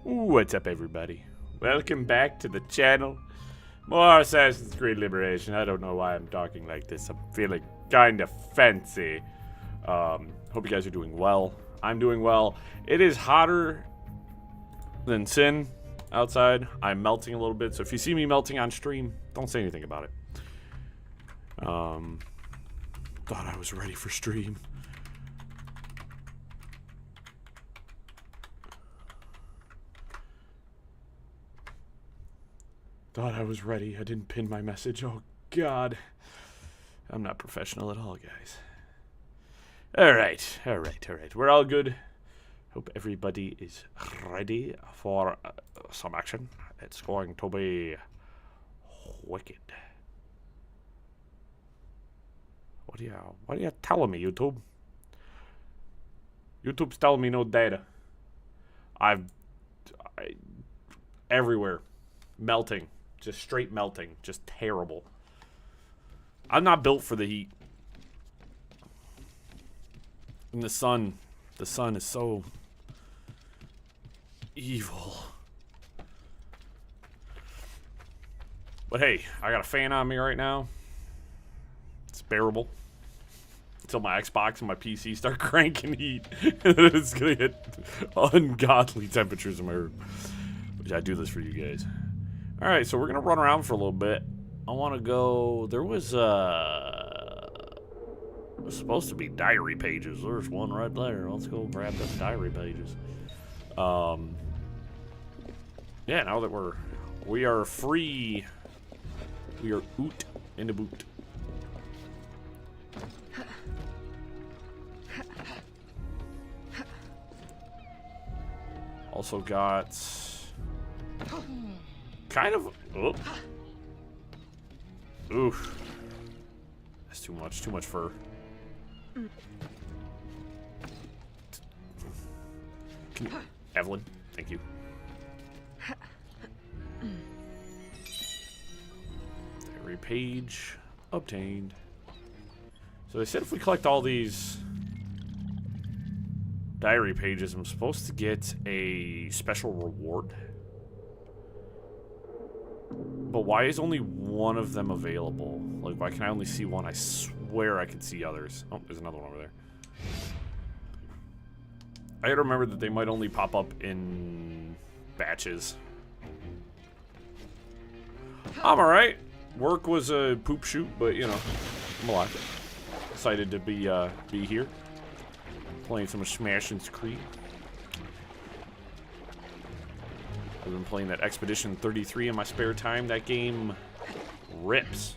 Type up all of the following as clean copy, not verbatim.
What's up, everybody? Welcome back to the channel. More Assassin's Creed Liberation. I don't know why I'm talking like this. I'm feeling kind of fancy. Hope you guys are doing well. I'm doing well. It is hotter than sin outside. I'm melting a little bit, so if you see me melting on stream, don't say anything about it. Thought I was ready for stream. Thought I was ready. I didn't pin my message. Oh, God. I'm not professional at all, guys. All right. We're all good. Hope everybody is ready for some action. It's going to be wicked. What are you telling me, YouTube? YouTube's telling me no data. Everywhere. Melting. Just straight melting. Just terrible. I'm not built for the heat. And the sun is so evil. But hey, I got a fan on me right now. It's bearable. Until my Xbox and my PC start cranking heat. It's gonna hit ungodly temperatures in my room. Which I do this for you guys. Alright, so we're gonna run around for a little bit. I wanna go. There was supposed to be diary pages. There's one right there. Let's go grab those diary pages. Yeah, now that we are free. We are oot in the boot. Also got kind of oof. That's too much fur. Can you, Evelyn, thank you. Diary page obtained. So they said if we collect all these diary pages, I'm supposed to get a special reward. But why is only one of them available? Like, why can I only see one? I swear I could see others. Oh, there's another one over there. I gotta remember that they might only pop up in batches. I'm alright. Work was a poop shoot, but you know, I'm alive. Excited to be here. Playing some Assassin's Creed. I've been playing that Expedition 33 in my spare time. That game rips.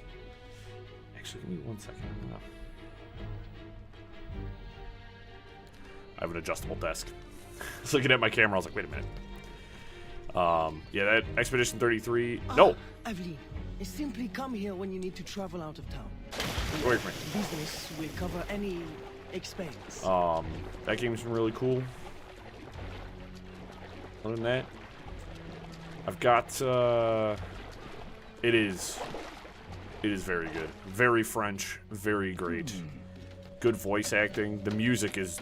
Actually, give me 1 second. I have an adjustable desk. I was looking at my camera. I was like, wait a minute. Yeah, that Expedition 33. No. Evelyn, simply come here when you need to travel out of town. Wait for me. Business will cover any expense. That game's been really cool. Other than that, I've got, it is very good. Very French, very great. Good voice acting. The music is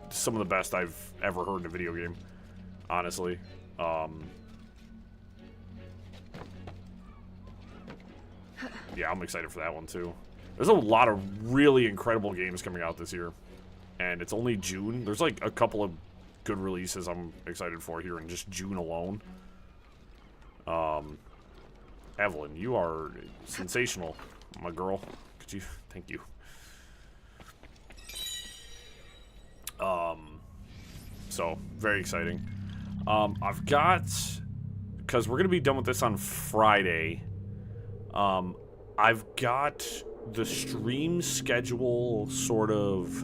some of the best I've ever heard in a video game, honestly. Yeah, I'm excited for that one, too. There's a lot of really incredible games coming out this year, and it's only June. There's, like, a couple of good releases I'm excited for here in just June alone. Evelyn, you are sensational, my girl. Could you? Thank you. So, very exciting. I've got, because we're going to be done with this on Friday, I've got the stream schedule sort of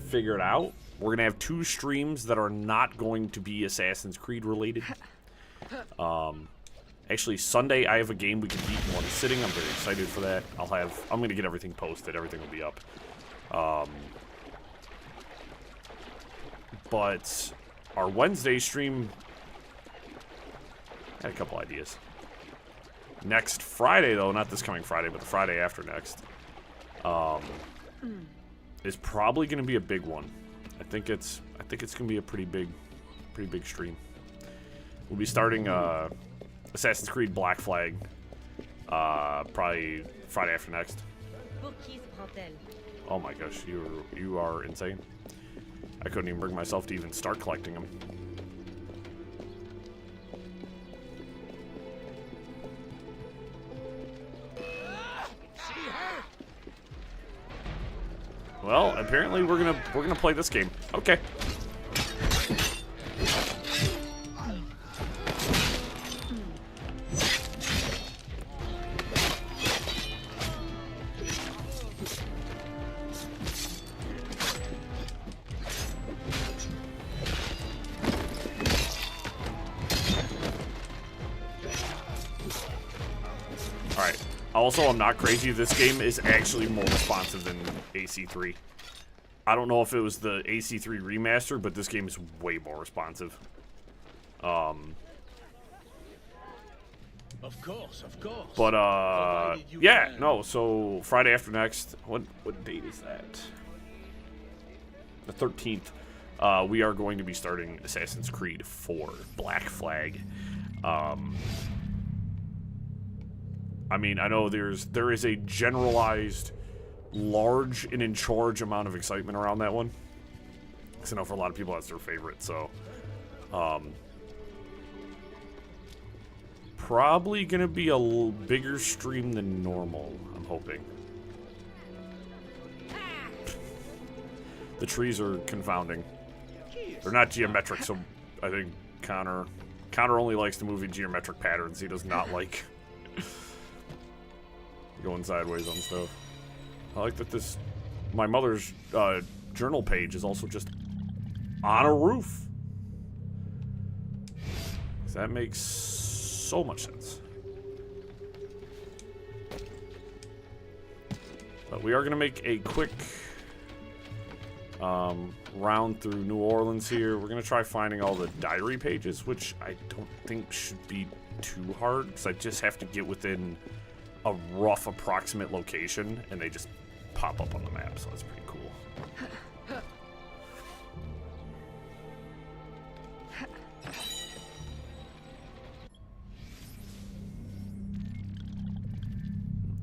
figured out. We're going to have 2 streams that are not going to be Assassin's Creed related. Actually, Sunday I have a game we can beat in one sitting. I'm very excited for that. I'm going to get everything posted. Everything will be up. But our Wednesday stream, I had a couple ideas. Next Friday, though, not this coming Friday, but the Friday after next, is probably going to be a big one. I think it's going to be a pretty Pretty big stream. We'll be starting Assassin's Creed Black Flag probably Friday after next. Oh my gosh, you are insane. I couldn't even bring myself to even start collecting them. Well, apparently we're gonna play this game. Okay. Alright. Also, I'm not crazy. This game is actually more responsive than AC3. I don't know if it was the AC3 remaster, but this game is way more responsive. Of course. But, yeah, no, so Friday after next, what date is that? The 13th. We are going to be starting Assassin's Creed 4, Black Flag. I mean, I know there is a generalized, large and in charge amount of excitement around that one. Because I know for a lot of people that's their favorite, so probably gonna be a bigger stream than normal, I'm hoping. The trees are confounding. They're not geometric, so I think Connor only likes to move in geometric patterns. He does not like going sideways on stuff. I like that my mother's journal page is also just on a roof. That makes so much sense. But we are going to make a quick round through New Orleans here. We're going to try finding all the diary pages, which I don't think should be too hard, because I just have to get within a rough approximate location, and they just pop up on the map, so that's pretty cool.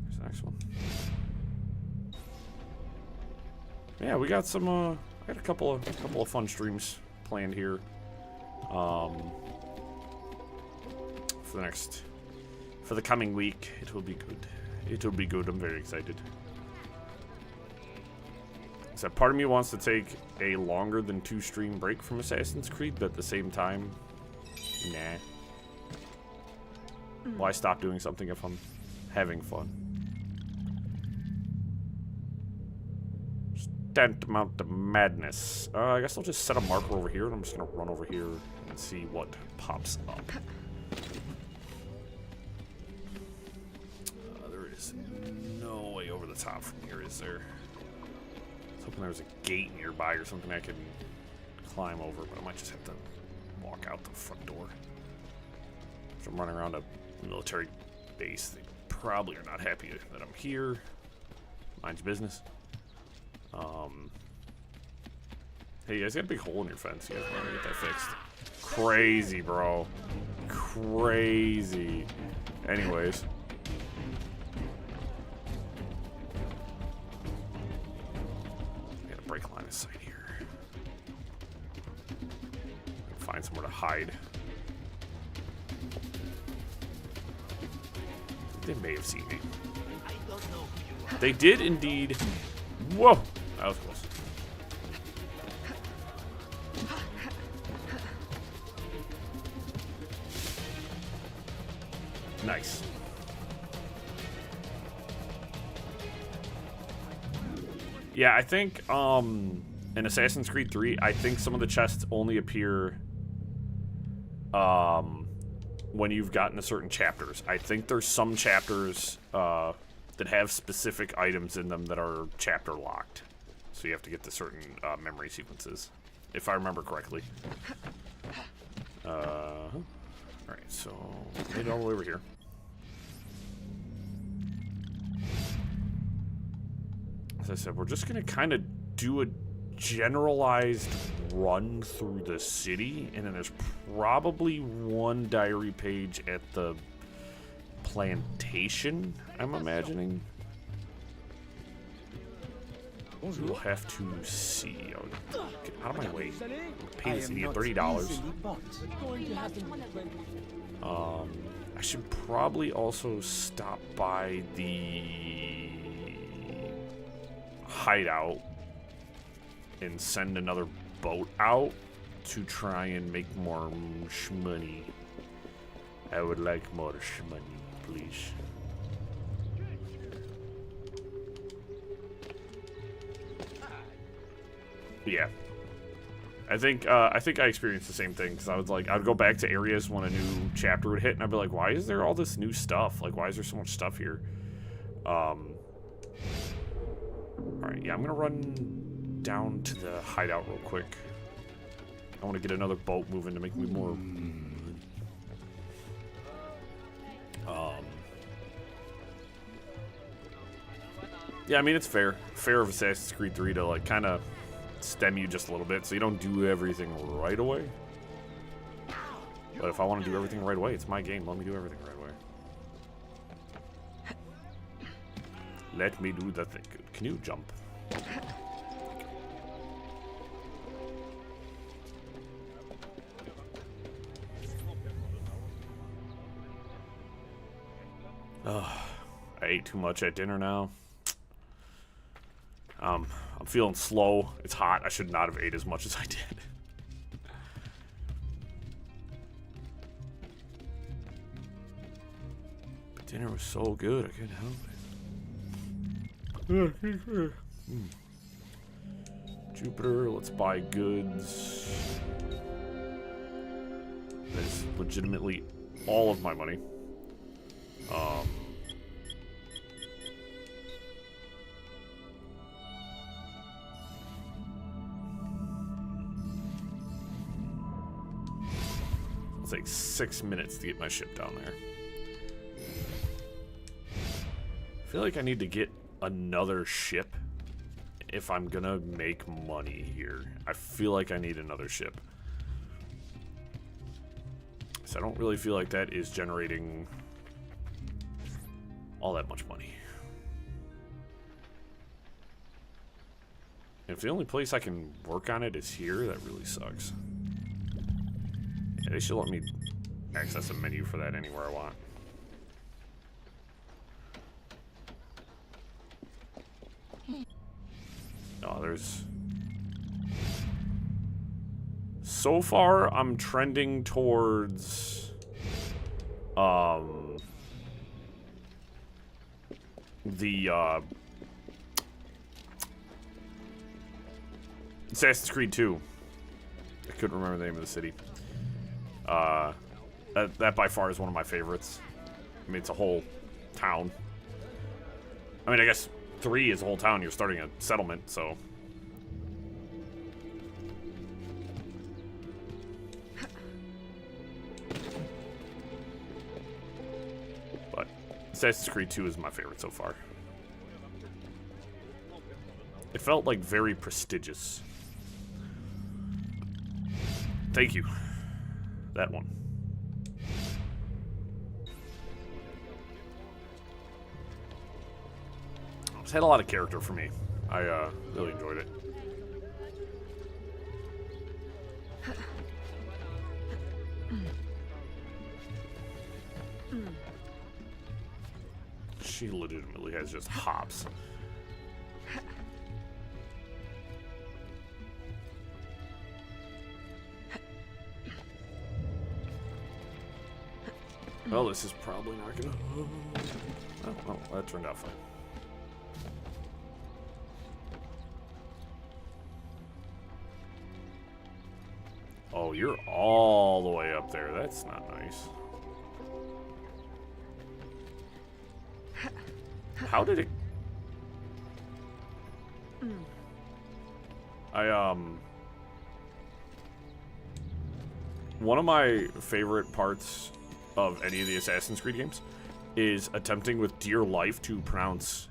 Here's the next one. Yeah, we got some. I got a couple of fun streams planned here. For the coming week, it will be good. It will be good. I'm very excited. So part of me wants to take a longer than 2 stream break from Assassin's Creed, but at the same time, nah. Why stop doing something if I'm having fun? Tantamount to madness. I guess I'll just set a marker over here, and I'm just gonna run over here and see what pops up. There is no way over the top from here, is there? I was hoping there was a gate nearby or something I could climb over, but I might just have to walk out the front door. If I'm running around a military base, they probably are not happy that I'm here. Mind your business. Hey, you guys got a big hole in your fence. You guys want to get that fixed? Crazy, bro. Crazy. Anyways. I gotta break line of sight here. Find somewhere to hide. They may have seen me. They did indeed. Whoa! That was close. Nice. Yeah, I think in Assassin's Creed 3, I think some of the chests only appear when you've gotten to certain chapters. I think there's some chapters that have specific items in them that are chapter locked. So you have to get to certain memory sequences, if I remember correctly. Alright, so made it all the way over here. As I said, we're just going to kind of do a generalized run through the city, and then there's probably one diary page at the plantation, I'm imagining. We'll have to see. Oh, get out of my way. Pay this idiot $30. I should probably also stop by the hideout and send another boat out to try and make more shmoney. I would like more shmoney, please. Yeah, I think I experienced the same thing, because I was like, I'd go back to areas when a new chapter would hit, and I'd be like, why is there all this new stuff? Like, why is there so much stuff here? All right, yeah, I'm gonna run down to the hideout real quick. I want to get another boat moving to make me more. Yeah, I mean, it's fair of Assassin's Creed 3 to like kind of stem you just a little bit, so you don't do everything right away. But if I want to do everything right away, it's my game. Let me do everything right away. Let me do the thing. Can you jump? I ate too much at dinner now. I'm feeling slow. It's hot. I should not have ate as much as I did. But dinner was so good, I couldn't help it. Jupiter, let's buy goods. That is legitimately all of my money. It'll take 6 minutes to get my ship down there. I feel like I need to get another ship if I'm gonna make money here. I feel like I need another ship. So I don't really feel like that is generating all that much money. If the only place I can work on it is here, that really sucks. Yeah, they should let me access a menu for that anywhere I want. No, there's... So far, I'm trending towards... the, Assassin's Creed 2. I couldn't remember the name of the city. That by far is one of my favorites. I mean, it's a whole town. I mean, I guess 3 is a whole town. You're starting a settlement, so... But Assassin's Creed 2 is my favorite so far. It felt like very prestigious. Thank you. That one. It's had a lot of character for me. I really enjoyed it. She legitimately has just hops. Well, this is probably not gonna... Oh, well, that turned out fine. Oh, you're all the way up there. That's not nice. How did it... One of my favorite parts of any of the Assassin's Creed games is attempting with dear life to pronounce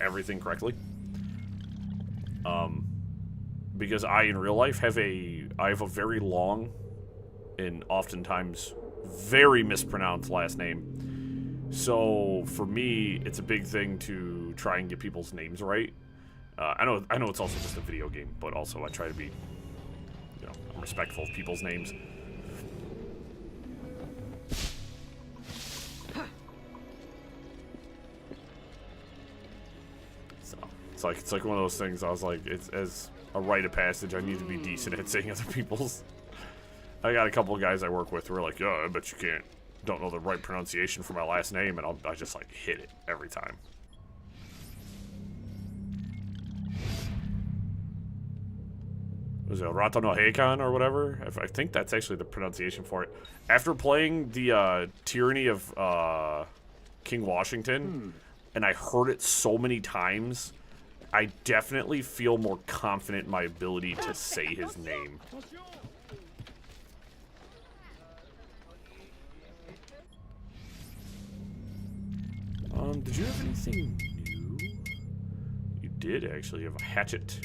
everything correctly. because I, in real life, have a very long and oftentimes very mispronounced last name. So for me, it's a big thing to try and get people's names right. I know it's also just a video game, but also I try to be, you know, respectful of people's names. So it's like one of those things. I was like, it's as a rite of passage. I need to be decent at saying other people's. I got a couple of guys I work with who are like, "Yeah, I bet you don't know the right pronunciation for my last name," and I just like hit it every time. Was it Ratanohekan or whatever? I think that's actually the pronunciation for it. After playing the Tyranny of King Washington, and I heard it so many times, I definitely feel more confident in my ability to say his name. Did you have anything new? You did actually have a hatchet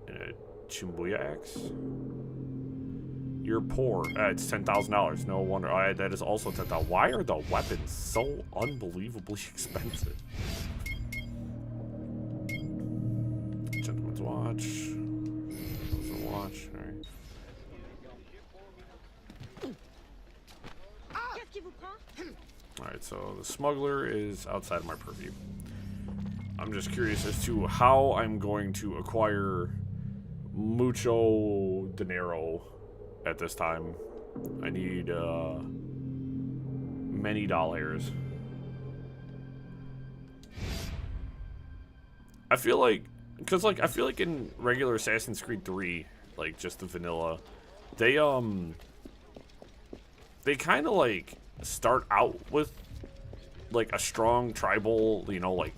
and a Chimbuya axe. You're poor. It's $10,000. No wonder. That is also $10,000. Why are the weapons so unbelievably expensive? Gentleman's watch. Gentleman's watch. All right. Alright, so the smuggler is outside of my purview. I'm just curious as to how I'm going to acquire mucho dinero at this time. I need many dollars. I feel like, because like I feel like in regular Assassin's Creed 3, like just the vanilla, they kind of like start out with like a strong tribal, you know, like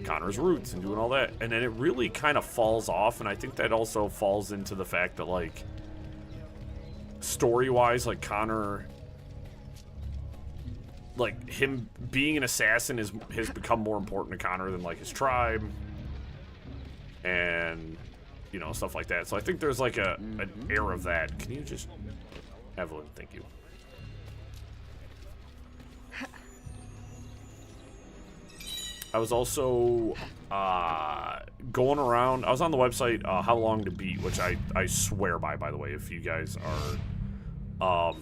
Connor's roots and doing all that, and then it really kind of falls off. And I think that also falls into the fact that like story-wise, like Connor, like him being an assassin has become more important to Connor than like his tribe and, you know, stuff like that. So I think there's like an air of that. Can you just, Evelyn, thank you. I was also going around. I was on the website, How Long to Beat, which I swear by the way. If you guys are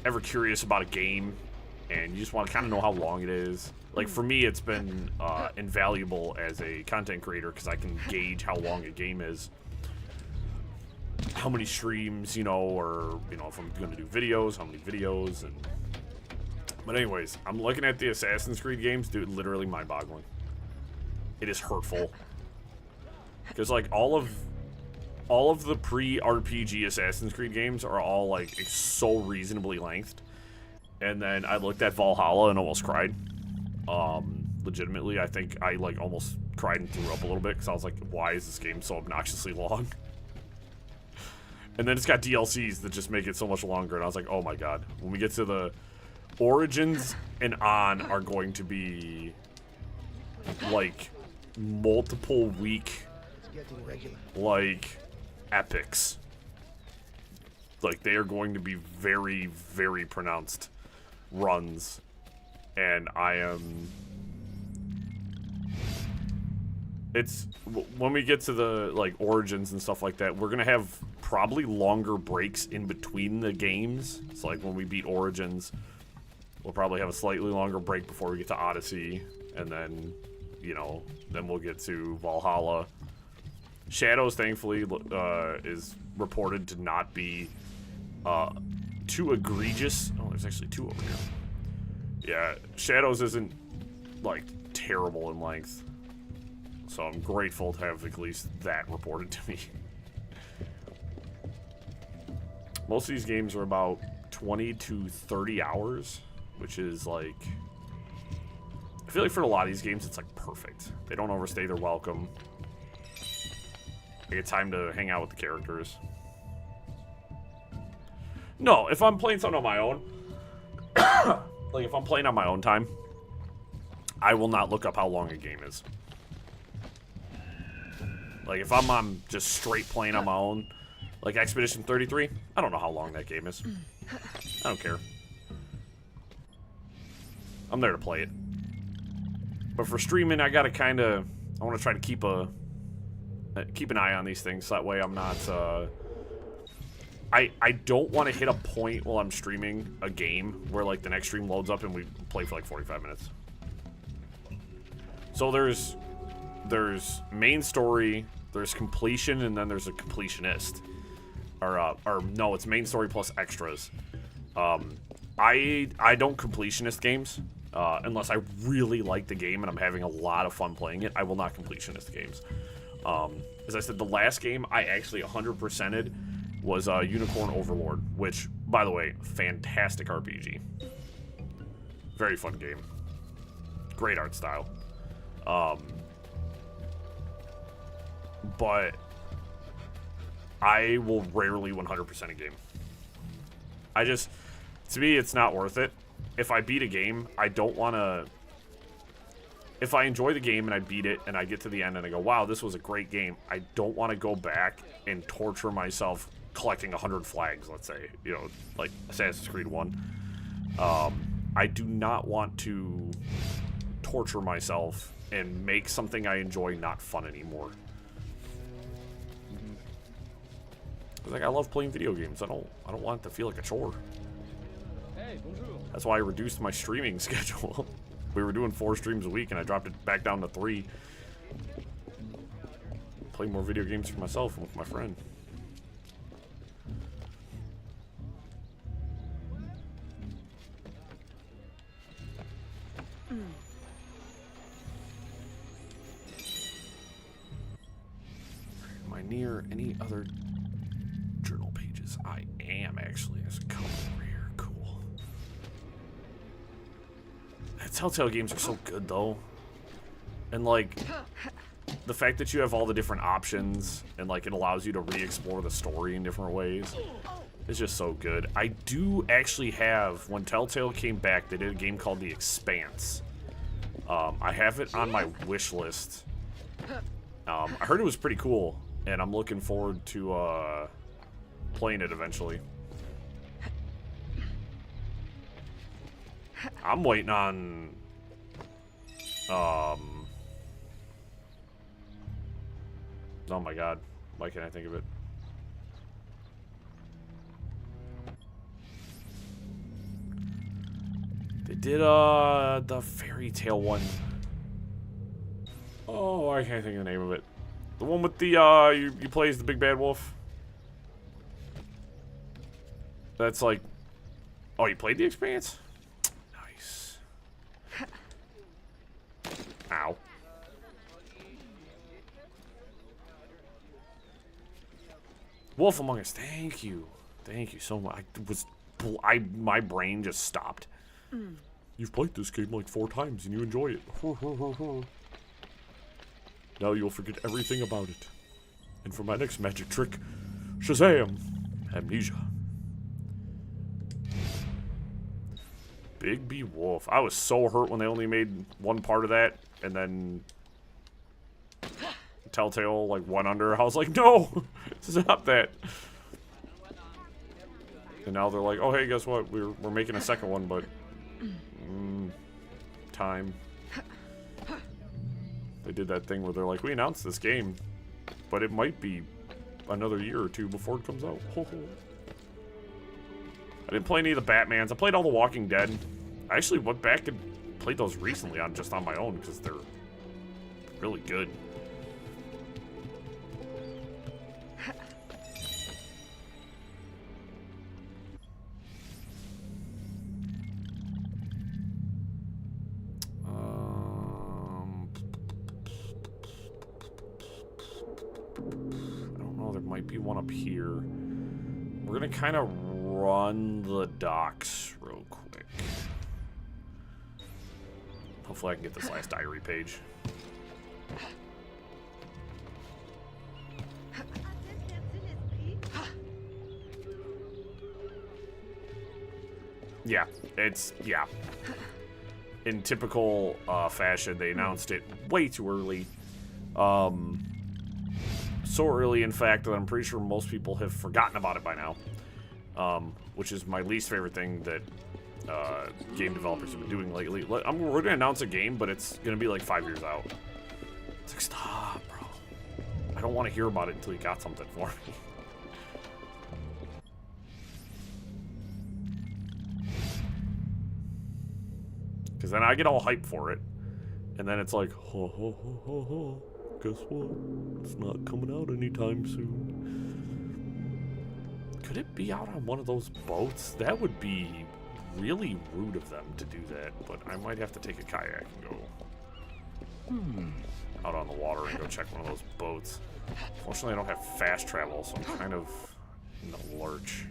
ever curious about a game and you just want to kind of know how long it is. Like, for me, it's been invaluable as a content creator because I can gauge how long a game is. How many streams, you know, or, you know, if I'm going to do videos, how many videos, and... But anyways, I'm looking at the Assassin's Creed games, dude, literally mind-boggling. It is hurtful. Because, like, all of the pre-RPG Assassin's Creed games are all, like, so reasonably lengthed. And then I looked at Valhalla and almost cried. Legitimately, I think I, like, almost cried and threw up a little bit, because I was like, why is this game so obnoxiously long? And then it's got DLCs that just make it so much longer, and I was like, oh my god. When we get to the... Origins and on are going to be like multiple week like epics. Like they are going to be very, very pronounced runs, and I am. It's when we get to the like Origins and stuff like that, we're gonna have probably longer breaks in between the games. It's like when we beat Origins, we'll probably have a slightly longer break before we get to Odyssey, and then, you know, then we'll get to Valhalla. Shadows, thankfully, is reported to not be too egregious. Oh, there's actually two over here. Yeah, Shadows isn't, like, terrible in length. So I'm grateful to have at least that reported to me. Most of these games are about 20 to 30 hours. Which is like, I feel like for a lot of these games, it's like perfect. They don't overstay their welcome. I get time to hang out with the characters. No, if I'm playing something on my own, like if I'm playing on my own time, I will not look up how long a game is. Like, if I'm just straight playing on my own, like Expedition 33, I don't know how long that game is. I don't care. I'm there to play it. But for streaming, I gotta kind of... I want to try to keep an eye on these things, so that way I'm not... I don't want to hit a point while I'm streaming a game where, like, the next stream loads up and we play for, like, 45 minutes. So there's main story, there's completion, and then there's a completionist. Or no, it's main story plus extras. I don't completionist games. Unless I really like the game and I'm having a lot of fun playing it, I will not completionist games. As I said, the last game I actually 100%ed was Unicorn Overlord, which, by the way, fantastic RPG. Very fun game. Great art style. But I will rarely 100% a game. To me, it's not worth it. If I beat a game, I don't want to... If I enjoy the game and I beat it and I get to the end and I go, wow, this was a great game, I don't want to go back and torture myself collecting 100 flags, let's say. You know, like Assassin's Creed 1. I do not want to torture myself and make something I enjoy not fun anymore. Like, I love playing video games. I don't want it to feel like a chore. That's why I reduced my streaming schedule. We were doing 4 streams a week, and I dropped it back down to 3. Play more video games for myself and with my friend. Am I near any other journal pages? I am, actually. There's a couple over here. Cool. Telltale games are so good, though. And, like, the fact that you have all the different options and, like, it allows you to re-explore the story in different ways is just so good. I do actually have, when Telltale came back, they did a game called The Expanse. I have it on my wish list. I heard it was pretty cool, and I'm looking forward to playing it eventually. I'm waiting on oh my god, why can't I think of it? They did the fairy tale one. Oh, I can't think of the name of it. The one with the you play as the big bad wolf. That's like, oh, you played The Expanse? Nice. Ow. Wolf Among Us, thank you so much. My brain just stopped. You've played this game like 4 times and you enjoy it. Now you'll forget everything about it. And for my next magic trick, Shazam! Amnesia. Big B Wolf. I was so hurt when they only made one part of that, and then Telltale like went under. I was like, no, stop that. And now they're like, oh hey, guess what? We're making a second one, but time. They did that thing where they're like, we announced this game, but it might be another year or 2 before it comes out. I didn't play any of the Batmans. I played all the Walking Dead. I actually went back and played those recently just on my own because they're really good. I don't know. There might be one up here. We're gonna kind of run the docks real quick. Hopefully I can get this last diary page. Yeah, yeah. In typical fashion, they announced it way too early. so early, in fact, that I'm pretty sure most people have forgotten about it by now. Which is my least favorite thing that game developers have been doing lately. We're going to announce a game, but it's going to be like 5 years out. It's like, stop, bro. I don't want to hear about it until you got something for me. Because then I get all hyped for it. And then it's like, ho, ho, ho, ho, ho. Guess what? It's not coming out anytime soon. Could it be out on one of those boats? That would be really rude of them to do that, but I might have to take a kayak and go out on the water and go check one of those boats. Fortunately, I don't have fast travel, so I'm kind of in the lurch.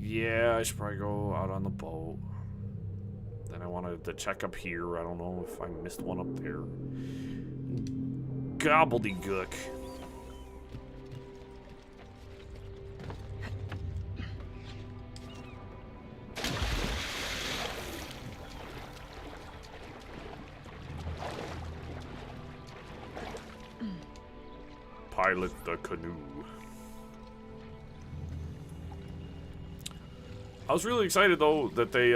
Yeah, I should probably go out on the boat. Then I wanted to check up here. I don't know if I missed one up there. Gobbledygook. Pilot the canoe. I was really excited though that they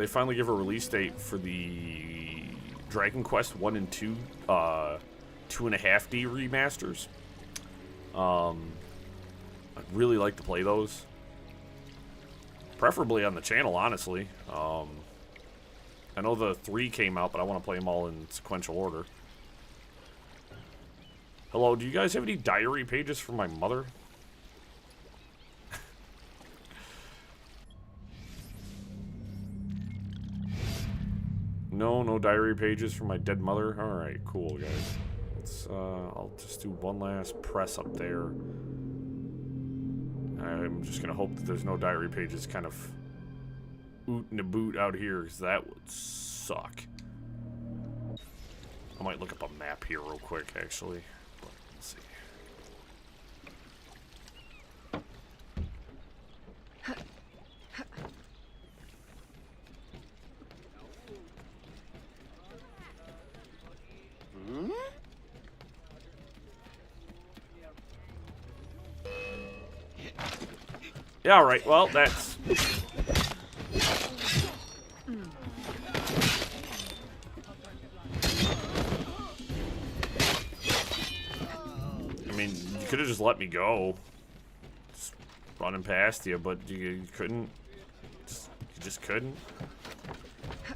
finally give a release date for the Dragon Quest 1 and 2 2.5D remasters. I'd really like to play those, preferably on the channel, honestly. I know the 3 came out, but I want to play them all in sequential order. Hello, do you guys have any diary pages from my mother? No diary pages from my dead mother? Alright, cool, guys. Let's, I'll just do one last press up there. I'm just gonna hope that there's no diary pages kind of oot and a boot out here, because that would suck. I might look up a map here real quick, actually. Let's see. Yeah, alright, well, that's... I mean, you could have just let me go. Just running past you, but you couldn't. You just couldn't.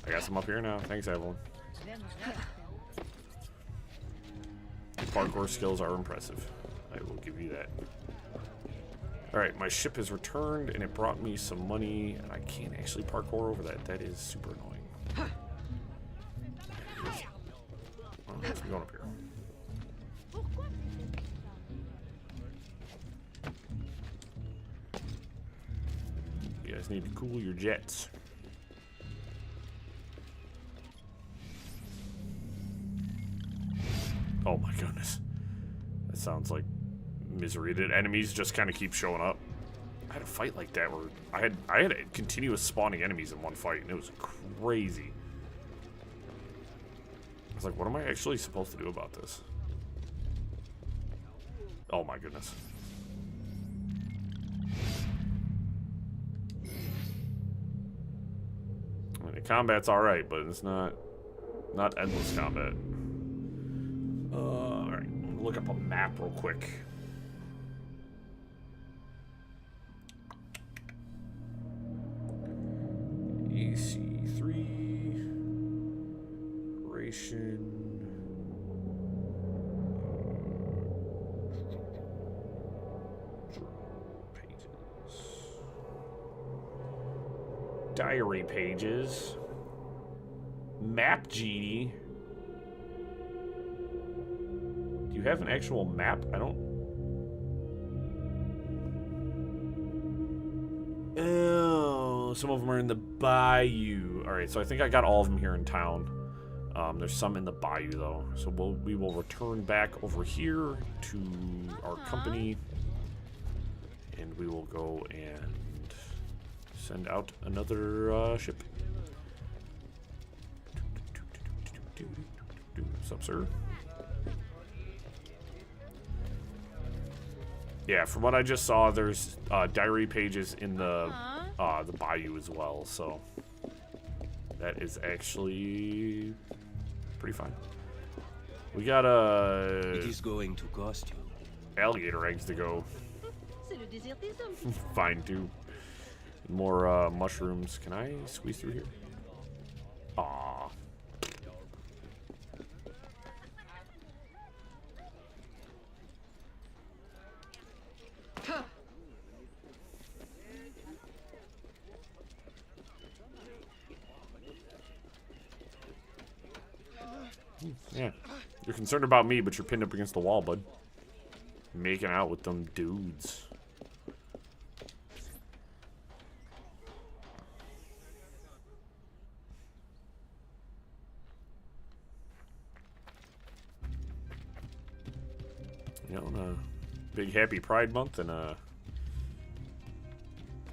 I guess I'm up here now. Thanks, everyone. Your parkour skills are impressive. I will give you that. Alright, my ship has returned, and it brought me some money, and I can't actually parkour over that. That is super annoying. Oh, let's be going up here. You guys need to cool your jets. Oh my goodness. That sounds like misery. Did enemies just kind of keep showing up? I had a fight like that where I had continuous spawning enemies in one fight, and it was crazy. I was like, what am I actually supposed to do about this? Oh my goodness. I mean, the combat's alright, but it's not endless combat. Alright, I'm gonna look up a map real quick. AC3 ration pages, diary pages, map genie. Do you have an actual map? I don't. Oh, some of them are in the bayou. Alright, so I think I got all of them here in town. There's some in the bayou, though. So we will return back over here to our company. And we will go and send out another ship. What's up, sir? Yeah, from what I just saw, there's diary pages in the bayou as well, so that is actually pretty fine. We got It is going to cost you. alligator eggs to go find too. More mushrooms. Can I squeeze through here? Aww. Yeah. You're concerned about me, but you're pinned up against the wall, bud. Making out with them dudes. You know, a big happy Pride Month, and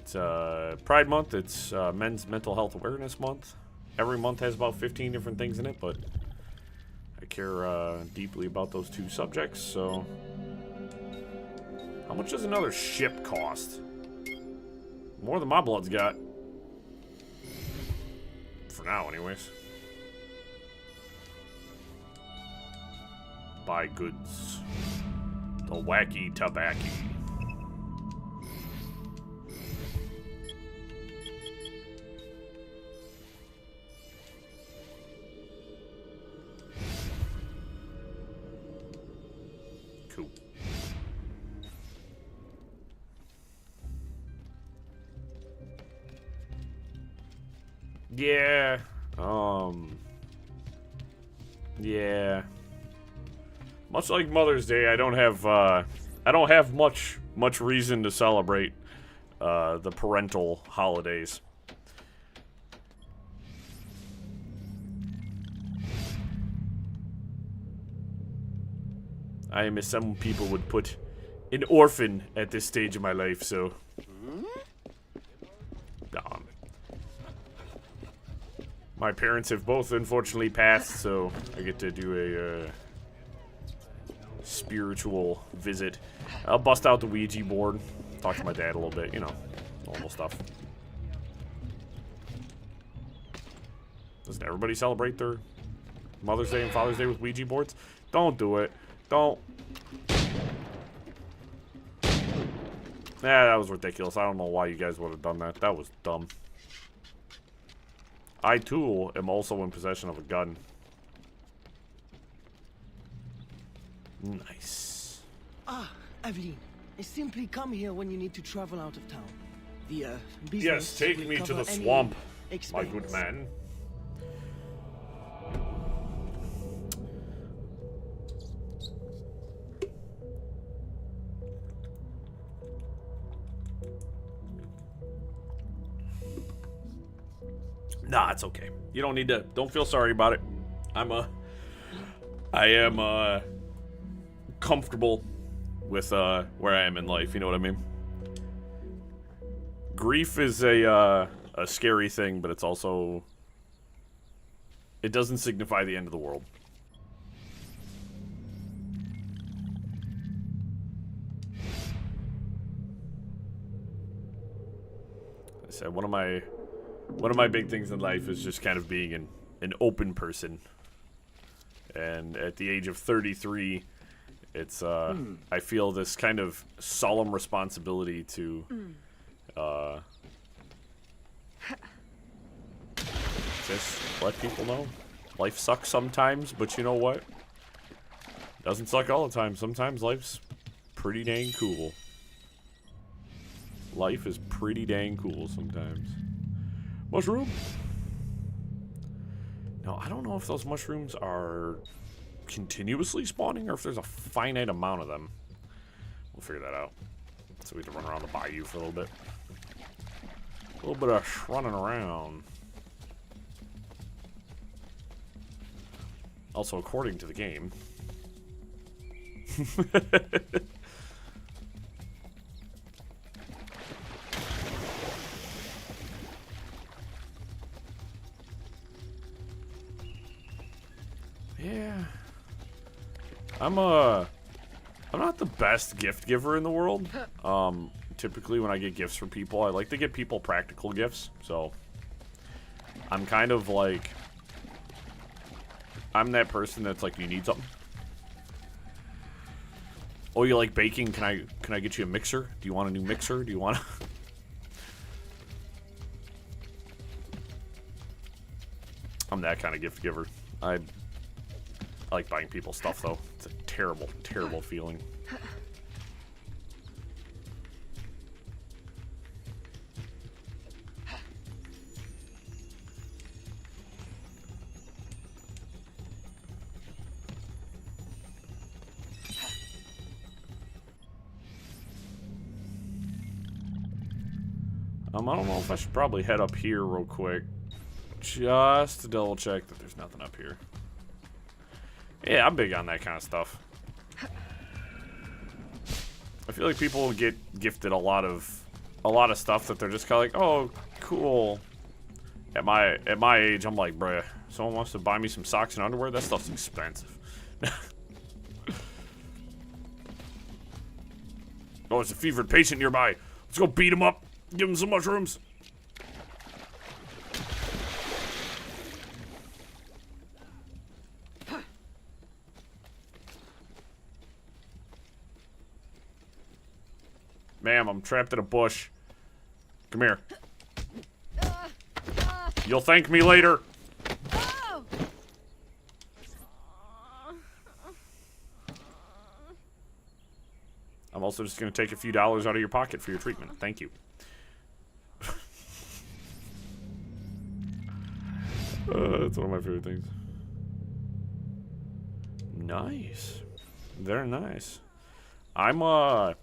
it's Pride Month. It's Men's Mental Health Awareness Month. Every month has about 15 different things in it, but I care deeply about those two subjects. So, how much does another ship cost? More than my blood's got. For now, anyways. Buy goods. The wacky tobacco. Cool. Yeah. Yeah. Much like Mother's Day, I don't have much reason to celebrate the parental holidays. I am, as some people would put, an orphan at this stage of my life, so my parents have both unfortunately passed, so I get to do a spiritual visit. I'll bust out the Ouija board, talk to my dad a little bit, you know, normal stuff. Doesn't everybody celebrate their Mother's Day and Father's Day with Ouija boards? Don't do it. Don't. That was ridiculous. I don't know why you guys would have done that. That was dumb. I, too, am also in possession of a gun. Nice. Ah, Evelyn. Simply come here when you need to travel out of town. The business Yes, take will me to cover the any swamp, my expense. good man. Nah, it's okay. You don't need to. Don't feel sorry about it. I am comfortable with where I am in life. You know what I mean? Grief is a scary thing, but it's also, it doesn't signify the end of the world. I said one of my big things in life is just kind of being an open person. And at the age of 33, it's I feel this kind of solemn responsibility to just let people know life sucks sometimes, but you know what? Doesn't suck all the time. Sometimes life's pretty dang cool. Life is pretty dang cool sometimes. Mushroom? Now, I don't know if those mushrooms are continuously spawning or if there's a finite amount of them. We'll figure that out. So we have to run around the bayou for a little bit. A little bit of running around. Also, according to the game. Yeah. I'm not the best gift giver in the world. Typically when I get gifts from people, I like to get people practical gifts. So I'm kind of like, I'm that person that's like, you need something? Oh, you like baking? Can I get you a mixer? Do you want a new mixer? Do you want? I'm that kind of gift giver. I like buying people stuff though. It's a terrible, terrible feeling. I don't know if I should probably head up here real quick. Just to double check that there's nothing up here. Yeah, I'm big on that kind of stuff. I feel like people get gifted a lot of stuff that they're just kind of like, oh, cool. At my age, I'm like, bruh, someone wants to buy me some socks and underwear? That stuff's expensive. Oh, it's a fevered patient nearby. Let's go beat him up. Give him some mushrooms. Ma'am, I'm trapped in a bush. Come here. You'll thank me later. I'm also just going to take a few dollars out of your pocket for your treatment. Thank you. That's one of my favorite things. Nice. Very nice. I'm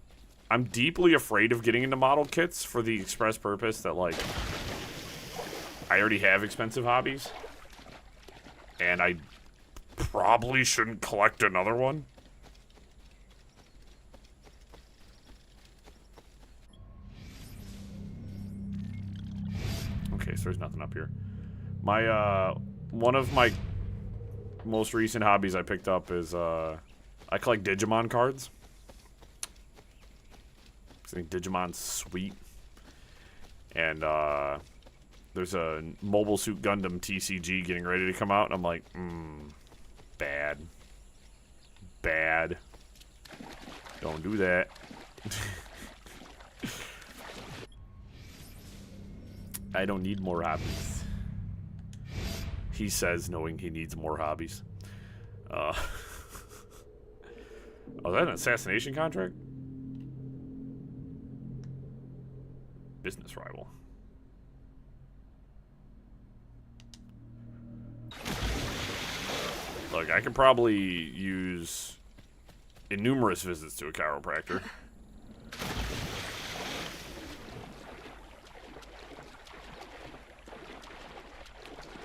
deeply afraid of getting into model kits for the express purpose that, like, I already have expensive hobbies. And I probably shouldn't collect another one. Okay, so there's nothing up here. My, one of my most recent hobbies I picked up is, I collect Digimon cards. I think Digimon's sweet. And, there's a Mobile Suit Gundam TCG getting ready to come out, and I'm like, bad. Bad. Don't do that. I don't need more hobbies. He says, knowing he needs more hobbies. Oh, is that an assassination contract? Business rival. Look, I could probably use numerous visits to a chiropractor.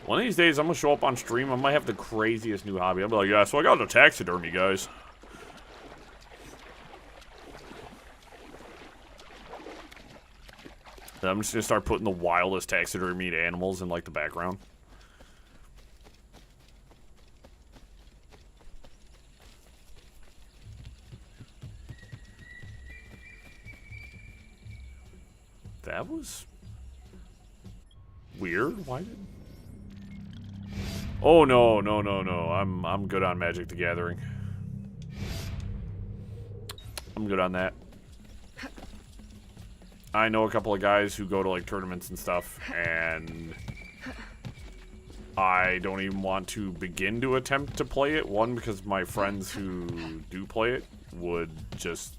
One of these days, I'm gonna show up on stream. I might have the craziest new hobby. I'll be like, yeah, so I got into taxidermy, guys. And I'm just gonna start putting the wildest taxidermied animals in, like, the background. That was weird. Why did... Oh, no, no, no, no. I'm good on Magic the Gathering. I'm good on that. I know a couple of guys who go to, like, tournaments and stuff, and I don't even want to begin to attempt to play it. One, because my friends who do play it would just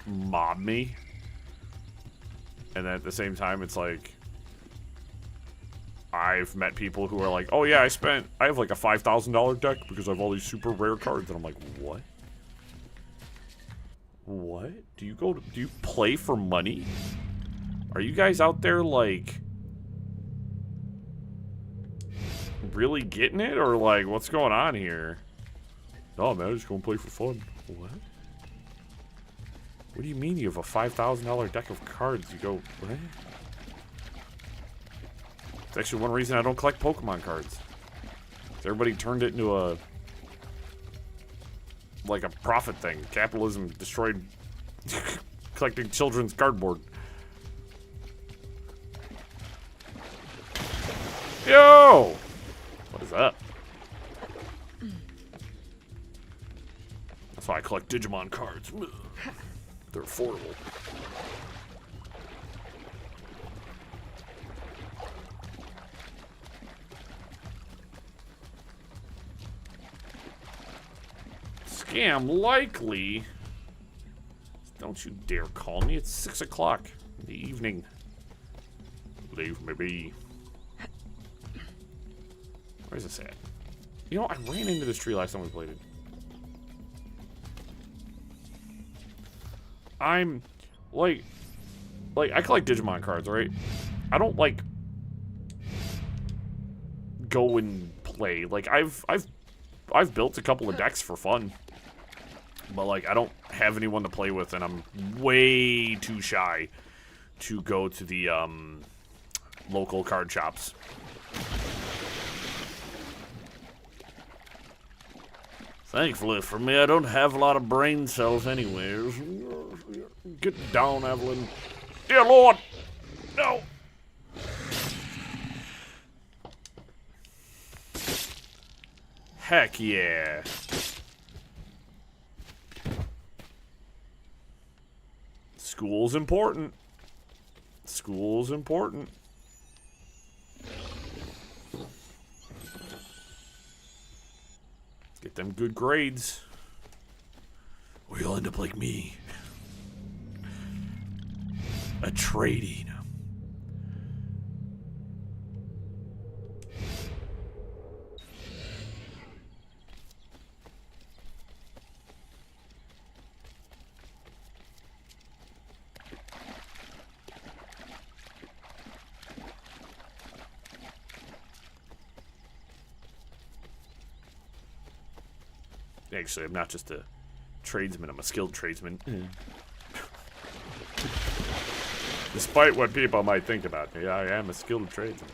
mob me. And then at the same time, it's like, I've met people who are like, oh yeah, I have like a $5,000 deck because I have all these super rare cards. And I'm like, what? What? Do you play for money? Are you guys out there, like, really getting it? Or, like, what's going on here? No, man, I'm just gonna play for fun. What? What do you mean you have a $5,000 deck of cards? You go, what? It's actually one reason I don't collect Pokemon cards. Everybody turned it into a like a profit thing. Capitalism destroyed collecting children's cardboard. Yo! What is that? That's why I collect Digimon cards. They're affordable. Scam likely. Don't you dare call me. It's 6 o'clock in the evening. Leave me be. Where's this at? You know, I ran into this tree last time we played it. I'm like I collect Digimon cards, right? I don't like go and play. Like I've built a couple of decks for fun. But like I don't have anyone to play with, and I'm way too shy to go to the local card shops. Thankfully for me, I don't have a lot of brain cells anyways. Get down, Evelyn. Dear Lord! No! Heck yeah. School's important. School's important. Get them good grades, or you'll end up like me. A trading. Actually, I'm not just a tradesman, I'm a skilled tradesman. Despite what people might think about me, I am a skilled tradesman.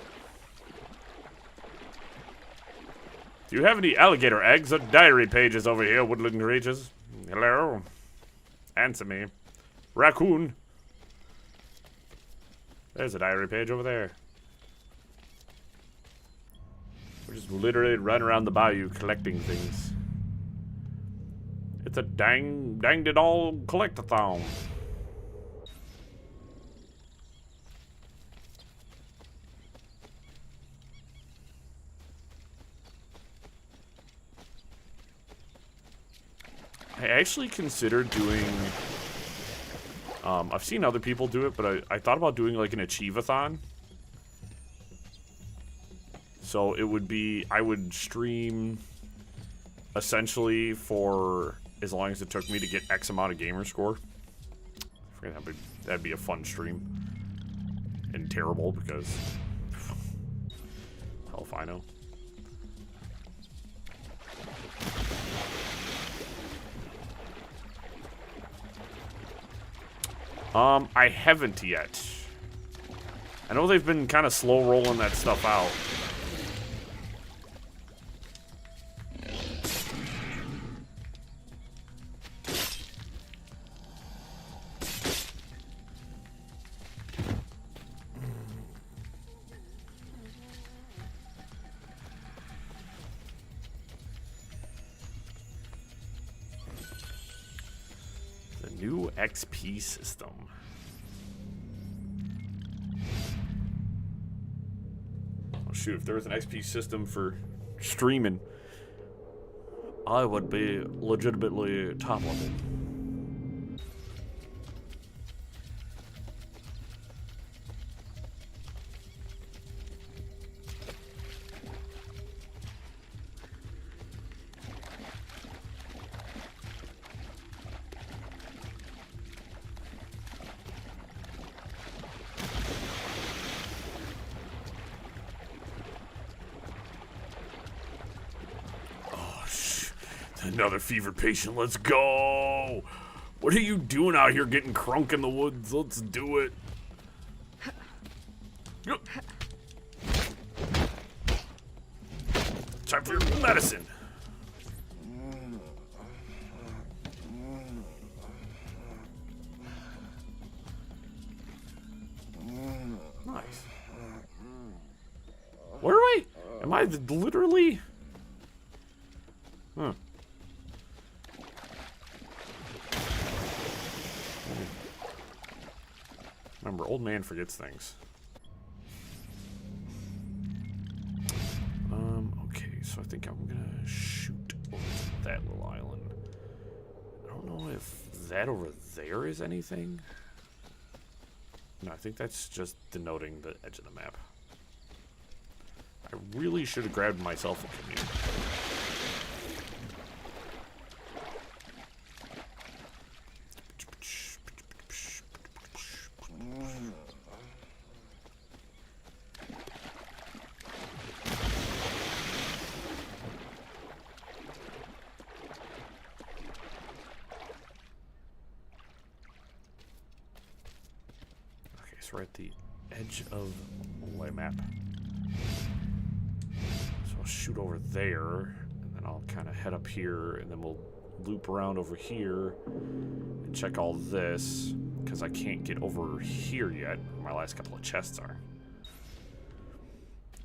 Do you have any alligator eggs or diary pages over here, woodland creatures? Hello? Answer me. Raccoon. There's a diary page over there. We're just literally running around the bayou collecting things. It's a danged it all collect-a-thon. I actually considered doing, I've seen other people do it, but I thought about doing like an achieve-a-thon. So it would be, I would stream essentially for as long as it took me to get X amount of gamer score. I forget that'd be a fun stream. And terrible because hell if I know. I haven't yet. I know they've been kind of slow rolling that stuff out. The new XP system. Oh shoot, if there was an XP system for streaming, I would be legitimately top level. Another fever patient, let's go! What are you doing out here getting crunk in the woods? Let's do it. Time for your medicine. Am I literally? Huh. Remember, old man forgets things. Okay, so I think I'm gonna shoot over to that little island. I don't know if that over there is anything. No, I think that's just denoting the edge of the map. I really should have grabbed myself a canoe. We're at the edge of my map. So I'll shoot over there, and then I'll kind of head up here, and then we'll loop around over here and check all this, because I can't get over here yet. My last couple of chests are.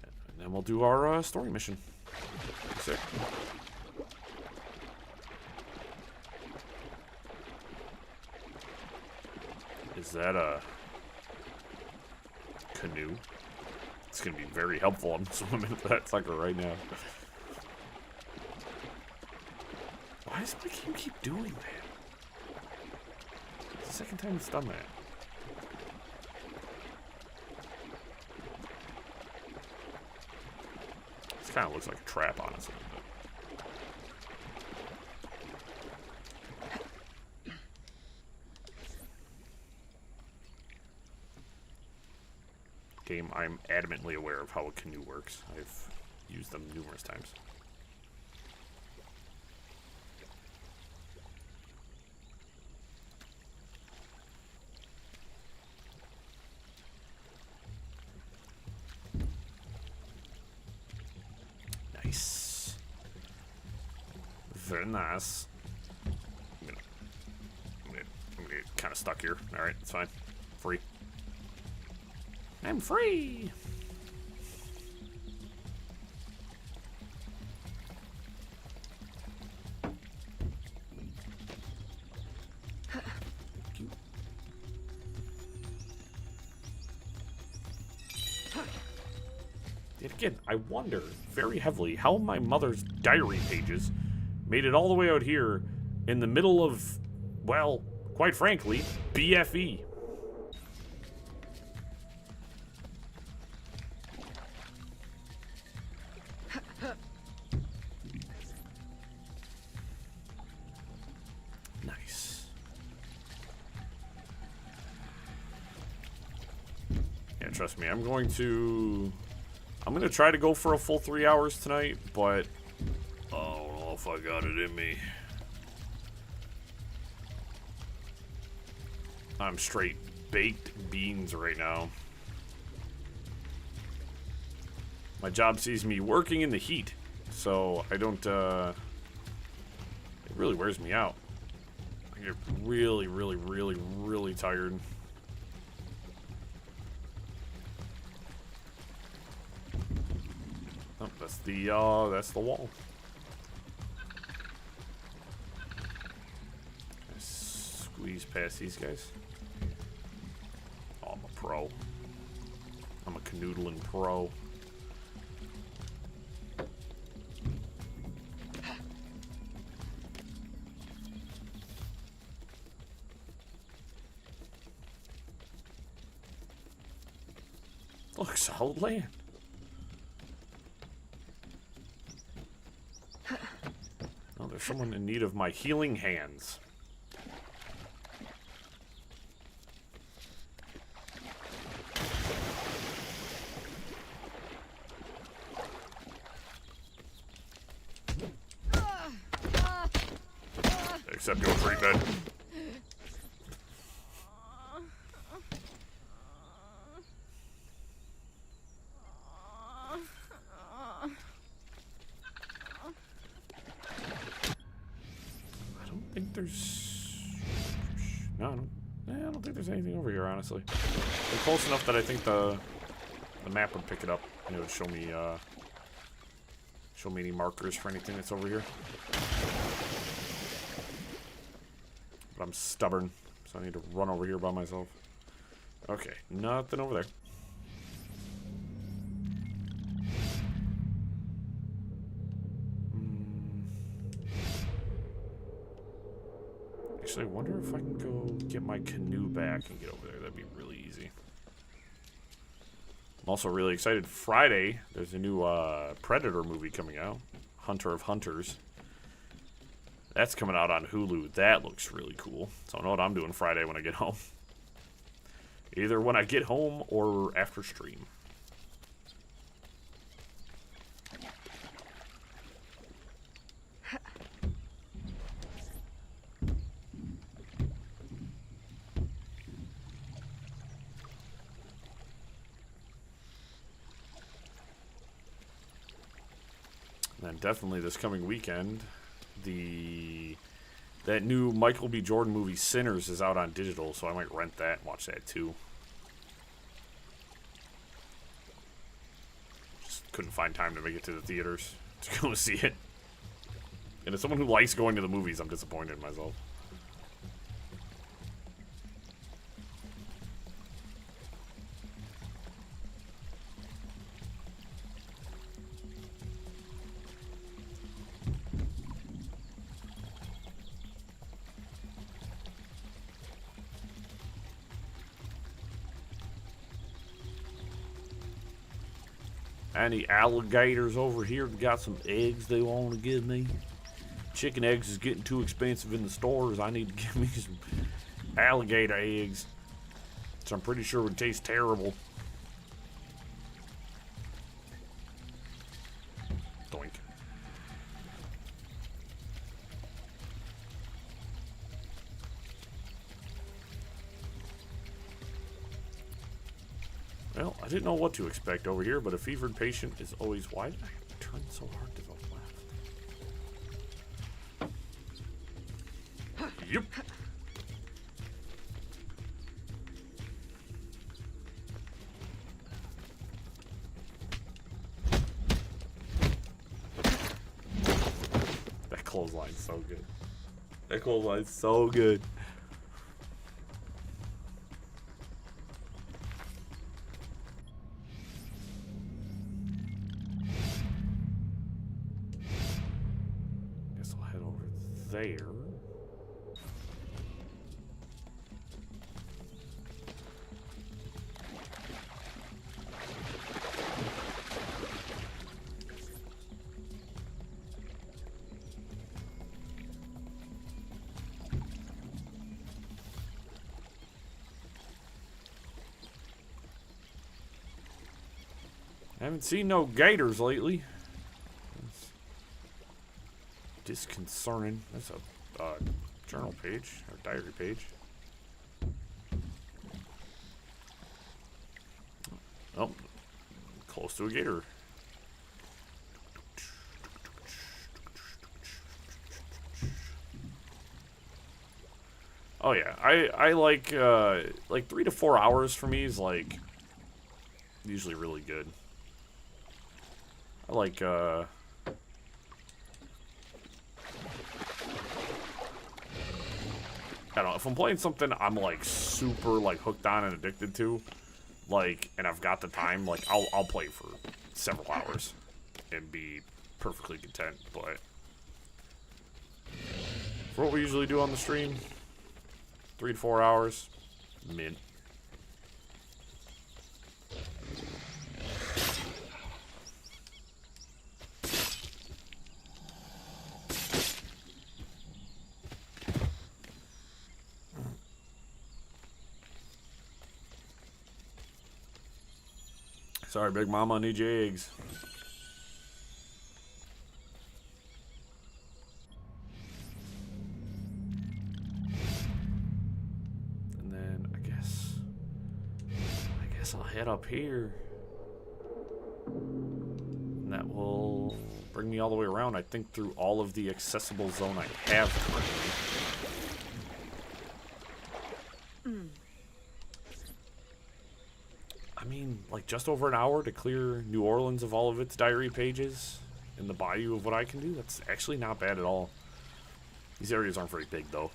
And then we'll do our story mission. Sick. Is that a canoe? It's gonna be very helpful. I'm swimming with that sucker right now. Why does my game keep doing that? It's the second time it's done that. This kind of looks like a trap, honestly. Game, I'm adamantly aware of how a canoe works. I've used them numerous times. Nice. Very nice. I'm gonna get kind of stuck here. All right, it's fine. Free. I'm free! Yet again, I wonder very heavily how my mother's diary pages made it all the way out here in the middle of, well, quite frankly, BFE. Trust me, I'm gonna try to go for a full 3 hours tonight, but I don't know if I got it in me. I'm straight baked beans right now. My job sees me working in the heat, so I don't, it really wears me out. I get really, really, really, really tired. Oh, that's the wall. Squeeze past these guys. Oh, I'm a pro. I'm a canoodling pro. Look, solid land. Oh, there's someone in need of my healing hands. Except you're pretty good. I don't think there's anything over here, honestly. They're close enough that I think the map would pick it up and it would show me Show me any markers for anything that's over here. But I'm stubborn, so I need to run over here by myself. Okay, nothing over there. Actually, I wonder if I can go get my canoe back and get over there. That'd be really easy. I'm also really excited. Friday, there's a new Predator movie coming out. Hunter of Hunters. That's coming out on Hulu. That looks really cool. So I know what I'm doing Friday when I get home. Either when I get home or after stream. And definitely this coming weekend, that new Michael B. Jordan movie Sinners is out on digital, so I might rent that and watch that too. Just couldn't find time to make it to the theaters to go see it. And as someone who likes going to the movies, I'm disappointed in myself. Any alligators over here got some eggs they want to give me? Chicken eggs is getting too expensive in the stores. I need to give me some alligator eggs, which I'm pretty sure would taste terrible. Doink. Well, I didn't know what to expect over here, but a fevered patient is always... Why did I turn so hard to the left? Yep. That clothesline's so good. That clothesline's so good. There. I haven't seen no gators lately. Disconcerting. That's a journal page or diary page. Oh, close to a gator. Oh yeah, I like 3 to 4 hours for me is like usually really good. I like I don't know, if I'm playing something I'm like super like hooked on and addicted to, like, and I've got the time, like I'll play for several hours and be perfectly content. But for what we usually do on the stream, 3 to 4 hours, mint. Sorry, Big Mama, I need your eggs. And then I guess I'll head up here. And that will bring me all the way around, I think, through all of the accessible zone I have currently. I mean, like, just over an hour to clear New Orleans of all of its diary pages. in the bayou of what I can do. That's actually not bad at all. These areas aren't very big, though.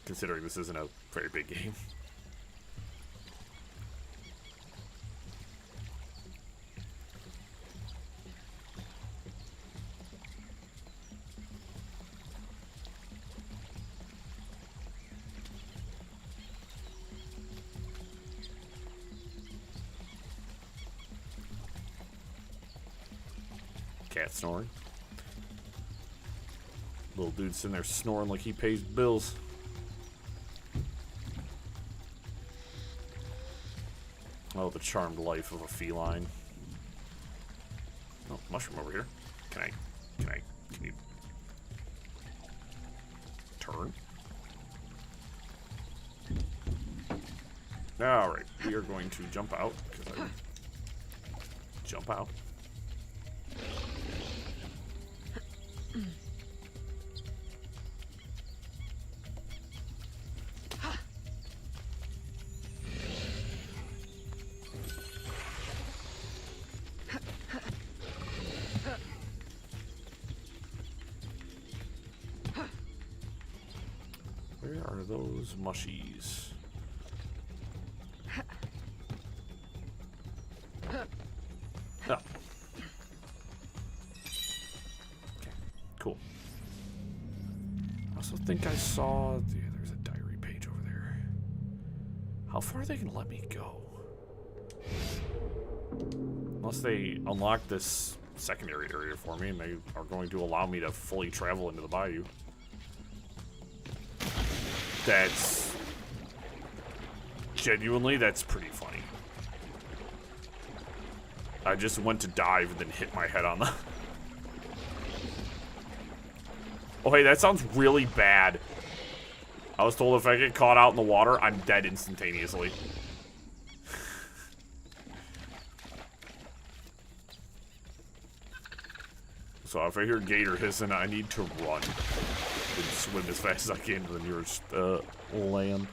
Considering this isn't a very big game. Cat snoring. Little dude sitting there snoring like he pays bills. Oh, the charmed life of a feline. Oh, mushroom over here. Can you turn? Alright, we are going to jump out, because I jump out. Where are those mushies? Oh. Okay, cool. I also think I saw... Yeah, there's a diary page over there. How far are they going to let me go? Unless they unlock this secondary area for me and they are going to allow me to fully travel into the bayou. That's... Genuinely, that's pretty funny. I just went to dive and then hit my head on the... Oh, hey, that sounds really bad. I was told if I get caught out in the water, I'm dead instantaneously. So if I hear gator hissing, I need to run and swim as fast as I can to the nearest land.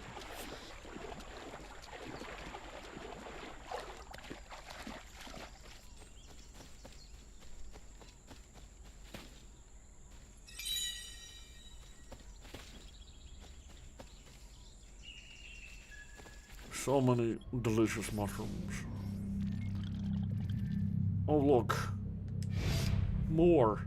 So many delicious mushrooms. Oh, look. More.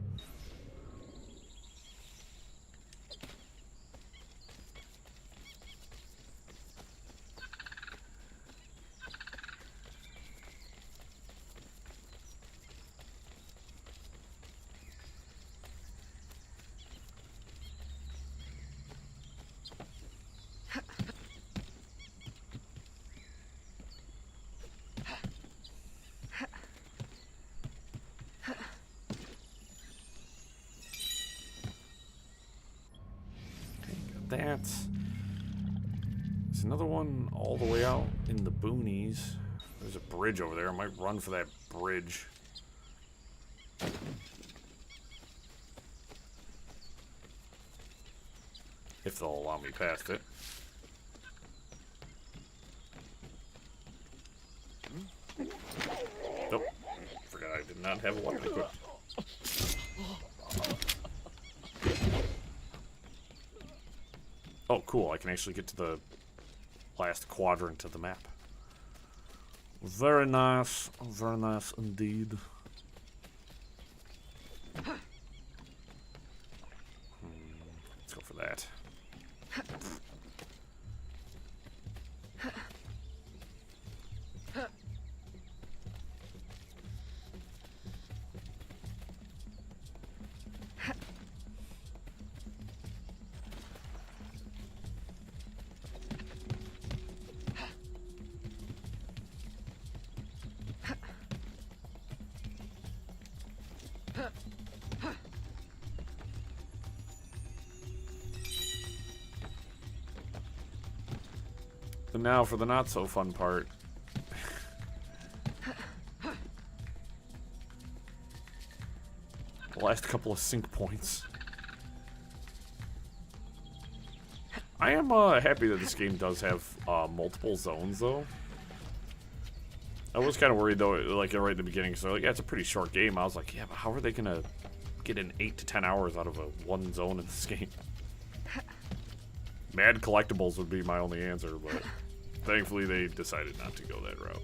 There's another one all the way out in the boonies. There's a bridge over there. I might run for that bridge. If they'll allow me past it. Nope. Forgot I did not have a weapon equipped. Oh, cool. I can actually get to the last quadrant of the map. Very nice. Very nice indeed. Let's go for that. And now for the not so fun part. The last couple of sync points. I am happy that this game does have multiple zones though. I was kind of worried though, like right at the beginning, because they're like, yeah, it's a pretty short game. I was like, yeah, but how are they gonna get in 8 to 10 hours out of a one zone in this game? Mad collectibles would be my only answer, but thankfully they decided not to go that route.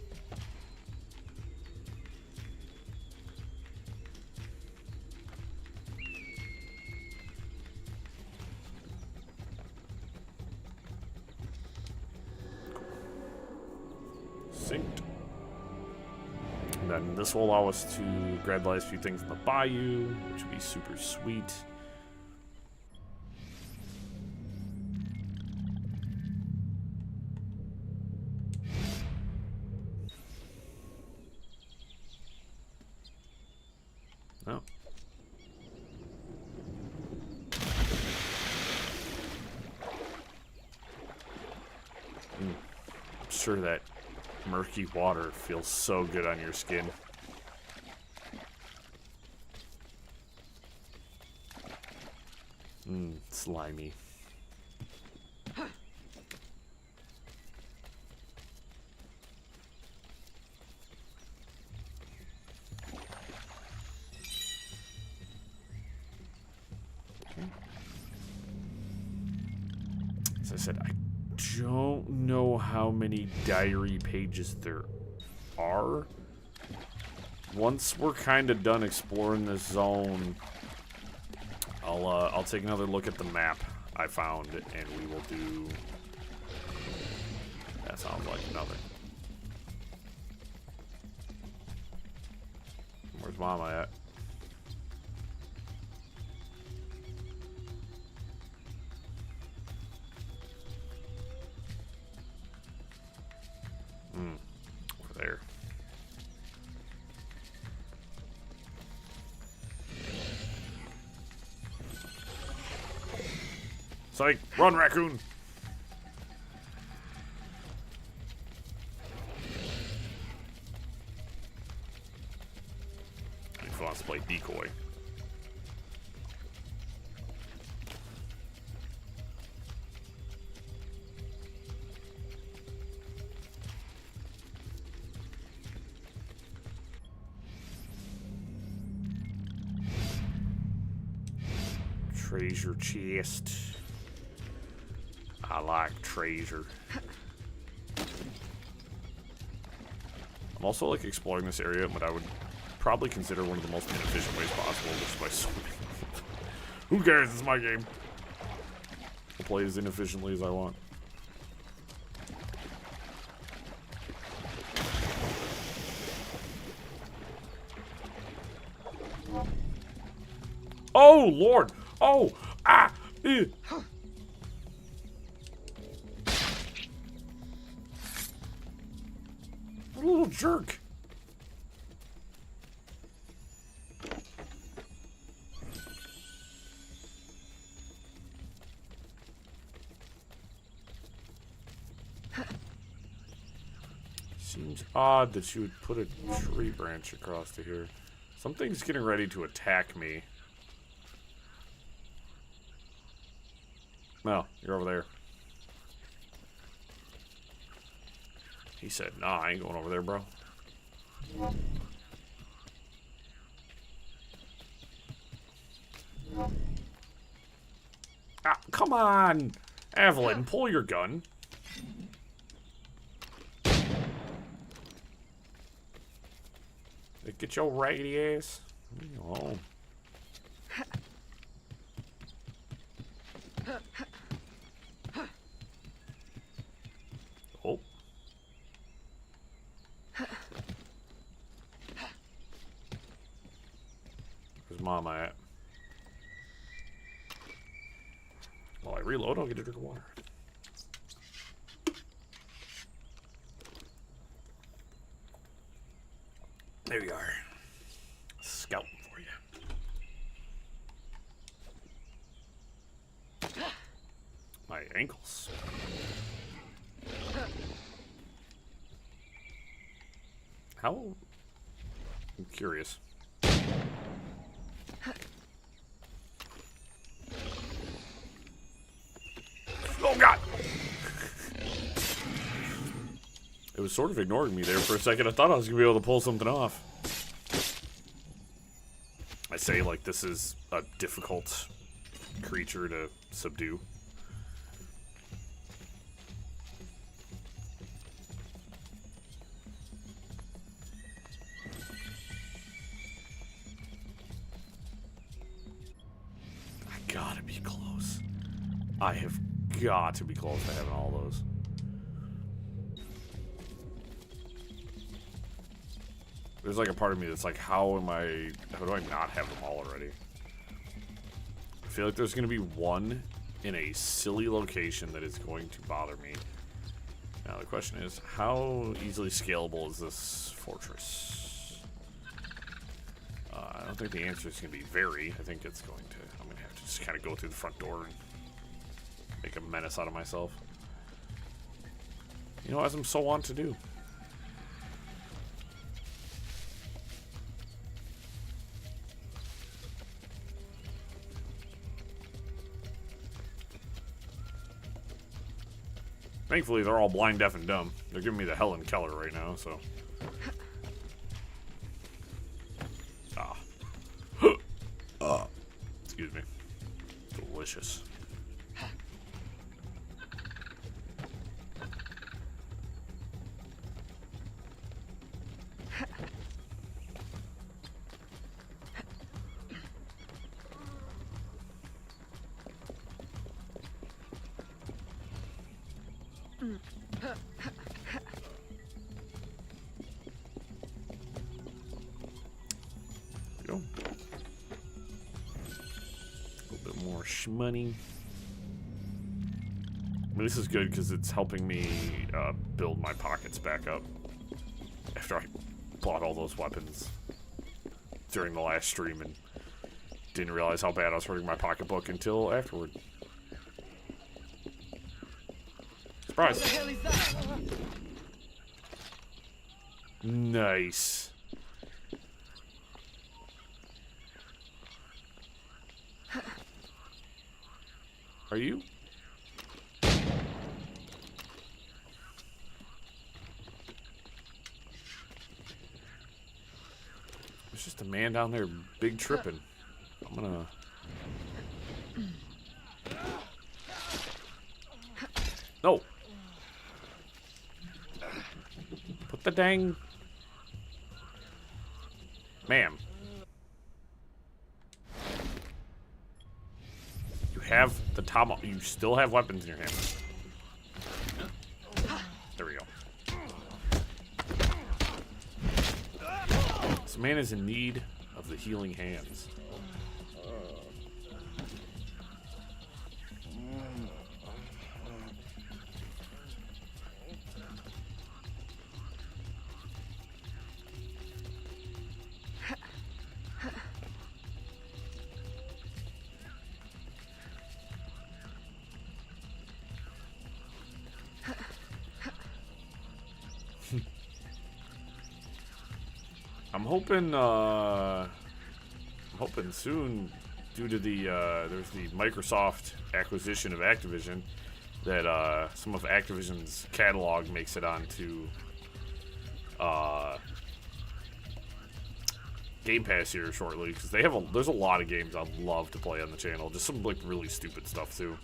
Synced. And then this will allow us to grab the last few things in the bayou, which would be super sweet. Oh. I'm sure that murky water feels so good on your skin. Slimy. As I said, I don't know how many diary pages there are. Once we're kind of done exploring this zone, I'll take another look at the map I found, and we will do. That sounds like nothing. Where's Mama at? Over there. Psych! Run, raccoon! He wants to play decoy. Treasure chest. I like treasure. I'm also like exploring this area, but I would probably consider one of the most inefficient ways possible, just by swimming. Who cares? It's my game. I'll play as inefficiently as I want. Oh Lord! Oh! Ah! Ew. What a little jerk. Seems odd that you would put a tree branch across to here. Something's getting ready to attack me. No, you're over there. He said, nah, I ain't going over there, bro. Ah, come on! Evelyn, pull your gun. Get your raggedy ass. Leave me alone. Oh. Where's Mama at? While I reload, I'll get a drink of water. There you are. Scouting for you. My ankles. How? I'm curious. Oh God! It was sort of ignoring me there for a second. I thought I was going to be able to pull something off. I say like this is a difficult creature to subdue. I gotta be close. I have got to be close to having all those. There's like a part of me that's like, how do I not have them all already? I feel like there's going to be one in a silly location that is going to bother me. Now the question is, how easily scalable is this fortress? I don't think the answer is going to be very. I think it's going to, I'm going to have to just kind of go through the front door and make a menace out of myself. You know, as I'm so wont to do. Thankfully, they're all blind, deaf, and dumb. They're giving me the Helen Keller right now, so. Excuse me. Delicious. Go. A little bit more shmoney. I mean, this is good because it's helping me build my pockets back up after I bought all those weapons during the last stream and didn't realize how bad I was hurting my pocketbook until afterward. Surprise! What the hell is that? Nice. Are you? There's just a man down there big tripping. I'm gonna... No! Put the dang... Ma'am. You have the tomahawk. You still have weapons in your hand. There we go. This man is in need of the healing hands. I'm hoping soon, due to the there's the Microsoft acquisition of Activision, that some of Activision's catalog makes it onto Game Pass here shortly, because they have there's a lot of games I'd love to play on the channel, just some like really stupid stuff too.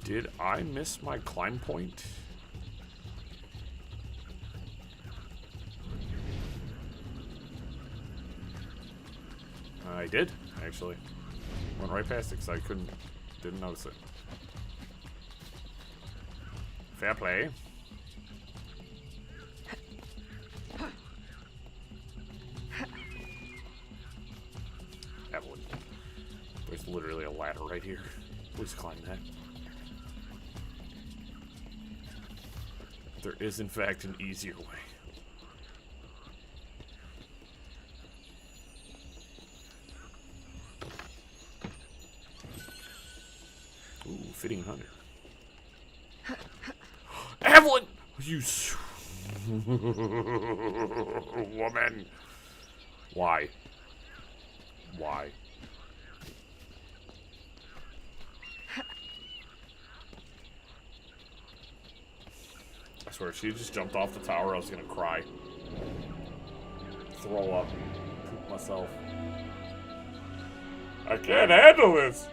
Did I miss my climb point? I did, actually. Went right past it because I didn't notice it. Fair play. Evelyn. There's literally a ladder right here. Please climb that. There is, in fact, an easier way. Ooh, fitting hunter. Evelyn! You woman. Why? Why? swear, if she just jumped off the tower, I was gonna cry. Throw up and poop myself. I can't handle this!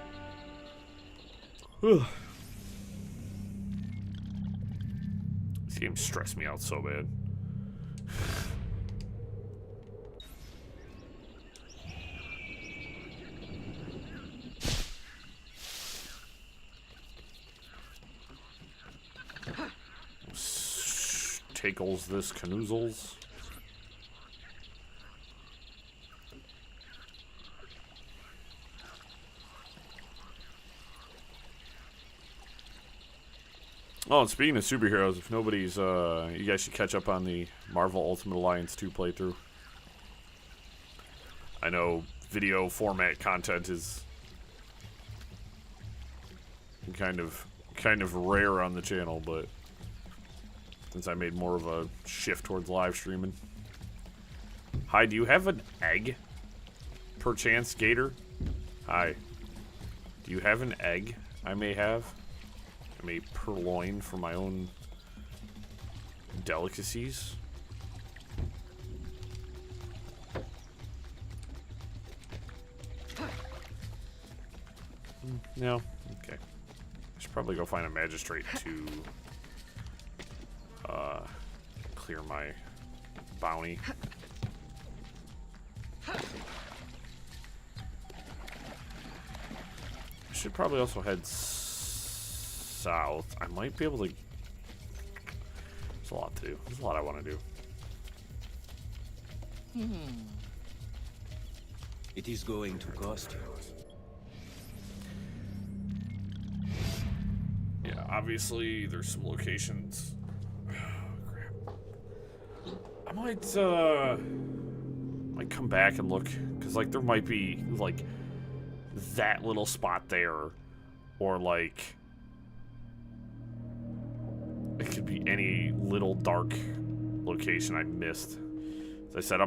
This game stressed me out so bad. Tackles this canoozles. Oh, and speaking of superheroes, if nobody's, you guys should catch up on the Marvel Ultimate Alliance 2 playthrough. I know video format content is kind of rare on the channel, but since I made more of a shift towards live streaming. Hi, do you have an egg? Perchance, Gator? Hi. Do you have an egg I may have? I may purloin for my own delicacies? No? Okay. I should probably go find a magistrate to clear my bounty. I should probably also head south. I might be able to... There's a lot to do. There's a lot I want to do. It is going to cost you. Yeah, obviously there's some locations. Oh, crap. I might come back and look, because like there might be like that little spot there, or like it could be any little dark location I missed. As I said,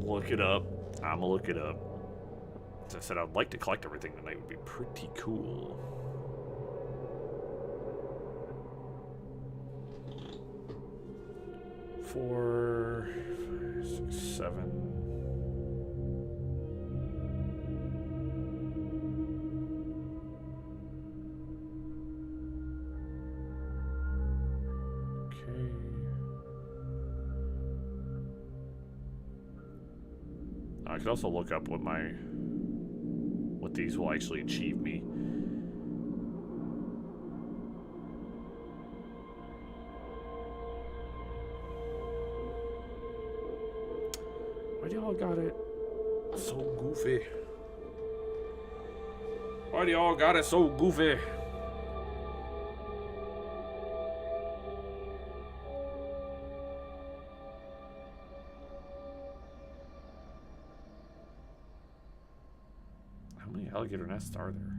look it up. I'm gonna look it up. As I said, I'd like to collect everything tonight. Would be pretty cool. Four, 5, 6, 7. Okay. I could also look up what these will actually achieve me. Why do y'all got it so goofy? Why do y'all got it so goofy? How many alligator nests are there?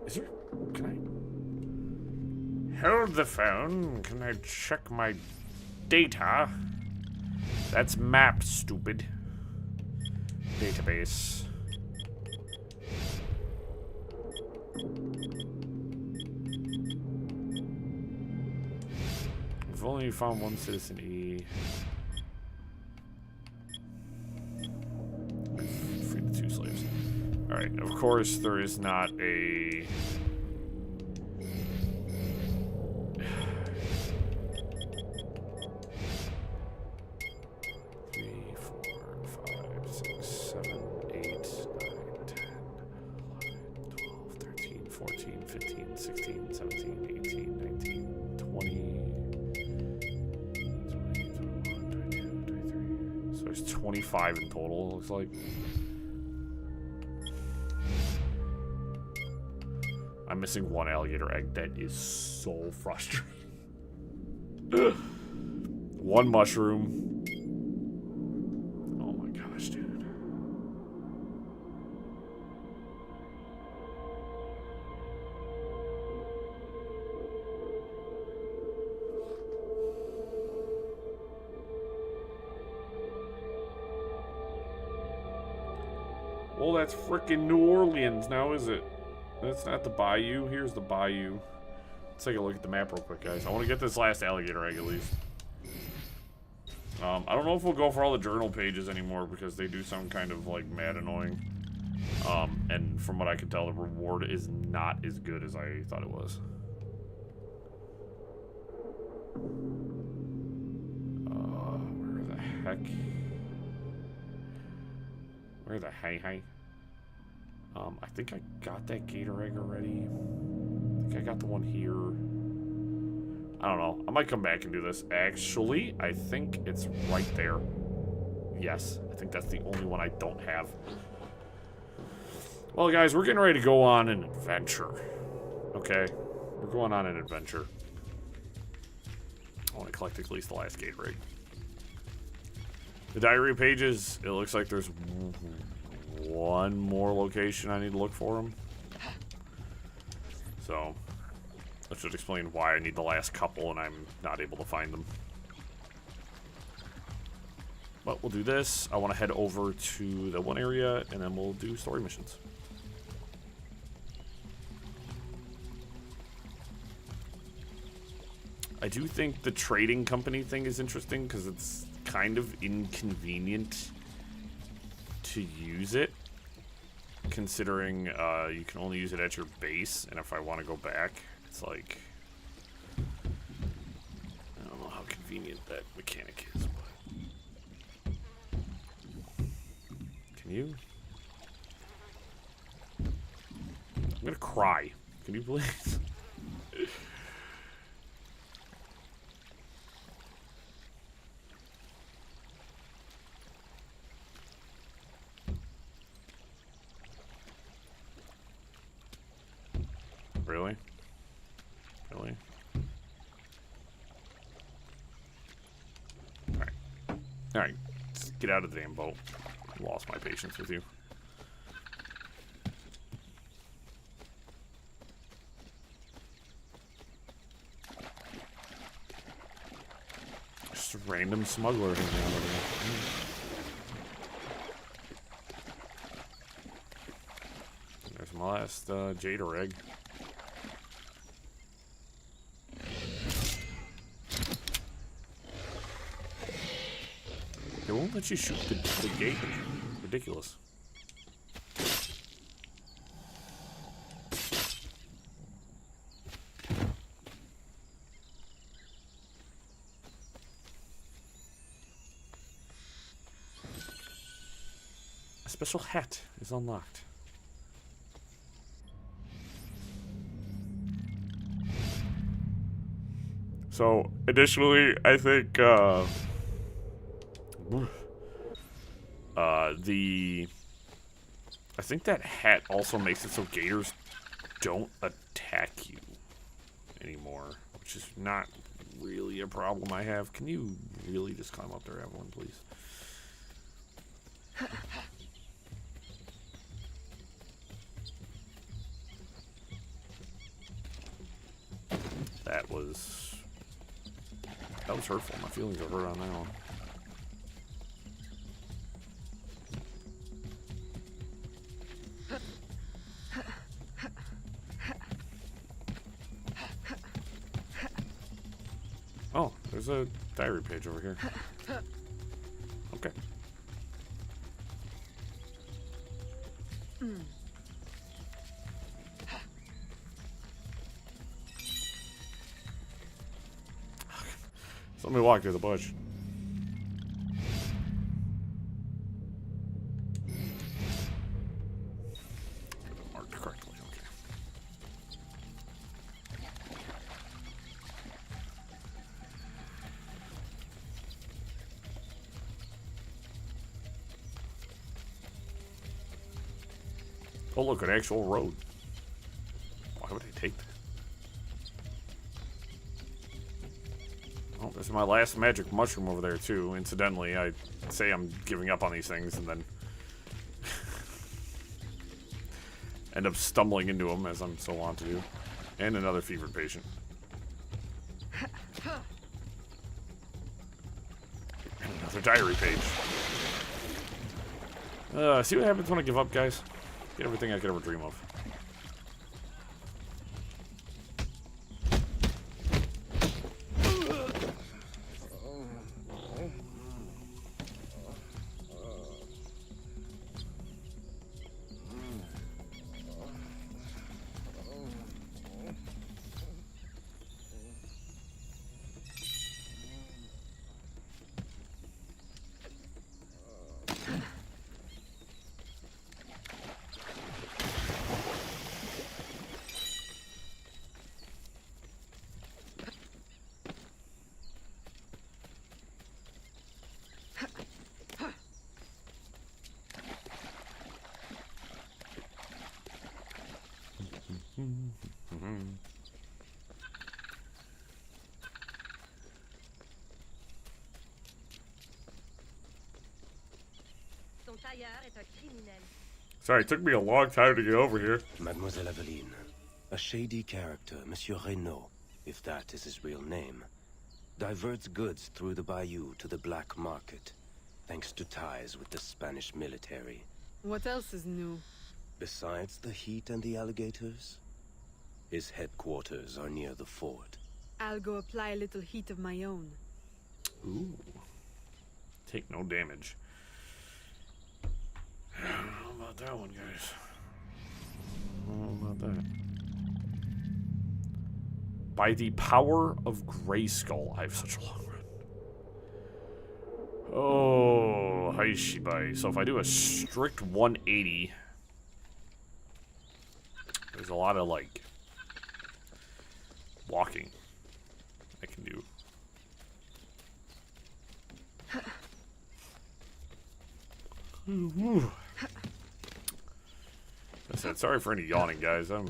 Is there? Can I? Hold the phone. Can I check my data? That's map, stupid. Database. We've only found one citizen E. Freed the 2 slaves. Alright, of course there is not a... 25 in total, looks like. I'm missing 1 alligator egg. That is so frustrating. 1 mushroom. Oh my gosh, dude. Well, that's frickin' New Orleans now, is it? That's not the bayou. Here's the bayou. Let's take a look at the map real quick, guys. I want to get this last alligator egg at least. I don't know if we'll go for all the journal pages anymore because they do sound kind of like mad annoying. And from what I can tell, the reward is not as good as I thought it was. Where the heck? Where the hey? I think I got that gator egg already. I think I got the one here. I don't know. I might come back and do this. Actually, I think it's right there. Yes, I think that's the only one I don't have. Well, guys, we're getting ready to go on an adventure. Okay? We're going on an adventure. I want to collect at least the last gator egg. The diary pages, it looks like there's one more location I need to look for them. So, that should explain why I need the last couple and I'm not able to find them. But we'll do this. I want to head over to the one area and then we'll do story missions. I do think the trading company thing is interesting because it's kind of inconvenient to use it, considering you can only use it at your base, and if I want to go back, it's like, I don't know how convenient that mechanic is, but can you? I'm gonna cry. Can you please? Really? Really? Alright. Alright. Let's get out of the damn boat. Lost my patience with you. Just a random smuggler hanging out over there. There's my last Jader egg. They won't let you shoot the gate. Ridiculous. A special hat is unlocked. So, additionally, I think, I think that hat also makes it so gators don't attack you anymore, which is not really a problem I have. Can you really just climb up there, Evelyn, please? That was hurtful. My feelings are hurt on that one. Oh, there's a diary page over here. Okay. So let me walk through the bush. Marked correctly, okay. Oh, look, an actual road. Why would I take that? Oh, this is my last magic mushroom over there, too. Incidentally, I say I'm giving up on these things and then end up stumbling into them, as I'm so wont to do. And another fevered patient. And another diary page. See what happens when I give up, guys? Get everything I could ever dream of. Sorry, it took me a long time to get over here. Mademoiselle Aveline, a shady character, Monsieur Renaud, if that is his real name, diverts goods through the bayou to the black market, thanks to ties with the Spanish military. What else is new? Besides the heat and the alligators, his headquarters are near the fort. I'll go apply a little heat of my own. Ooh. Take no damage. I don't know about that one, guys. I don't know about that. By the power of Grayskull, I have such a long run. Oh, Haishibai. So if I do a strict 180, there's a lot of, like, walking I can do. I said, sorry for any yawning, guys. I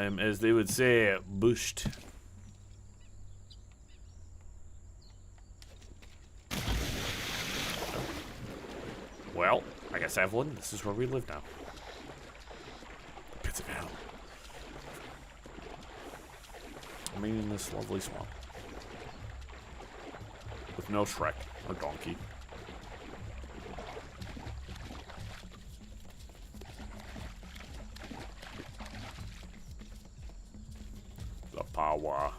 am, as they would say, bushed. Well, I guess Evelyn, this is where we live now. The pits of hell. I mean, in this lovely swamp. With no Shrek or donkey. The power.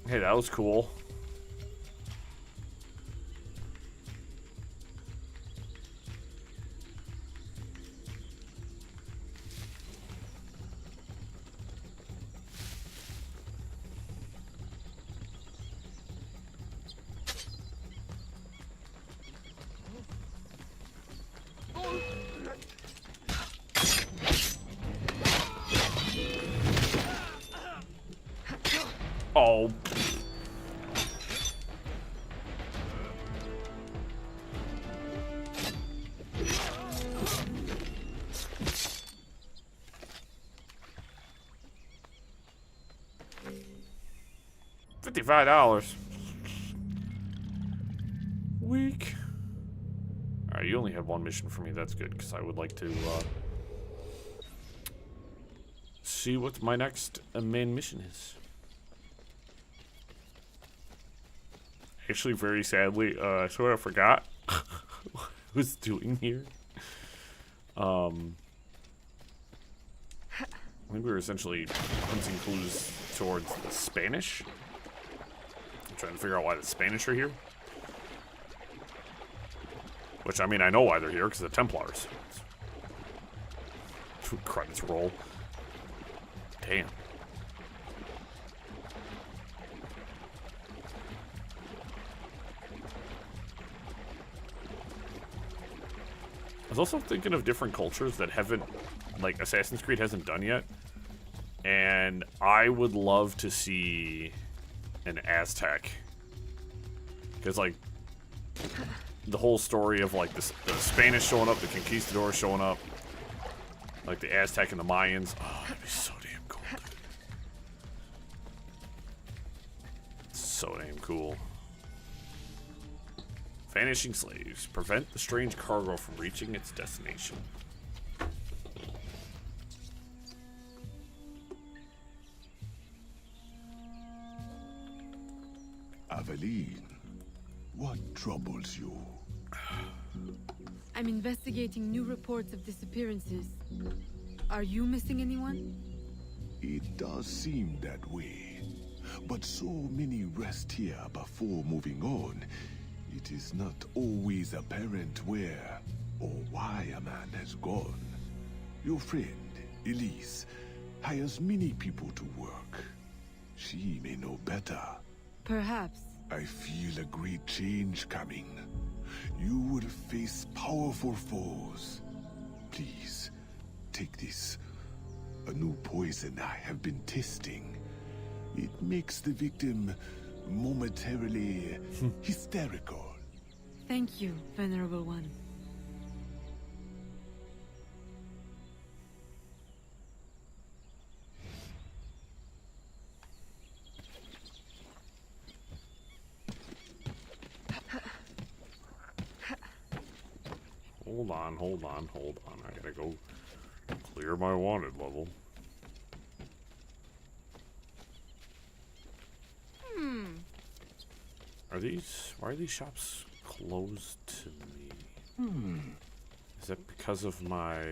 Hey, that was cool. Oh. $55. Weak. Alright, you only have one mission for me. That's good, because I would like to see what my next main mission is. Actually, very sadly, I sort of forgot what I was doing here. I think we were essentially hunting clues towards the Spanish. I'm trying to figure out why the Spanish are here. Which, I mean, I know why they're here, because the Templars. Credits roll. Damn. was also thinking of different cultures that haven't, like, Assassin's Creed hasn't done yet. And I would love to see an Aztec. Because, like, the whole story of, like, the Spanish showing up, the Conquistadors showing up, like the Aztec and the Mayans. Oh, that'd be so damn cool. So damn cool. Vanishing slaves. Prevent the strange cargo from reaching its destination. Aveline, what troubles you? I'm investigating new reports of disappearances. Are you missing anyone? It does seem that way. But so many rest here before moving on. It is not always apparent where or why a man has gone. Your friend, Elise, hires many people to work. She may know better. Perhaps. I feel a great change coming. You will face powerful foes. Please, take this. A new poison I have been testing. It makes the victim momentarily hysterical. Thank you, Venerable One. Hold on. I gotta go clear my wanted level. Why are these shops closed to me? Is that because of my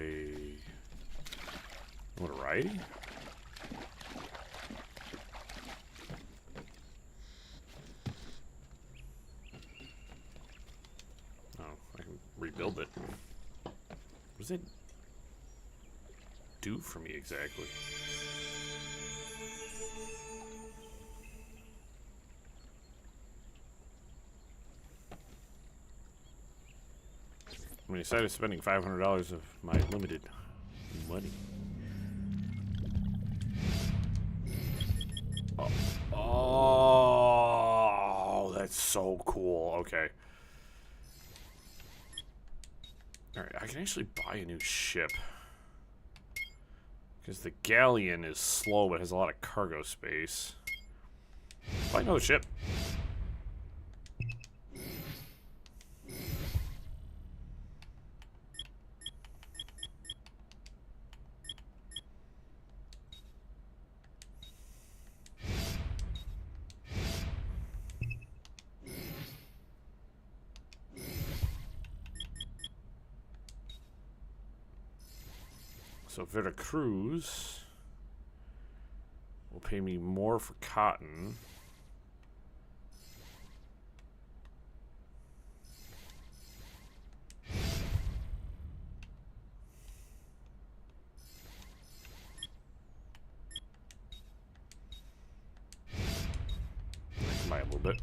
notoriety? Oh, I can rebuild it. What does it do for me exactly? I mean, instead of spending $500 of my limited money. Oh, that's so cool. Okay. Alright, I can actually buy a new ship. Because the galleon is slow, but has a lot of cargo space. Buy another ship. So Veracruz will pay me more for cotton. I can buy a little bit.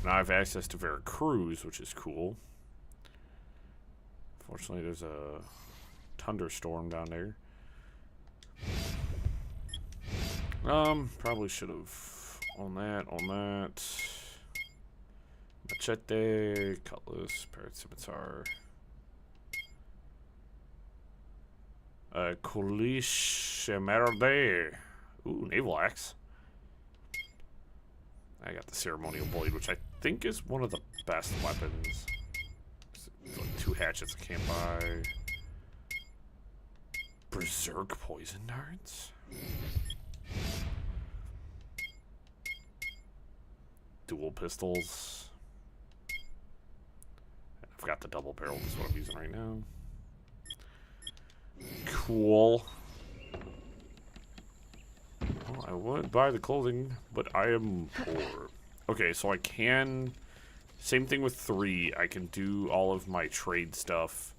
Now I have access to Veracruz, which is cool. Fortunately, there's a thunderstorm down there. Probably should have on that. Machete, cutlass, parrot scimitar. Kulish Merde. Ooh, naval axe. I got the ceremonial blade, which I think is one of the best weapons. It's like 2 hatchets I can't buy. Berserk poison darts. Dual pistols. I've got the double barrel, that's what I'm using right now. Cool. Well, I would buy the clothing, but I am poor. Okay, so I can... Same thing with 3. I can do all of my trade stuff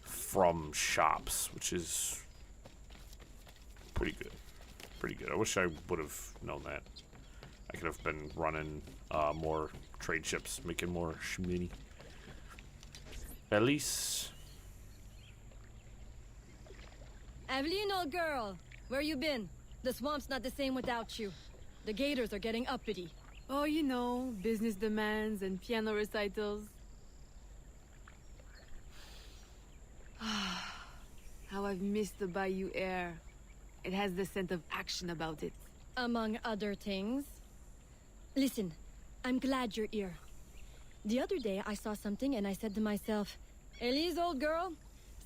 from shops, which is pretty good. Pretty good. I wish I would have known that. I could have been running more trade ships, making more shmoney. Elise. Evelyn, old girl, where you been? The swamp's not the same without you. The gators are getting uppity. Oh, you know, business demands and piano recitals. How I've missed the bayou air. It has the scent of action about it. Among other things. Listen, I'm glad you're here. The other day I saw something and I said to myself, Elise, old girl,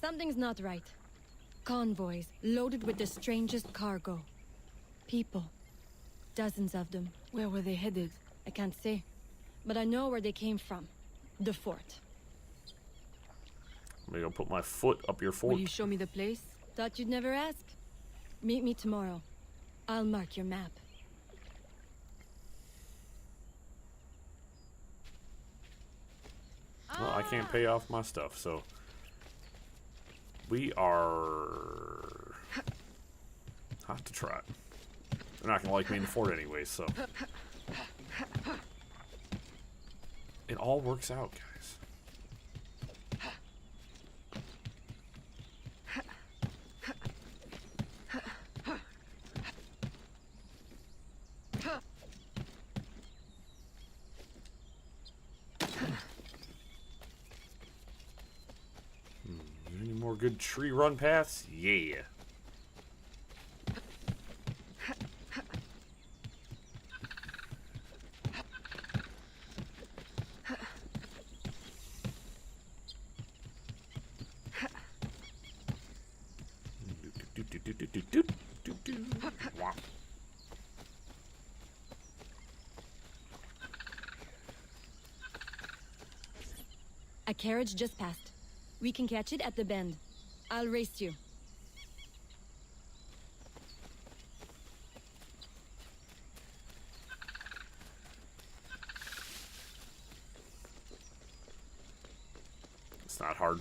something's not right. Convoys loaded with the strangest cargo. People. Dozens of them. Where were they headed? I can't say. But I know where they came from. The fort. I'm gonna put my foot up your fort. Will you show me the place? Thought you'd never ask. Meet me tomorrow. I'll mark your map. Well, I can't pay off my stuff, so we are hot to try. They're not gonna like me in the fort anyway, so it all works out, guys. Any more good tree run paths? Yeah. A carriage just passed. We can catch it at the bend. I'll race you. It's not hard.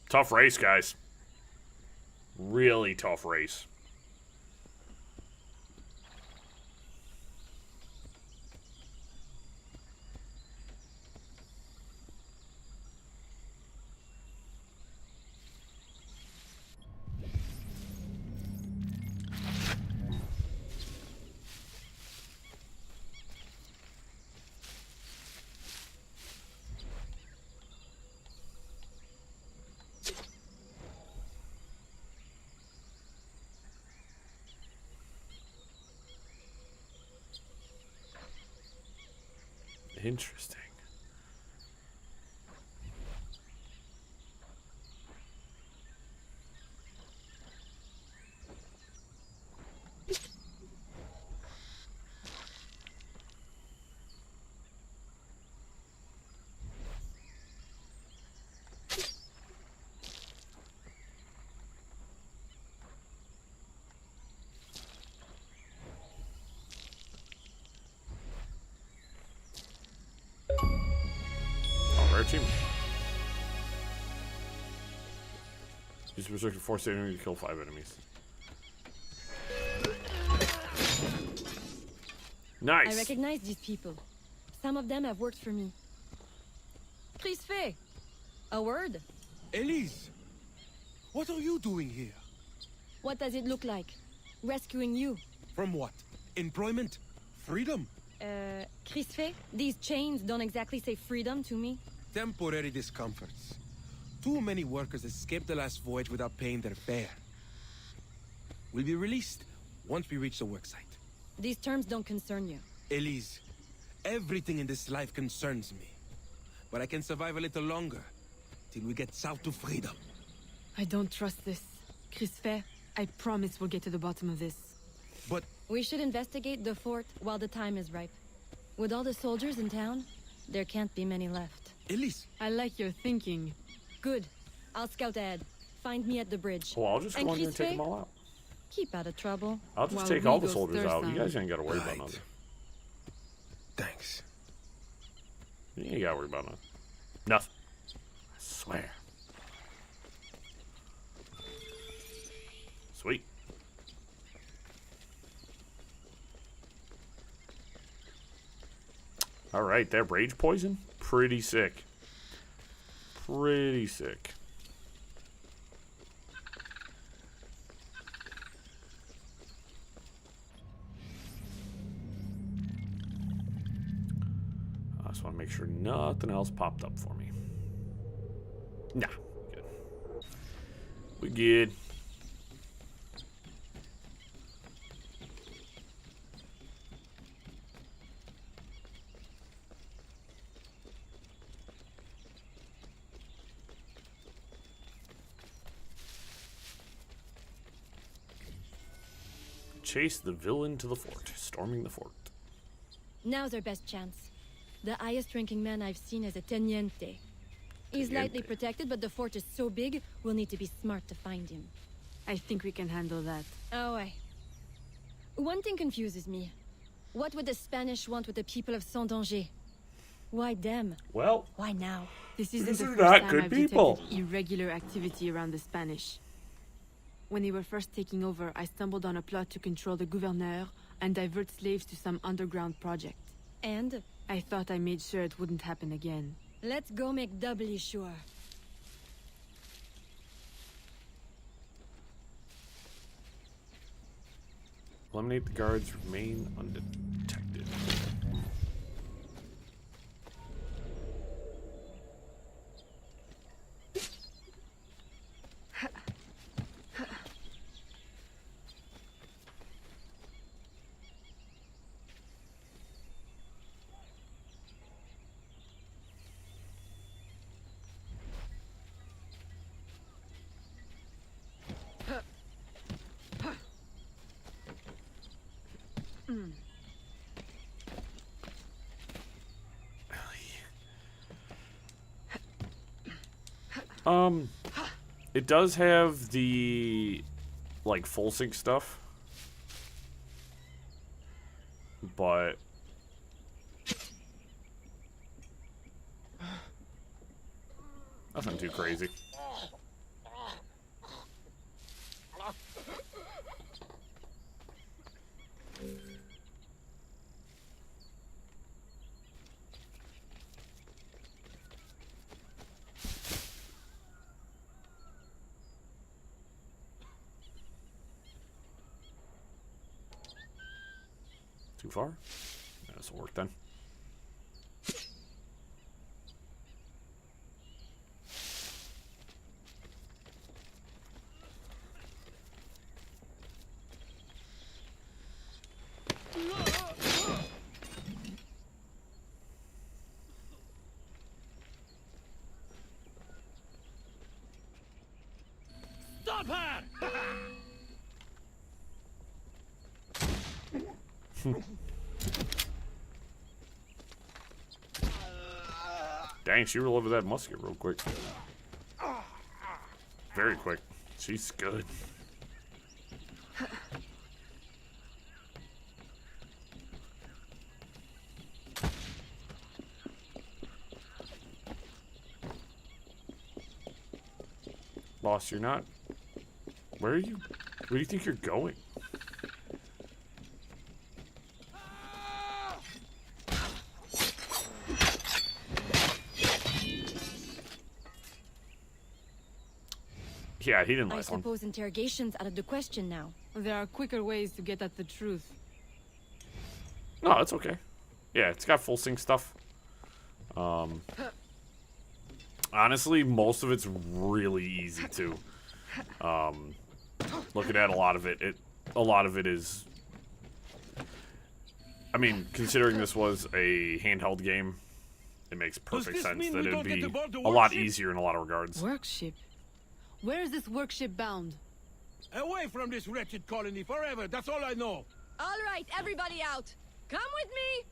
Tough race, guys. Really tough race. Interesting. Achievement. Use Berserker force enemy to kill 5 enemies. Nice. I recognize these people. Some of them have worked for me. Crispé! A word? Elise! What are you doing here? What does it look like? Rescuing you. From what? Employment? Freedom? Crispé, these chains don't exactly say freedom to me. Temporary discomforts. Too many workers escaped the last voyage without paying their fare. We'll be released once we reach the worksite. These terms don't concern you. Elise, everything in this life concerns me. But I can survive a little longer, till we get south to freedom. I don't trust this. Crispé, I promise we'll get to the bottom of this. But We should investigate the fort while the time is ripe. With all the soldiers in town, there can't be many left. Elise, I like your thinking. Good. I'll scout ahead. Find me at the bridge. Well, I'll just go in there and take Crispé, them all out. keep out of trouble. I'll just While take we all the go soldiers stir out. You some. guys ain't got to worry about Right. nothing. thanks. You ain't got to worry about nothing. Nothing. I swear. Alright, that rage poison? Pretty sick. Pretty sick. I just want to make sure nothing else popped up for me. Nah, good. We good. Chase the villain to the fort. Storming the fort. Now's our best chance. The highest-ranking man I've seen is a teniente. He's lightly protected, but the fort is so big, we'll need to be smart to find him. I think we can handle that. Oh, one thing confuses me. What would the Spanish want with the people of Saint-Danger? Why them? Well, Why now? This isn't These the are first not time good I've people. detected irregular activity around the Spanish. When they were first taking over, I stumbled on a plot to control the gouverneur and divert slaves to some underground project. And I thought I made sure it wouldn't happen again. let's go make doubly sure. eliminate the guards, remain undetected. It does have the, like, full sync stuff. But nothing too crazy. Too far? This will work then. Stop her! Dang, she rolled over that musket real quick. Very quick. She's good. Boss, you're not... Where are you? Where do you think you're going? Yeah, he didn't I last long. suppose interrogation's out of the question now. There are quicker ways to get at the truth. No, it's okay. Yeah, it's got full sync stuff. Honestly, most of it's really easy too. Looking at a lot of it, a lot of it is. I mean, considering this was a handheld game, it makes perfect sense that it'd be a lot easier in a lot of regards. Workship? Where is this workship bound? Away from this wretched colony forever, that's all I know. All right, everybody out. Come with me.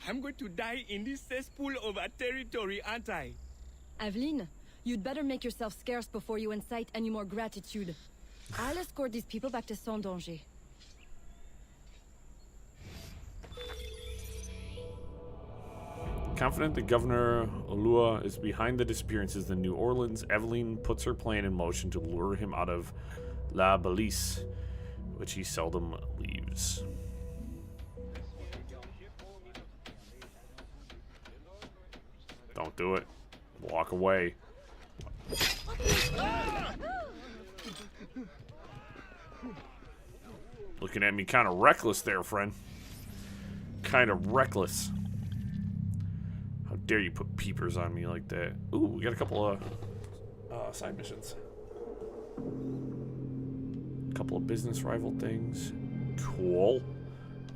I'm going to die in this cesspool of a territory, aren't I? Aveline, you'd better make yourself scarce before you incite any more gratitude. I'll escort these people back to Saint-Danger. Confident that Governor Olua is behind the disappearances in New Orleans, Evelyn puts her plan in motion to lure him out of La Balise, which he seldom leaves. Don't do it. Walk away. Looking at me kind of reckless there, friend. Kind of reckless. How dare you put peepers on me like that? Ooh, we got a couple of side missions. A couple of business rival things. Cool.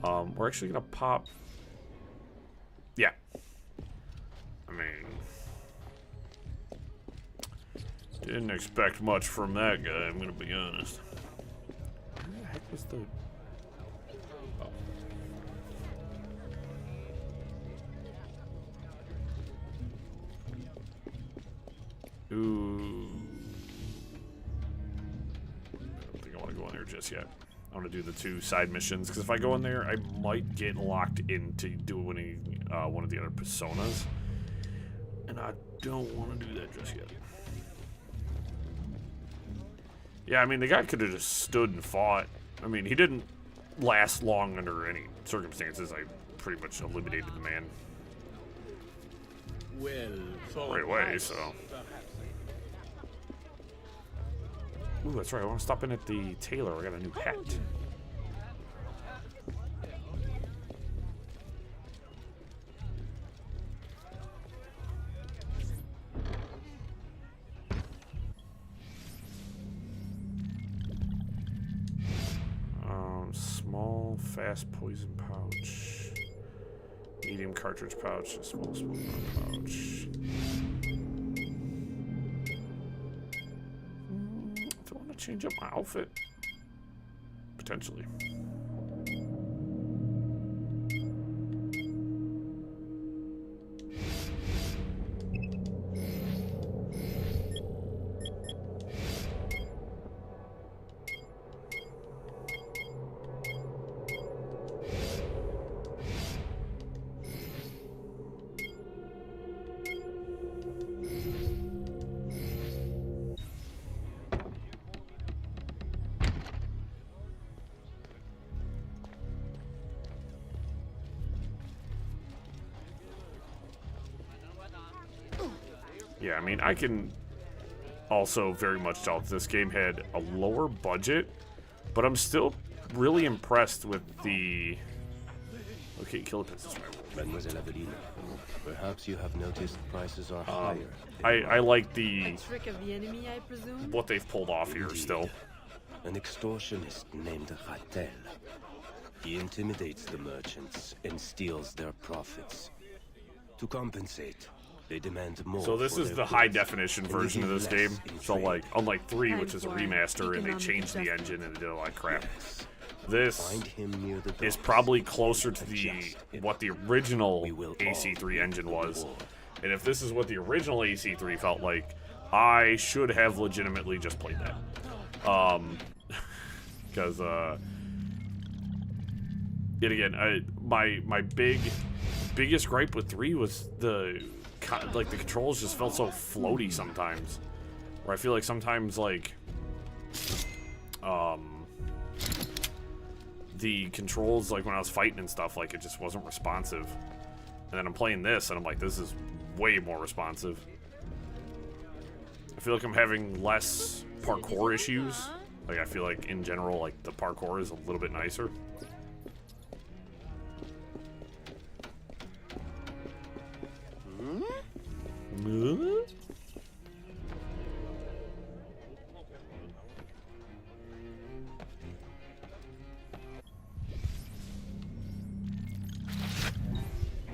We're actually gonna pop. Yeah. I mean, didn't expect much from that guy, I'm gonna be honest. Where the heck was the... Oh. Ooh. I don't think I want to go in there just yet. I want to do the 2 side missions, because if I go in there, I might get locked into doing one of the other personas. And I don't want to do that just yet. Yeah, I mean, the guy could have just stood and fought. I mean, he didn't last long under any circumstances. I pretty much eliminated the man right away, so... Ooh, that's right. I want to stop in at the tailor. I got a new hat. Small, fast poison pouch. Medium cartridge pouch. A small smoke pouch. Do I want to change up my outfit? Potentially. Yeah, I mean, I can also very much tell this game had a lower budget, but I'm still really impressed with the... Okay, kill the princess. Mademoiselle Aveline, perhaps you have noticed prices are higher. I like the... A trick of the enemy, I presume? what they've pulled off here still. An extortionist named Rattel. He intimidates the merchants and steals their profits. To compensate, they demand more. So this for is their the high goods, definition and version of give this less game. in So trade. like, unlike 3, Time which is a for remaster, and they economic changed the adjustment. engine and did a lot of crap. Yes. This Find him near the is docks. probably closer to the Adjust it. what the original We will all AC3 reap engine the was. reward. And if this is what the original AC3 felt like, I should have legitimately just played that. Because yet again, my biggest gripe with 3 was the controls just felt so floaty sometimes. Where I feel like sometimes like the controls, like when I was fighting and stuff, like it just wasn't responsive. And then I'm playing this and I'm like, this is way more responsive. I feel like I'm having less parkour issues. Like I feel like in general, like the parkour is a little bit nicer.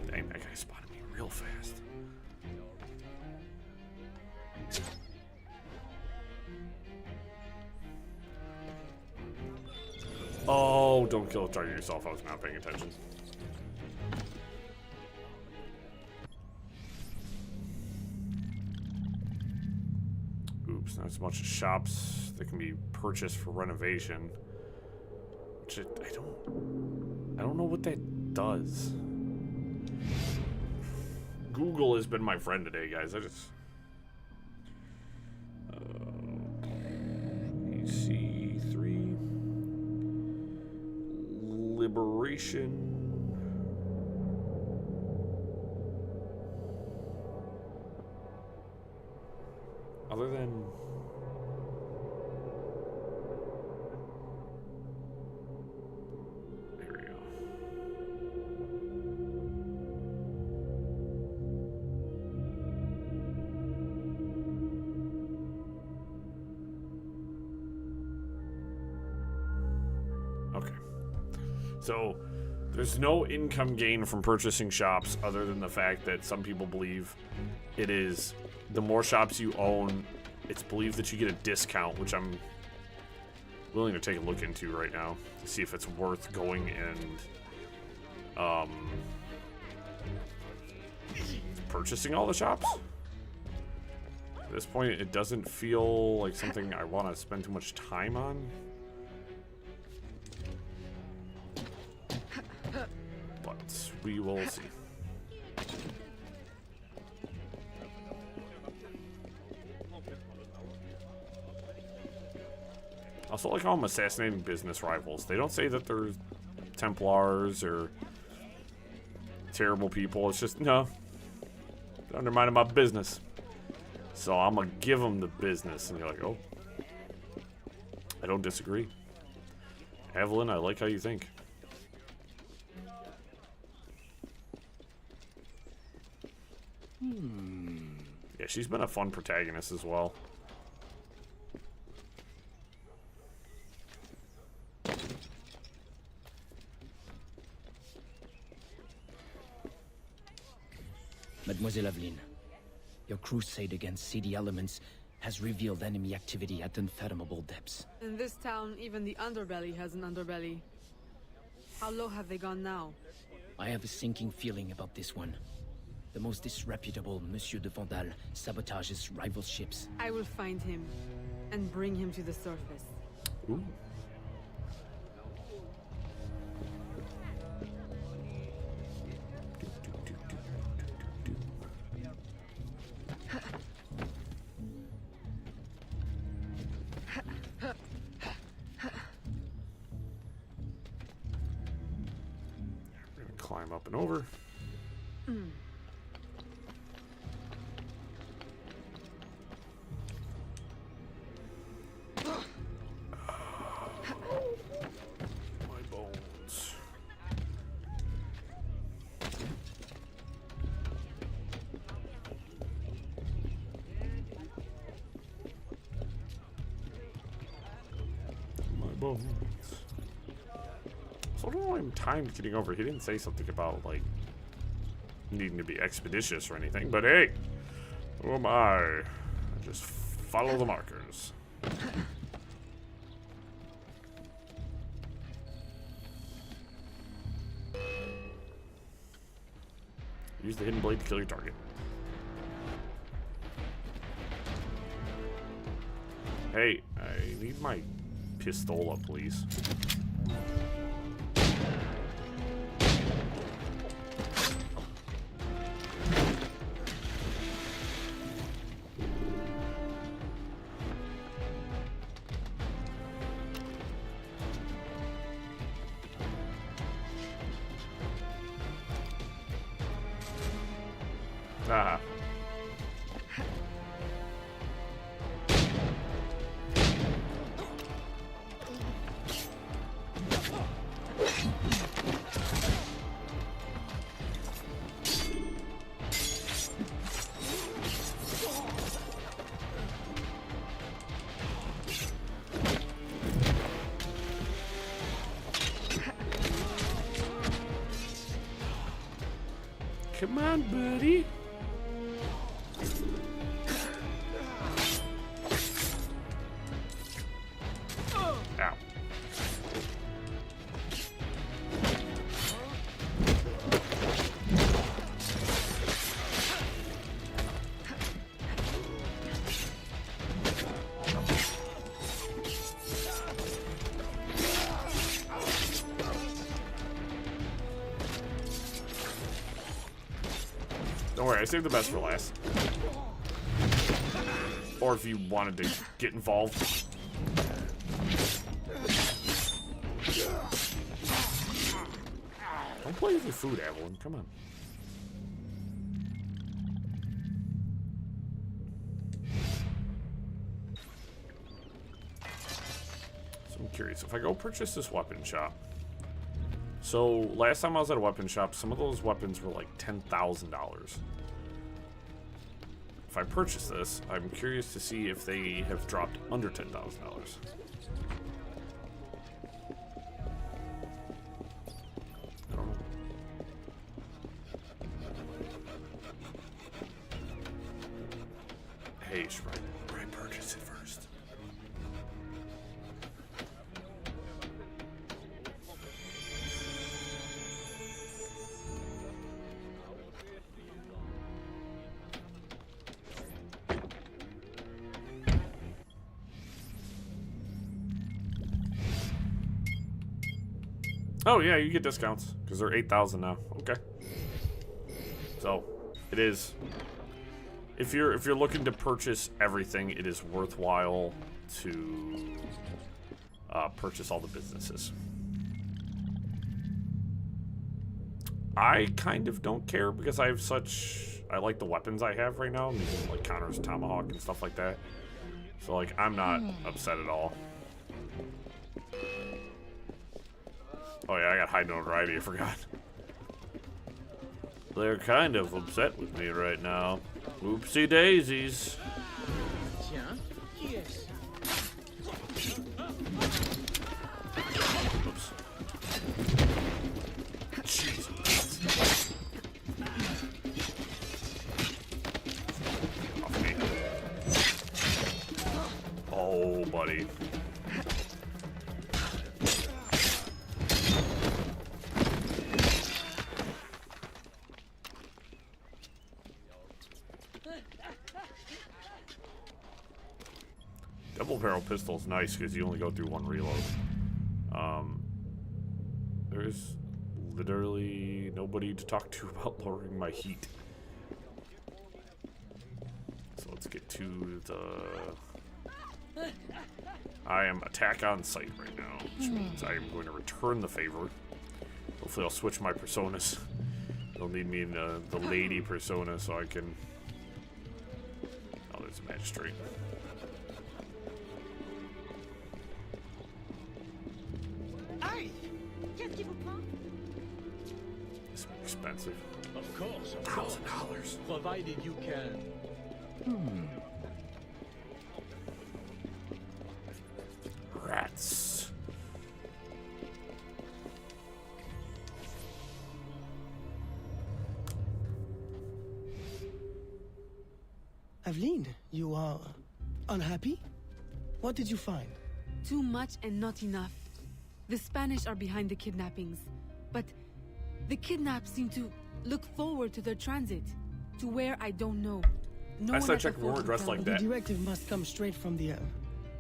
Dang, that guy spotted me real fast. Oh, don't kill the target yourself. I was not paying attention. Oops, there's a bunch of shops that can be purchased for renovation. Which I don't know what that does. Google has been my friend today, guys. I just... AC3... Liberation... Other than... There we go. Okay. So, there's no income gain from purchasing shops other than the fact that some people believe it is the more shops you own, it's believed that you get a discount, which I'm willing to take a look into right now to see if it's worth going and purchasing all the shops. At this point, it doesn't feel like something I want to spend too much time on. But we will see. Also, like how I'm assassinating business rivals. They don't say that they're Templars or terrible people. It's just, no. They're undermining my business. So I'm going to give them the business. And you're like, oh. I don't disagree. Evelyn, I like how you think. Yeah, she's been a fun protagonist as well. Mademoiselle Aveline, your crusade against seedy elements has revealed enemy activity at unfathomable depths. In this town, even the underbelly has an underbelly. How low have they gone now? I have a sinking feeling about this one. The most disreputable Monsieur de Vandal sabotages rival ships. I will find him and bring him to the surface. Ooh. We're gonna climb up and over. My bones. My bones. So I don't know why I'm timed getting over. He didn't say something about, like, needing to be expeditious or anything, but hey, who am I? I just follow the markers. Use the hidden blade to kill your target. Hey, I need my pistola, please. Ah. Come on, buddy. Ow. Don't worry, I saved the best for last. Or if you wanted to get involved. Don't play with your food, Evelyn. Come on. curious. If I go purchase this weapon shop. So, last time I was at a weapon shop, some of those weapons were like $10,000. If I purchase this, I'm curious to see if they have dropped under $10,000. I don't know. Hey, should I purchase it first? Oh yeah, you get discounts because they're 8,000 now. Okay. So it is. If you're looking to purchase everything, it is worthwhile to purchase all the businesses. I kind of don't care because I have I like the weapons I have right now. I'm using like counters, tomahawk, and stuff like that. So like I'm not upset at all. Oh yeah, I got high notoriety, I forgot. They're kind of upset with me right now. Oopsie daisies. Oops. Jeez. Off me. Oh, buddy. Double barrel pistol is nice because you only go through one reload. There's literally nobody to talk to about lowering my heat. So let's get to the... I am attack on sight right now, which means I am going to return the favor. Hopefully I'll switch my personas. They'll need me in the lady persona so I can... Oh, there's a magistrate. This is expensive. Of course, $1,000. provided you can. Rats. Aveline, you are unhappy? What did you find? Too much and not enough. The Spanish are behind the kidnappings, but the kidnapped seem to look forward to their transit, to where I don't know. No I one said at the check we weren't fort dressed can like tell me. that. The directive must come straight from the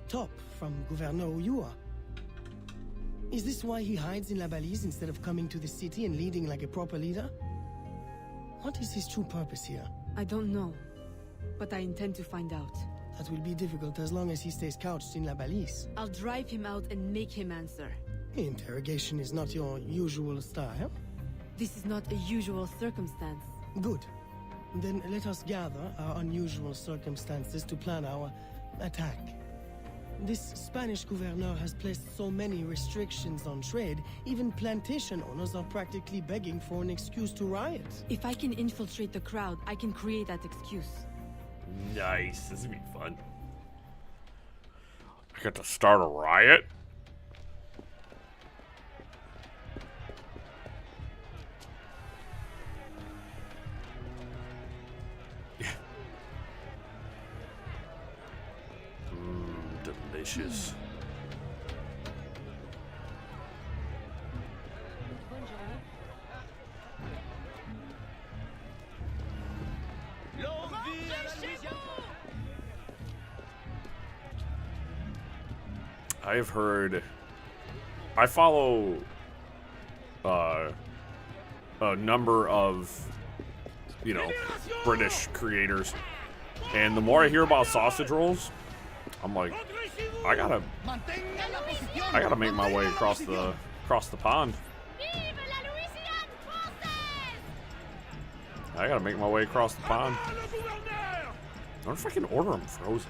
top, from Gouverneur Uyua. Is this why he hides in La Balise instead of coming to the city and leading like a proper leader? What is his true purpose here? I don't know, but I intend to find out. That will be difficult as long as he stays couched in La Balise. I'll drive him out and make him answer. Interrogation is not your usual style. This is not a usual circumstance. Good. Then let us gather our unusual circumstances to plan our attack. This Spanish gouverneur has placed so many restrictions on trade, even plantation owners are practically begging for an excuse to riot. If I can infiltrate the crowd, I can create that excuse. Nice. This is gonna be fun. I got to start a riot? Delicious. I have heard. I follow a number of, you know, British creators, and the more I hear about sausage rolls, I'm like, I gotta make my way across the pond. I gotta make my way across the pond. I wonder if I can order them frozen.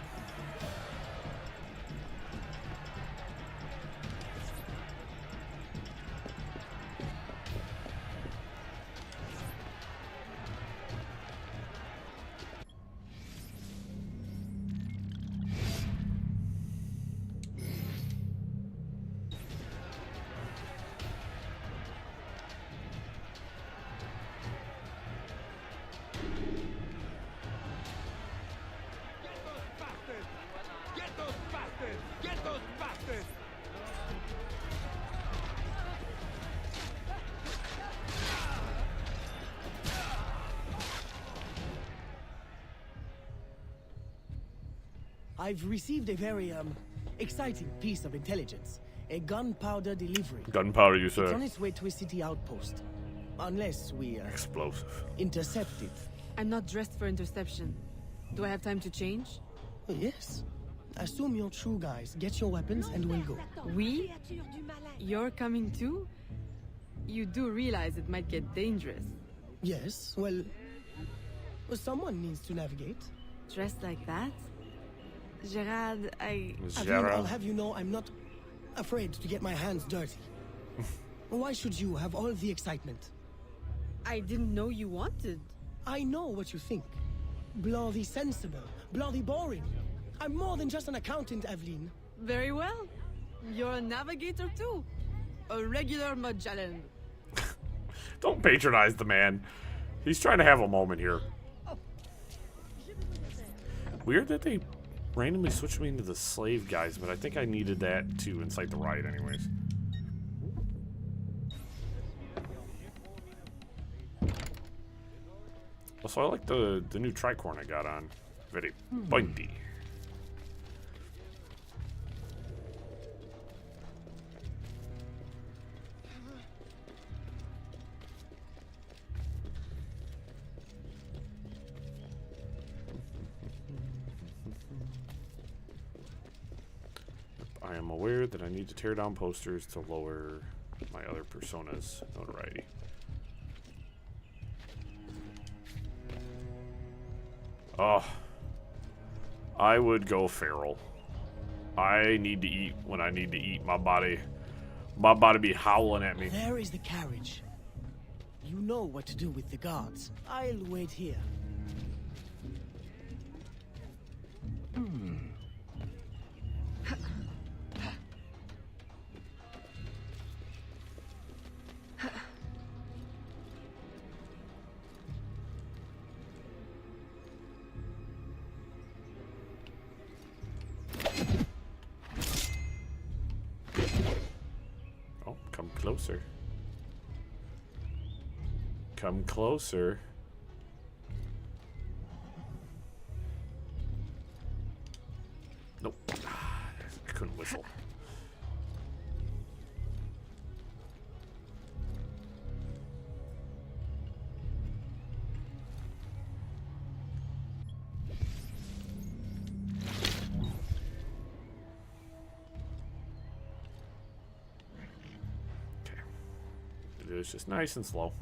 I've received a very, exciting piece of intelligence. A gunpowder delivery. Gunpowder, you It's say? on its way to a city outpost. Unless we, Explosive. intercept it. I'm not dressed for interception. Do I have time to change? Oh, yes. Assume you're true guys. Get your weapons and we'll go. We? You're coming too? You do realize it might get dangerous. Yes, well, someone needs to navigate. Dressed like that? Gerard, Aveline, I'll have you know I'm not afraid to get my hands dirty. Why should you have all the excitement? I didn't know you wanted. I know what you think. Bloody sensible, bloody boring. I'm more than just an accountant, Aveline. Very well. You're a navigator too. A regular Magellan. Don't patronize the man. He's trying to have a moment here. Weird that they randomly switched me into the slave guys, but I think I needed that to incite the riot anyways. Also, I like the new tricorn I got on. Very pointy. I am aware that I need to tear down posters to lower my other persona's notoriety. Oh, I would go feral. I need to eat when I need to eat. My body be howling at me. There is the carriage. You know what to do with the guards. I'll wait here. Oh, come closer. Come closer. Nope. I couldn't whistle. Okay. It was just nice and slow.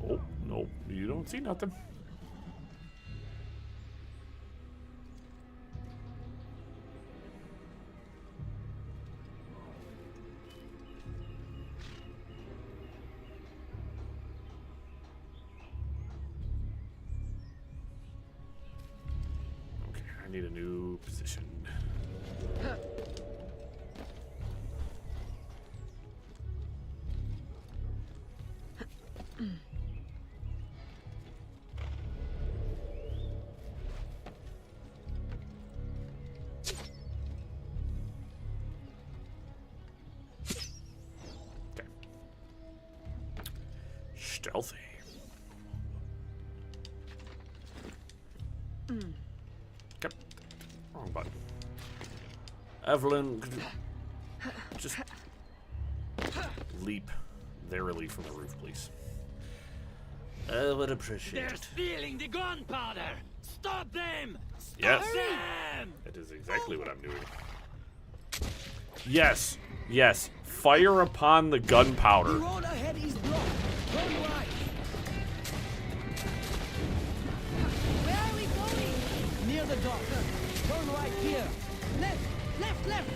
Oh, no, you don't see nothing. Okay, I need a new position. Okay. Stealthy. Okay. Wrong button. Evelyn, could you just leap verily from the roof, please? I would appreciate it. stealing the gunpowder! Stop them! Yes. Them! That is exactly what I'm doing. Yes, yes. Fire upon the The gunpowder. road ahead is blocked. Turn right. Where are we going? Near the dock. Turn right here. Left. Left, left!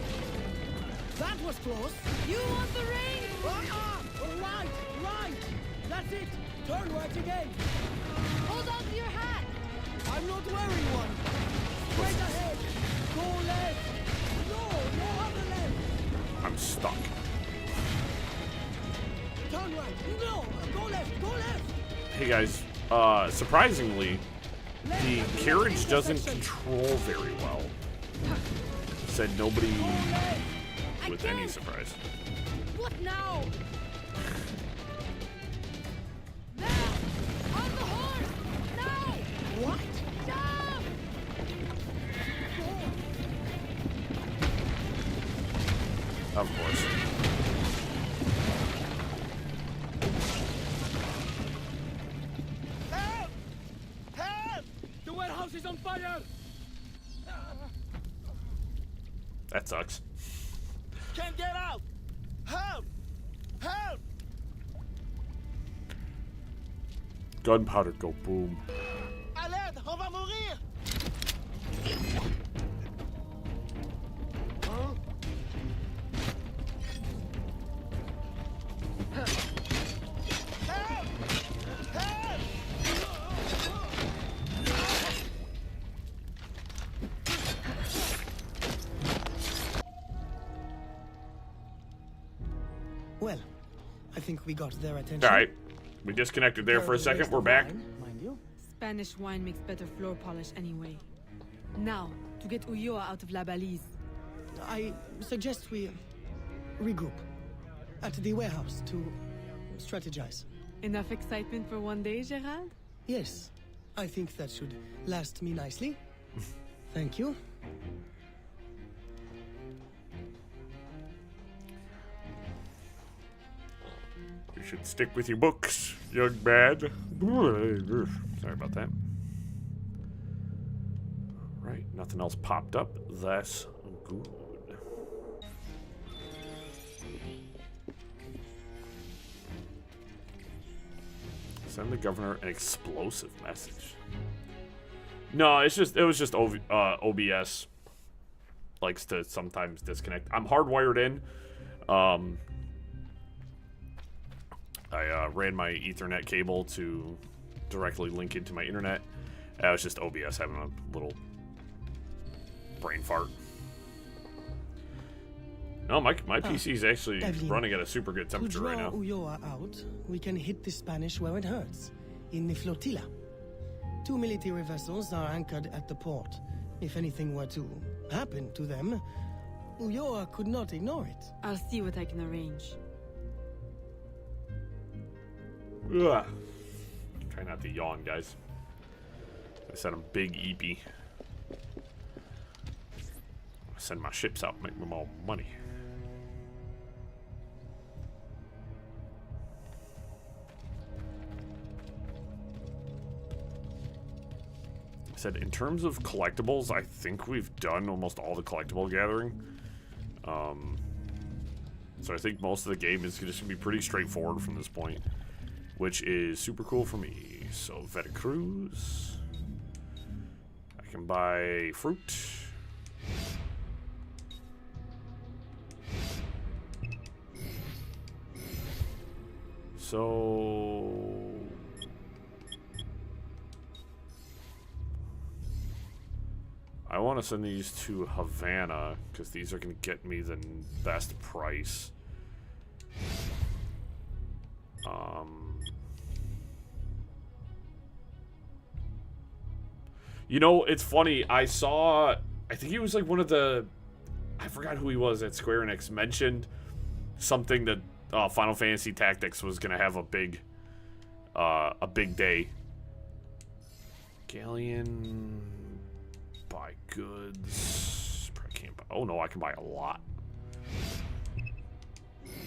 That was close! You want the ring? Right, right! That's it! Turn right again! Hold on to your hat! I'm not wearing one! Straight ahead! Go left! No other left! I'm stuck. Turn right! No! Go left! Go left! Hey guys, surprisingly, the carriage doesn't control very well. Said nobody with any surprise. What now? Now! On the horse! Now! What? Jump! Of course. Help! Help! The warehouse is on fire! That sucks. Can't get out! Help! Help! Gunpowder go boom. Alerte! On va mourir! Huh? Help! Help! Well, I think we got their attention. All right, we disconnected there for a second. We're back. Mind you. Spanish wine makes better floor polish anyway. Now, to get Ulloa out of La Balise. I suggest we regroup at the warehouse to strategize. Enough excitement for one day, Gerald? Yes, I think that should last me nicely. Thank you. You should stick with your books, young man. Sorry about that. Right, nothing else popped up. That's good. Send the governor an explosive message. No, it was just OBS likes to sometimes disconnect. I'm hardwired in. I ran my Ethernet cable to directly link into my internet. It was just OBS having a little brain fart. No, my PC is actually Evelyn, running at a super good temperature right now. To draw Ulloa out, we can hit the Spanish where it hurts, in the flotilla. 2 military vessels are anchored at the port. If anything were to happen to them, Ulloa could not ignore it. I'll see what I can arrange. Ugh. Try not to yawn, guys. I said I'm big eepy. I send my ships out, make them all money. I said, in terms of collectibles, I think we've done almost all the collectible gathering. So I think most of the game is just gonna be pretty straightforward from this point, which is super cool for me. So Veracruz, I can buy fruit. So I want to send these to Havana because these are going to get me the best price. You know, it's funny. I think he was like one of the, I forgot who he was at Square Enix, mentioned something that Final Fantasy Tactics was going to have a big day. Galleon, buy goods. Probably can't buy. Oh no, I can buy a lot.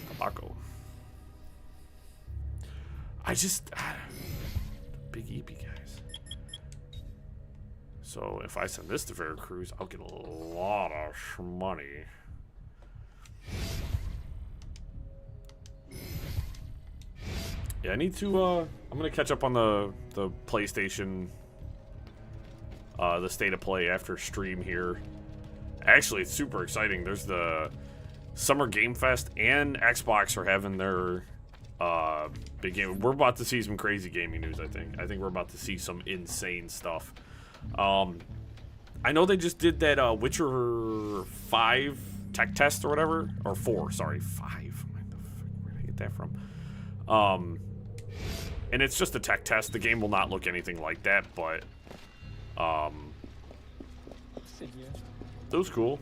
Tobacco. Big EP guys. So if I send this to Veracruz, I'll get a lot of money. Yeah, I need to, I'm gonna catch up on the PlayStation, the State of Play after stream here. Actually, it's super exciting. There's the Summer Game Fest, and Xbox are having their big game. We're about to see some crazy gaming news, I think. I think we're about to see some insane stuff. I know they just did that Witcher 5 tech test or whatever. Or 4, sorry. 5. Where did I get that from? And it's just a tech test. The game will not look anything like that, but that was cool.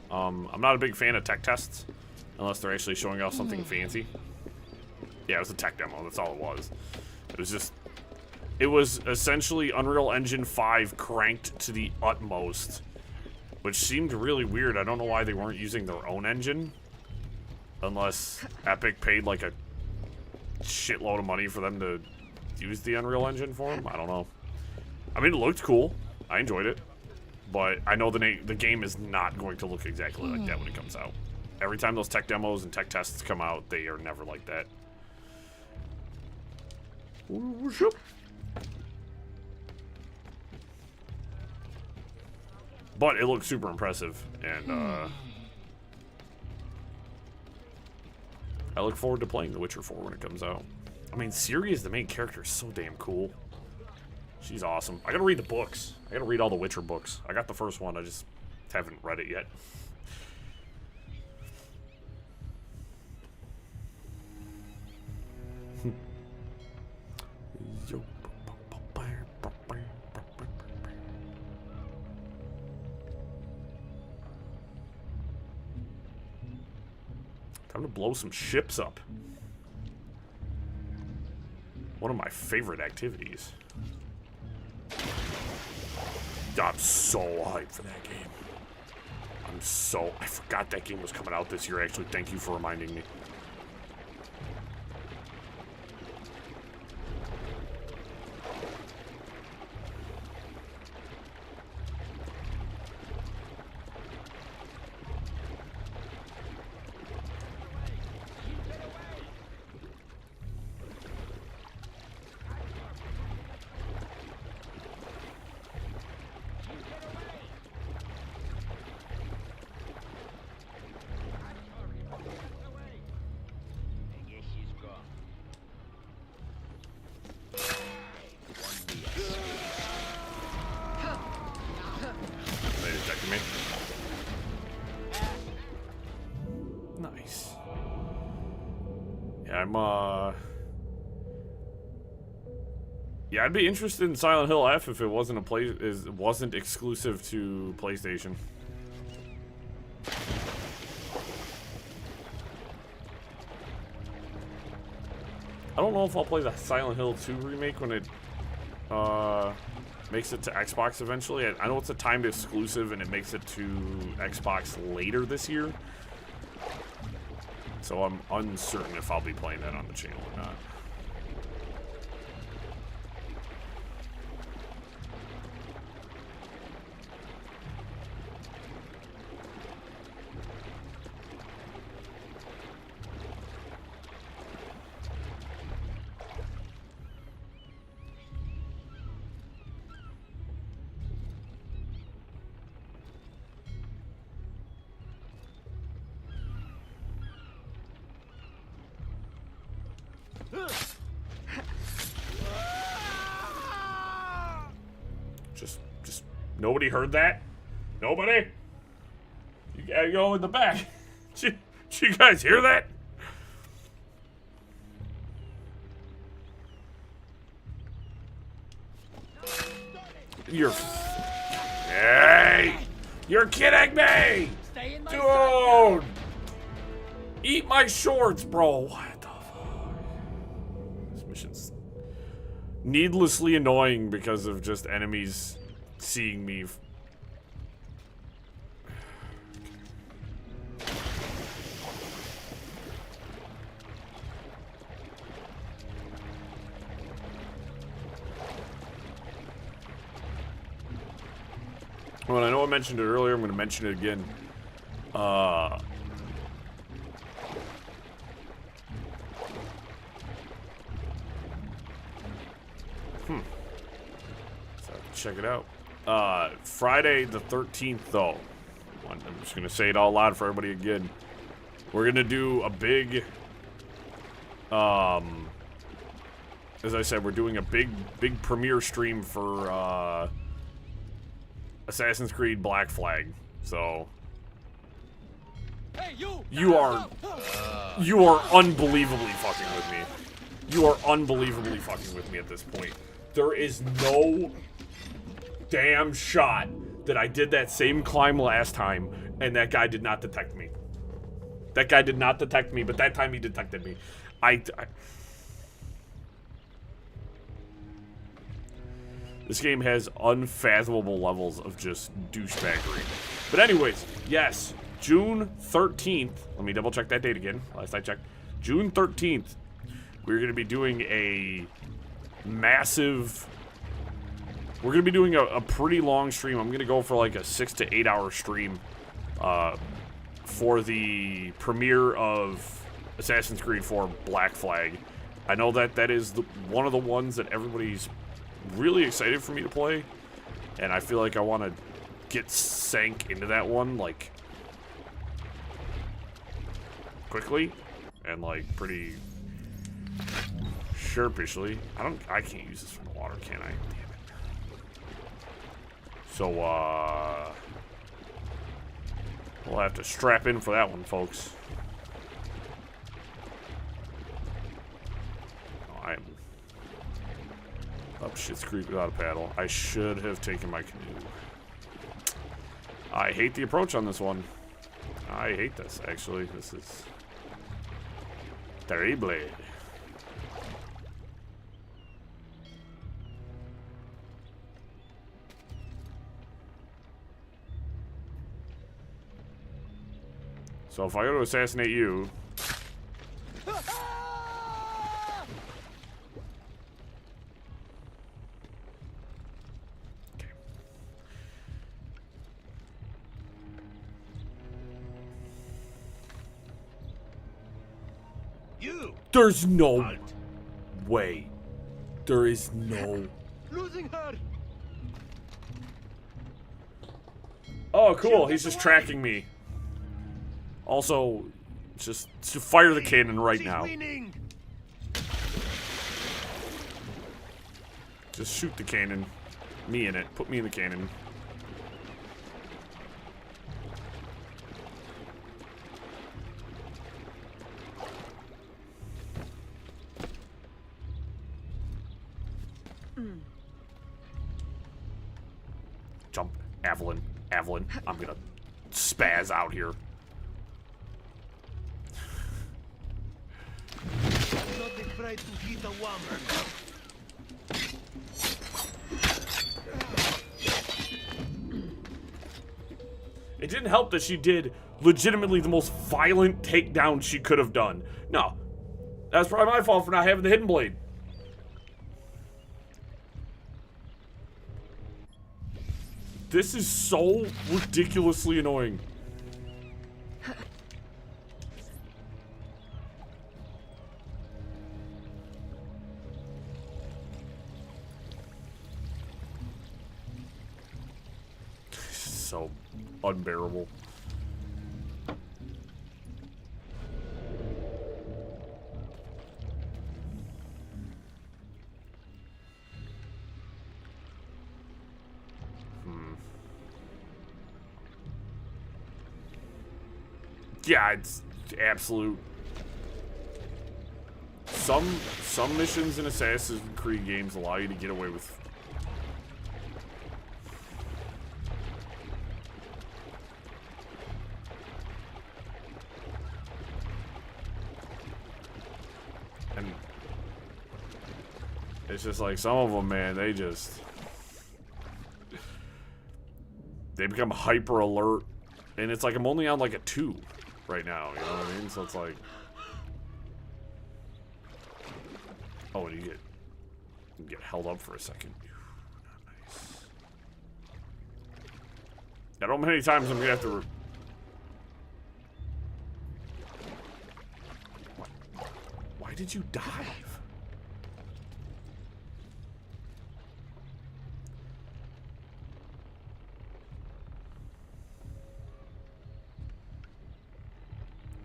I'm not a big fan of tech tests unless they're actually showing off something fancy. Yeah, it was a tech demo. That's all it was. It was essentially Unreal Engine 5 cranked to the utmost, which seemed really weird. I don't know why they weren't using their own engine, unless Epic paid like a shitload of money for them to use the Unreal Engine for them. I don't know. I mean, it looked cool. I enjoyed it. But I know the game is not going to look exactly like that when it comes out. Every time those tech demos and tech tests come out, they are never like that. But it looks super impressive, and I look forward to playing The Witcher 4 when it comes out. I mean, Ciri as the main character is so damn cool. She's awesome. I gotta read the books. I gotta read all the Witcher books. I got the first one, I just haven't read it yet. Time to blow some ships up. One of my favorite activities. I'm so hyped for that game. I forgot that game was coming out this year, actually. Thank you for reminding me. Nice. Yeah, yeah, I'd be interested in Silent Hill F if it wasn't exclusive to PlayStation. I don't know if I'll play the Silent Hill 2 remake when it makes it to Xbox eventually. I know it's a timed exclusive and it makes it to Xbox later this year. So I'm uncertain if I'll be playing that on the channel or not. Just nobody heard that? Nobody? You gotta go in the back. Did you guys hear that? Hey! You're kidding me! Dude! Eat my shorts, bro. What the fuck? This mission's needlessly annoying because of just enemies seeing me. Well, I know I mentioned it earlier. I'm going to mention it again. So check it out. Friday the 13th, though. I'm just gonna say it all loud for everybody again. We're gonna do a big, as I said, we're doing a big premiere stream for Assassin's Creed Black Flag. So Hey, you are unbelievably fucking with me. You are unbelievably fucking with me at this point. There is no damn shot that I did that same climb last time and that guy did not detect me. That guy did not detect me, but that time he detected me. This game has unfathomable levels of just douchebaggery. But anyways, yes, June 13th. Let me double check that date again. Last I checked. June 13th. We're going to be doing a massive... We're going to be doing a pretty long stream. I'm going to go for like a 6 to 8 hour stream for the premiere of Assassin's Creed 4 Black Flag. I know that is one of the ones that everybody's really excited for me to play. And I feel like I want to get sank into that one, like, quickly. And, like, pretty... sharpishly. I can't use this from the water, can I? Damn it. So, we'll have to strap in for that one, folks. Oh, I'm up Shit's Creek without a paddle. I should have taken my canoe. I hate the approach on this one. I hate this, actually. This is terrible. So if I go to assassinate you... Okay. There's no way. There is no... Losing her. Oh, cool. He's just tracking me. Also, just fire the cannon right now. Just shoot the cannon. Me in it. Put me in the cannon. Jump. Evelyn. Evelyn. I'm gonna spaz out here. It didn't help that she did legitimately the most violent takedown she could have done. No, that's probably my fault for not having the hidden blade. This is so ridiculously annoying. So unbearable. Yeah, it's absolute. Some missions in Assassin's Creed games allow you to get away with. And it's just like some of them, man, they become hyper alert. And it's like I'm only on like a 2 right now, you know what I mean? So it's like, oh, and you get held up for a second. Nice. I don't know how many times I'm gonna have to. Why did you dive?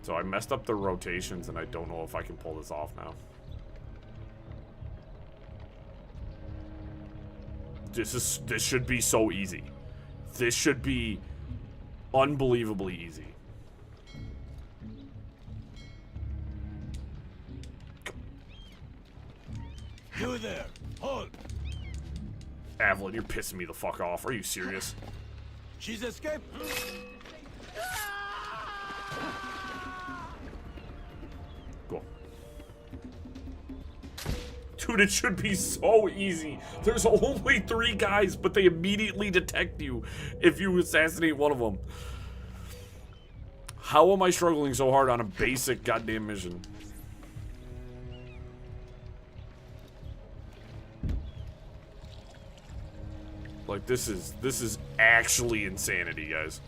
So I messed up the rotations, and I don't know if I can pull this off now. This should be so easy. This should be unbelievably easy. You there. Hold. Evelyn, you're pissing me the fuck off. Are you serious? She's escaped. Go. Dude, it should be so easy. There's only 3 guys, but they immediately detect you if you assassinate one of them. How am I struggling so hard on a basic goddamn mission? Like, this is actually insanity, guys.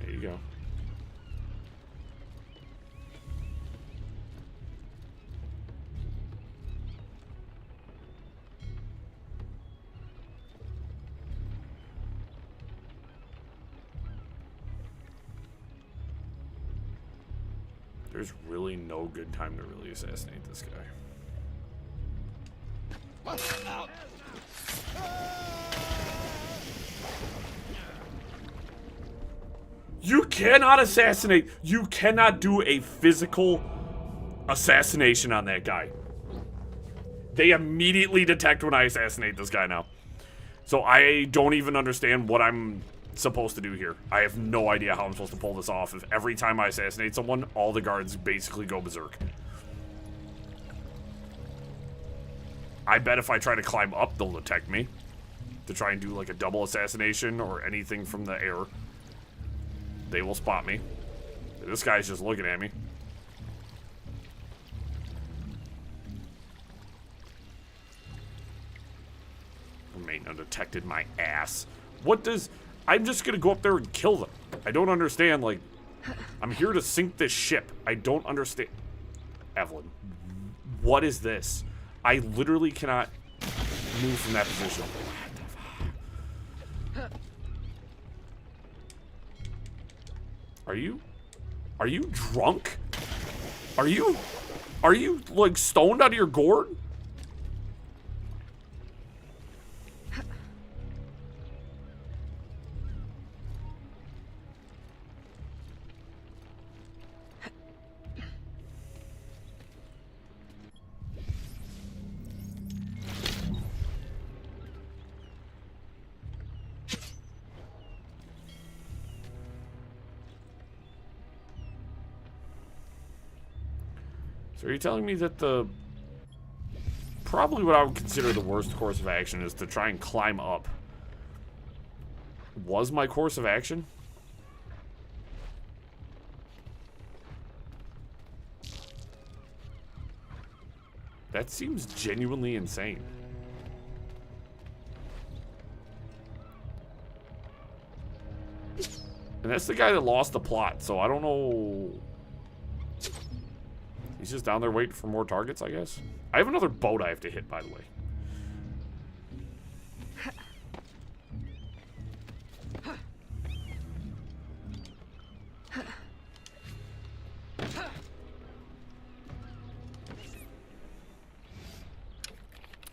There you go. There's really no good time to really assassinate this guy. You cannot assassinate. You cannot do a physical assassination on that guy. They immediately detect when I assassinate this guy now. So I don't even understand what I'm supposed to do here. I have no idea how I'm supposed to pull this off if every time I assassinate someone, all the guards basically go berserk. I bet if I try to climb up, they'll detect me. To try and do like a double assassination or anything from the air. They will spot me. This guy's just looking at me. Remain undetected, my ass. What does... I'm just gonna go up there and kill them. I don't understand, like... I'm here to sink this ship. I don't understand... Evelyn, what is this? I literally cannot move from that position. Are you drunk? Are you like stoned out of your gourd? So are you telling me that probably what I would consider the worst course of action is to try and climb up? Was my course of action? That seems genuinely insane. And that's the guy that lost the plot, so I don't know... He's just down there waiting for more targets, I guess. I have another boat I have to hit, by the way.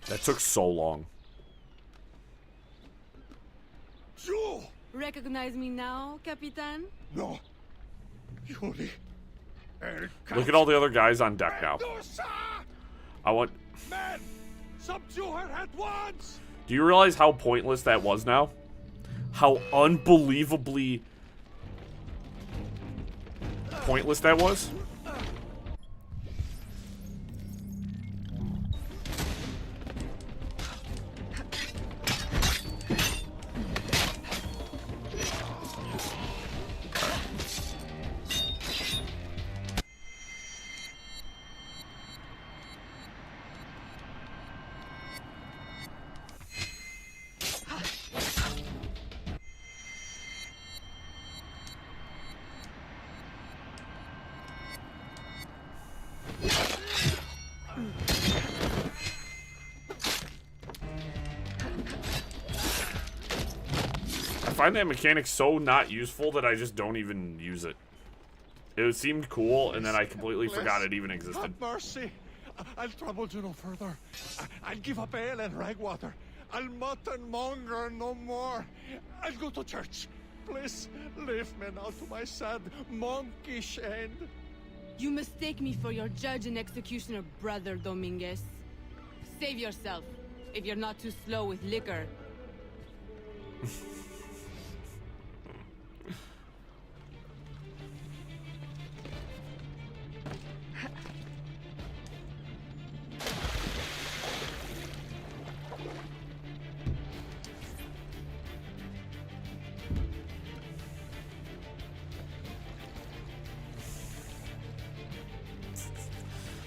That took so long. You! Recognize me now, Capitan? No. You only... Look at all the other guys on deck now. I want... Men! Subdue her at once! Do you realize how pointless that was now? How unbelievably pointless that was? find that mechanic so not useful that I just don't even use it. It seemed cool, and then I completely forgot it even existed. Have mercy. I'll trouble you no further. I'll give up ale and ragwater. I'll mutton monger no more. I'll go to church. Please leave me now to my sad monkish end. You mistake me for your judge and executioner, Brother Dominguez. Save yourself, if you're not too slow with liquor.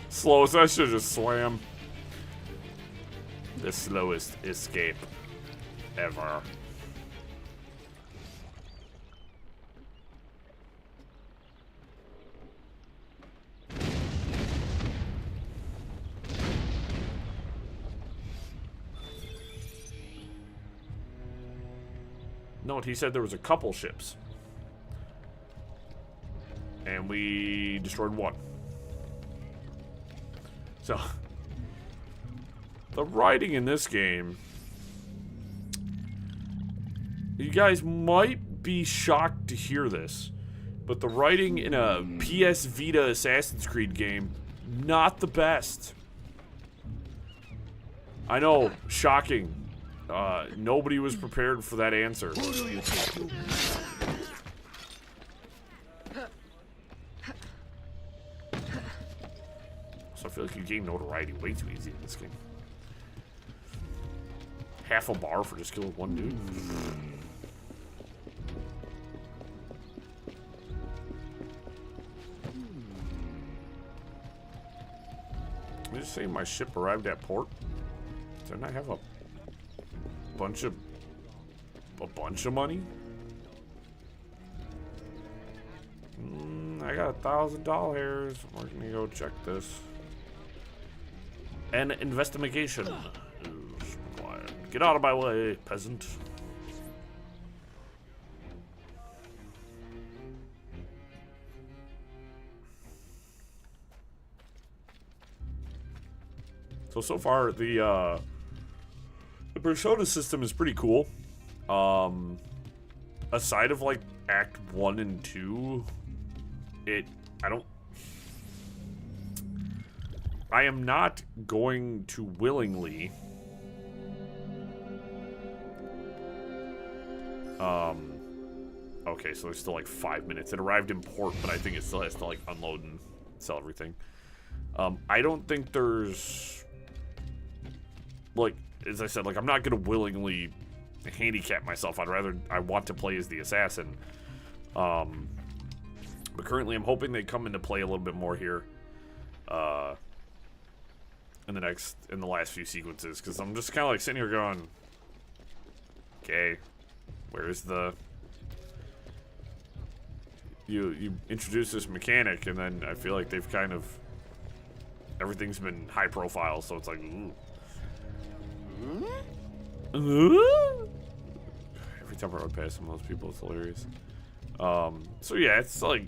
Slowest, I should just slam. The slowest escape ever. Note, he said there was a couple ships. And we destroyed one. So, the writing in this game, you guys might be shocked to hear this, but the writing in a PS Vita Assassin's Creed game, not the best. I know, shocking. Nobody was prepared for that answer. Who do you think you So I feel like you gain notoriety way too easy in this game. Half a bar for just killing one dude. Let me just say my ship arrived at port. Didn't I have a bunch of money? I got $1,000. We're gonna go check this. An investigation is required. Get out of my way, peasant. So far, the persona system is pretty cool. Aside of like Act 1 and 2, I am not going to willingly okay, so there's still like 5 minutes. It arrived in port, but I think it still has to like unload and sell everything. I don't think there's, like, as I said, like, I'm not gonna willingly handicap myself. I want to play as the assassin. But currently I'm hoping they come into play a little bit more here. In the last few sequences, because I'm just kind of like sitting here going, okay, where's the, you introduce this mechanic, and then I feel like they've kind of, everything's been high profile, so it's like, ooh. Every time I run past some of those people, it's hilarious. So yeah, it's like,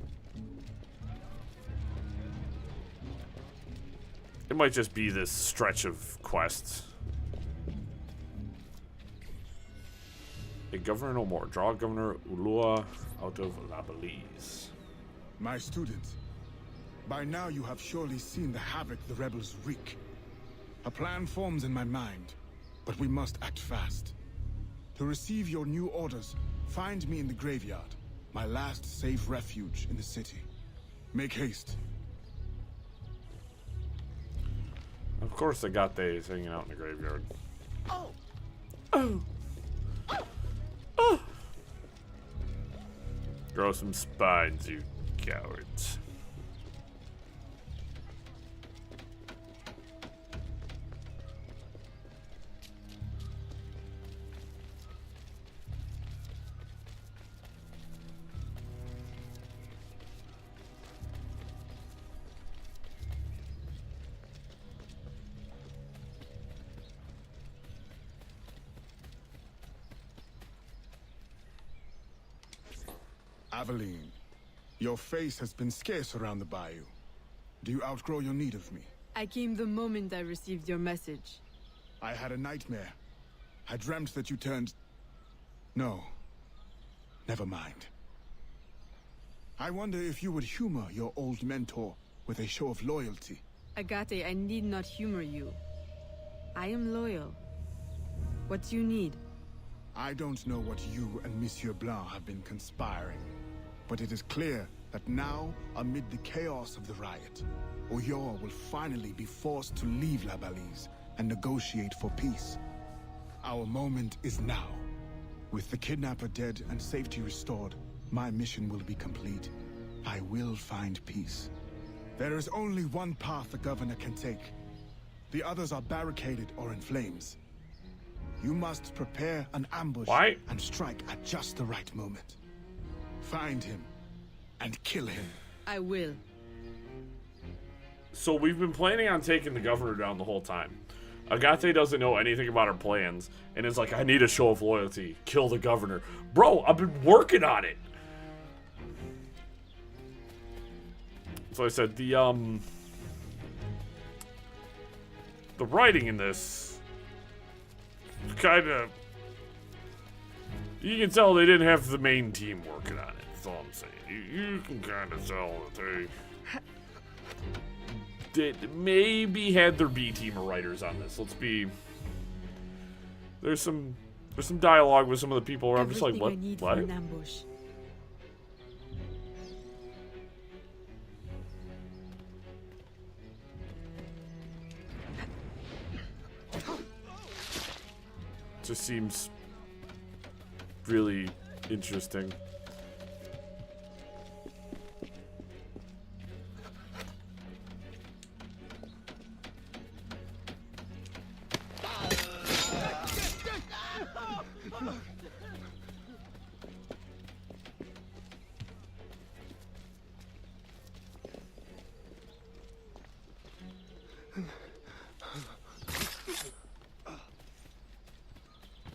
it might just be this stretch of quests. A governor no more. Draw Governor Ulua out of La Belize. My students, by now you have surely seen the havoc the rebels wreak. A plan forms in my mind, but we must act fast. To receive your new orders, find me in the graveyard, my last safe refuge in the city. Make haste. Of course they got these hanging out in the graveyard. Oh! Oh! Oh! Grow some spines, you cowards. Aveline, your face has been scarce around the bayou. Do you outgrow your need of me? I came the moment I received your message. I had a nightmare. I dreamt that you turned... No. Never mind. I wonder if you would humor your old mentor with a show of loyalty. Agate, I need not humor you. I am loyal. What do you need? I don't know what you and Monsieur Blanc have been conspiring, but it is clear that now, amid the chaos of the riot, Oyor will finally be forced to leave La Balise and negotiate for peace. Our moment is now. With the kidnapper dead and safety restored, my mission will be complete. I will find peace. There is only one path the governor can take. The others are barricaded or in flames. You must prepare an ambush and strike at just the right moment. Find him and kill him. I will. So we've been planning on taking the governor down the whole time. Agate doesn't know anything about our plans, and is like, I need a show of loyalty. Kill the governor. Bro, I've been working on it. So I said, the writing in this kind of... You can tell they didn't have the main team working on it. That's all I'm saying. You can kind of tell that they maybe had their B team of writers on this. Let's be... There's some dialogue with some of the people where I'm just like, what? I need What? For an ambush. Just seems really interesting.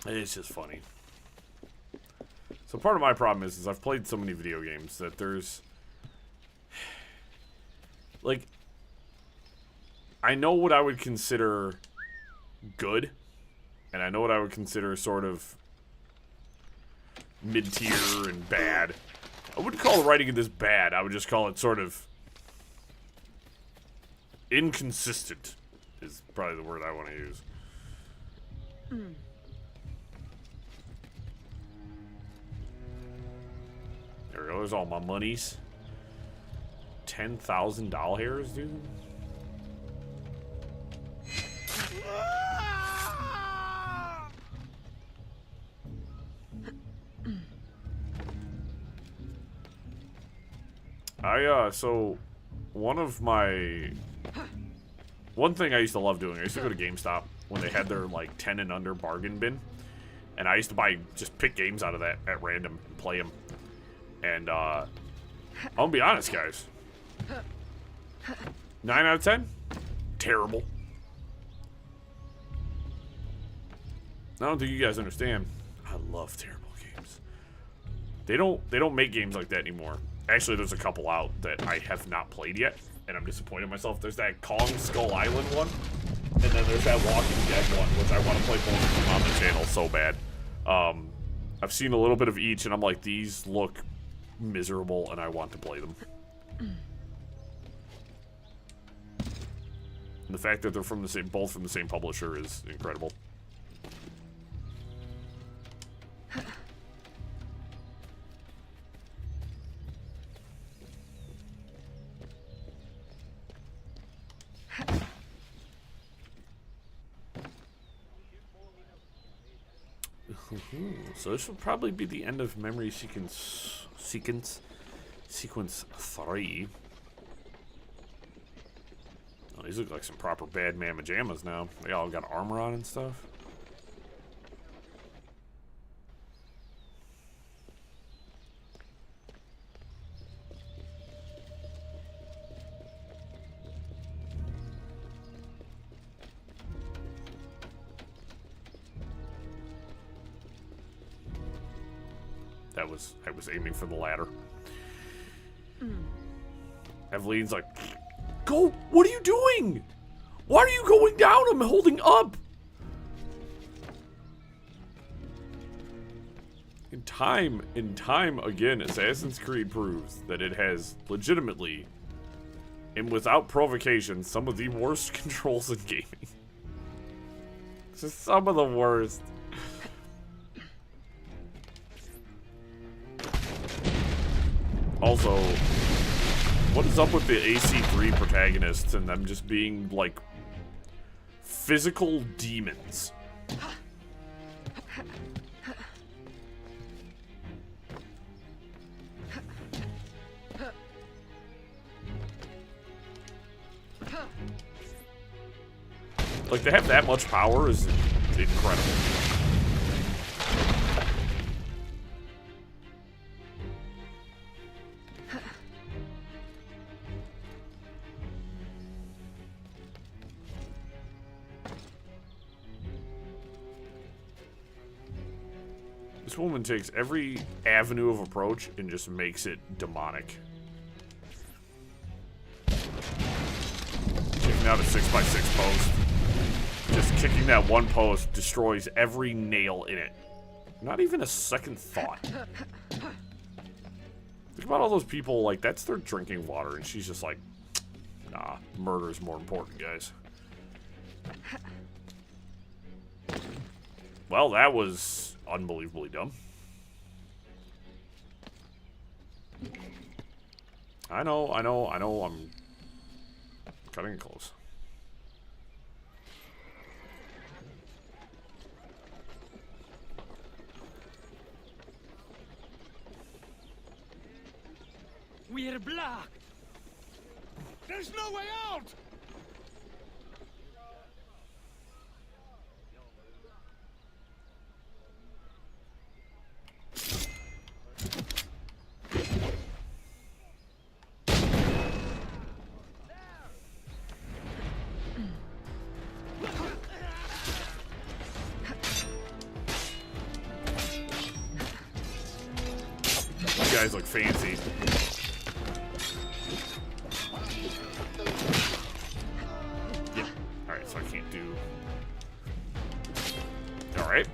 It's just funny. So part of my problem is I've played so many video games that there's... Like... I know what I would consider good. And I know what I would consider sort of mid-tier and bad. I wouldn't call the writing of this bad. I would just call it sort of... inconsistent. Is probably the word I want to use. There we go, there's all my monies. $10,000, dude? So, one thing I used to love doing, I used to go to GameStop when they had their, like, 10 and under bargain bin. And I used to just pick games out of that at random and play them. And, I'm gonna be honest, guys. 9 out of 10? Terrible. I don't think you guys understand. I love terrible games. They don't make games like that anymore. Actually, there's a couple out that I have not played yet, and I'm disappointed in myself. There's that Kong Skull Island one, and then there's that Walking Dead one, which I want to play both of them on the channel so bad. I've seen a little bit of each, and I'm like, these look miserable, and I want to play them. And the fact that they're from both from the same publisher is incredible. So this will probably be the end of memory sequence 3. Oh, these look like some proper bad man pajamas now. They all got armor on and stuff. I was aiming for the ladder. Eveline's like, go! What are you doing? Why are you going down? I'm holding up. In time again, Assassin's Creed proves that it has legitimately, and without provocation, some of the worst controls in gaming. Just some of the worst. Also, what is up with the AC3 protagonists and them just being, like, physical demons? Like, they have that much power is incredible. This woman takes every avenue of approach and just makes it demonic. Kicking out a 6x6 post. Just kicking that one post destroys every nail in it. Not even a second thought. Think about all those people, like, that's their drinking water, and she's just like, nah, murder is more important, guys. Well, that was unbelievably dumb. I know, I'm cutting it close. We're blocked! There's no way out! You guys look fancy. Yep. Alright, so I can't do... Alright.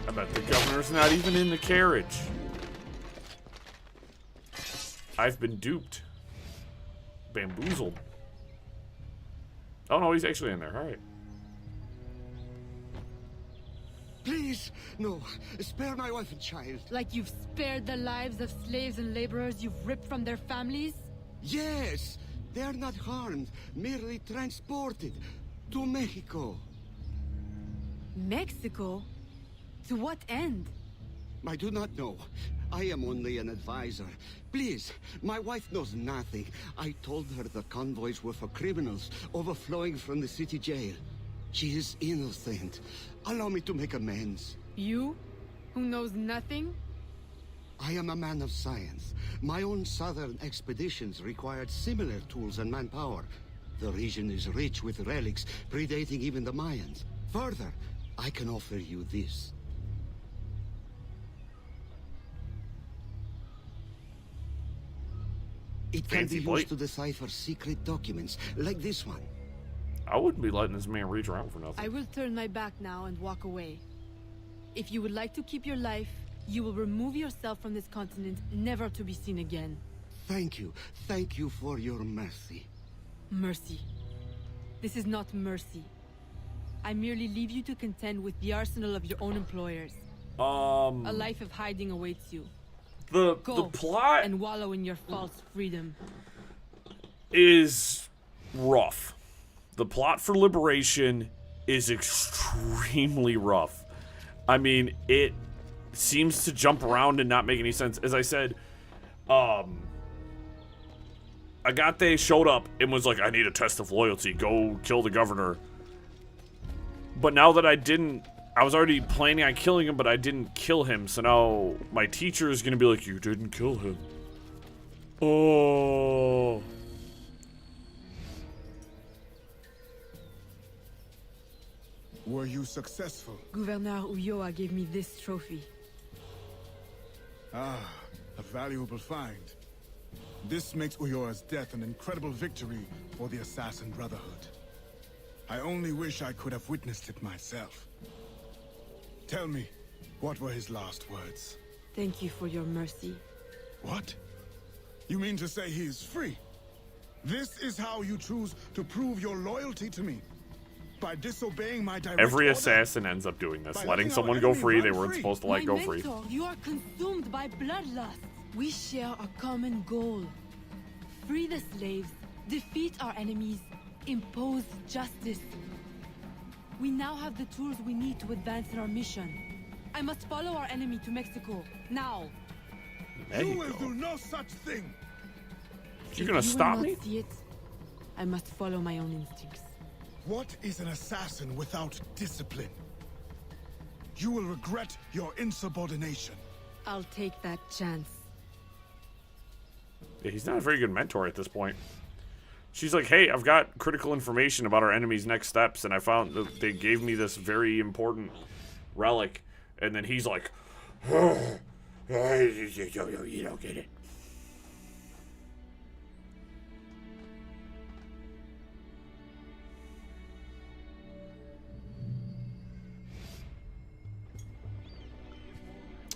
I bet the governor's not even in the carriage. I've been duped. Bamboozled. Oh no, he's actually in there. Alright. Please, no. Spare my wife and child. Like you've spared the lives of slaves and laborers you've ripped from their families? Yes. They are not harmed, merely transported to Mexico. Mexico? To what end? I do not know. I am only an advisor. Please, my wife knows nothing. I told her the convoys were for criminals overflowing from the city jail. She is innocent. Allow me to make amends. You? Who knows nothing? I am a man of science. My own southern expeditions required similar tools and manpower. The region is rich with relics predating even the Mayans. Further, I can offer you this. It can Fancy be plate. used to decipher secret documents, like this one. I wouldn't be letting this man reach around for nothing. I will turn my back now and walk away. If you would like to keep your life, you will remove yourself from this continent, never to be seen again. Thank you. Thank you for your mercy. Mercy. This is not mercy. I merely leave you to contend with the arsenal of your own employers. A life of hiding awaits you. The Go plot and wallow in your false freedom. is rough. The plot for Liberation is extremely rough. I mean, it seems to jump around and not make any sense. As I said, Agate showed up and was like, I need a test of loyalty. Go kill the governor. But now that I was already planning on killing him, but I didn't kill him. So now my teacher is going to be like, you didn't kill him. Oh. 。Were you successful? Gouverneur Ulloa gave me this trophy. Ah, a valuable find. This makes Ulloa's death an incredible victory for the Assassin Brotherhood. I only wish I could have witnessed it myself. Tell me, what were his last words? Thank you for your mercy. What? You mean to say he is free? This is how you choose to prove your loyalty to me? By disobeying my direct Every order? assassin ends up doing this, By letting letting our someone go enemy free run they weren't free. supposed to let go free. Mentor, you are consumed by bloodlust. We share a common goal. Free the slaves, defeat our enemies, impose justice. We now have the tools we need to advance in our mission. I must follow our enemy to Mexico, now. There You you will go. do no such thing! You gonna If stop will me? not see it, I must follow my own instincts. What is an assassin without discipline? You will regret your insubordination. I'll take that chance. Yeah, he's not a very good mentor at this point. She's like, hey, I've got critical information about our enemy's next steps, and I found that they gave me this very important relic. And then he's like, you don't get it.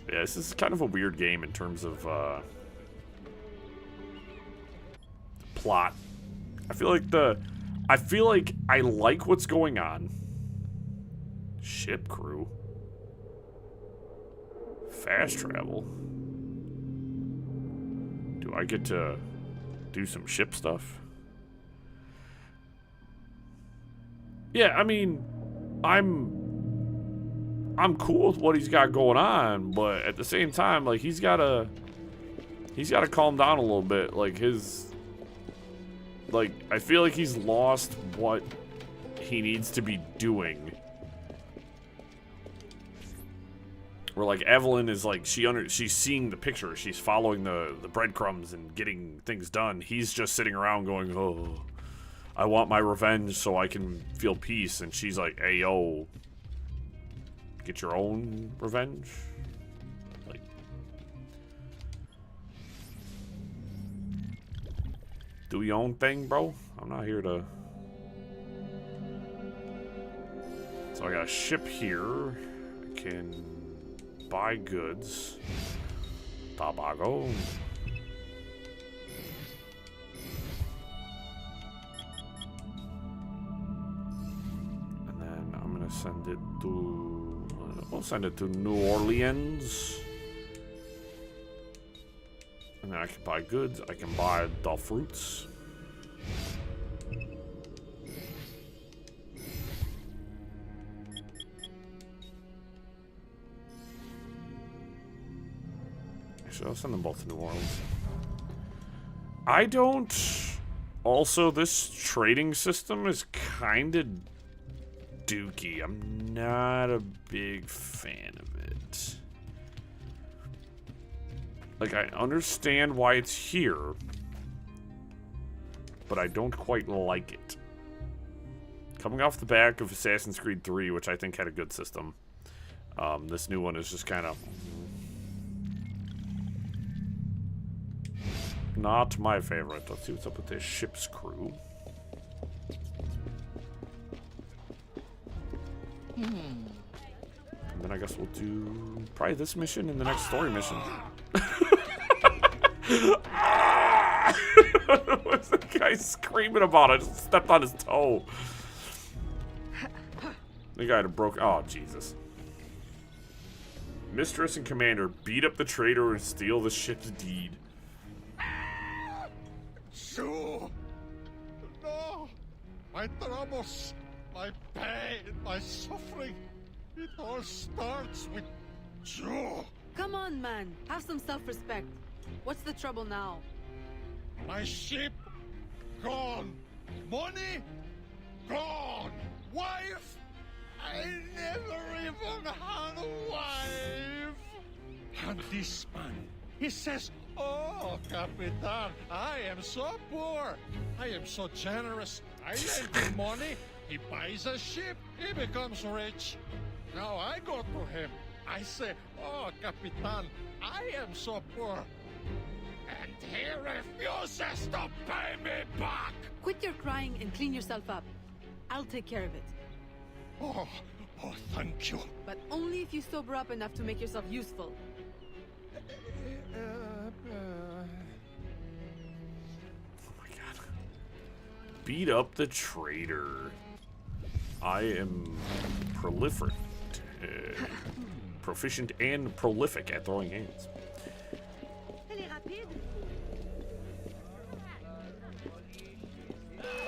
Yeah, this is kind of a weird game in terms of plot. I feel like I like what's going on. Ship crew. Fast travel. Do I get to do some ship stuff? Yeah, I mean, I'm cool with what he's got going on, but at the same time, like, he's gotta calm down a little bit. Like, I feel like he's lost what he needs to be doing. Where, like, Evelyn is like, she's seeing the picture, she's following the breadcrumbs and getting things done. He's just sitting around going, oh, I want my revenge so I can feel peace. And she's like, hey, yo, get your own revenge? Like, do your own thing, bro. I'm not here to... So I got a ship here. I can buy goods. Tobago. And then I'm gonna send it to... We'll send it to New Orleans. And then I can buy goods. I can buy the fruits. Actually, I'll send them both to New Orleans. I don't... Also, this trading system is kind of dookie. I'm not a big fan of it. Like, I understand why it's here, but I don't quite like it. Coming off the back of Assassin's Creed 3, which I think had a good system, this new one is just kind of not my favorite. Let's see what's up with this ship's crew. And then I guess we'll do probably this mission and the next story mission. What's the guy screaming about? I just stepped on his toe. The guy had broke. Oh, Jesus. Mistress and Commander beat up the traitor and steal the ship's deed. Sure. No. My troubles, my pain, my suffering. It all starts with Joe. Come on, man. Have some self-respect. What's the trouble now? My ship gone. Money gone. Wife? I never even had a wife. And this man, he says, oh, Capitan, I am so poor. I am so generous. I lend him money. He buys a ship, he becomes rich. Now I go to him. I say, oh, Capitan, I am so poor. And he refuses to pay me back. Quit your crying and clean yourself up. I'll take care of it. Oh, thank you. But only if you sober up enough to make yourself useful. Oh my god. Beat up the traitor. I am proficient and prolific at throwing hands.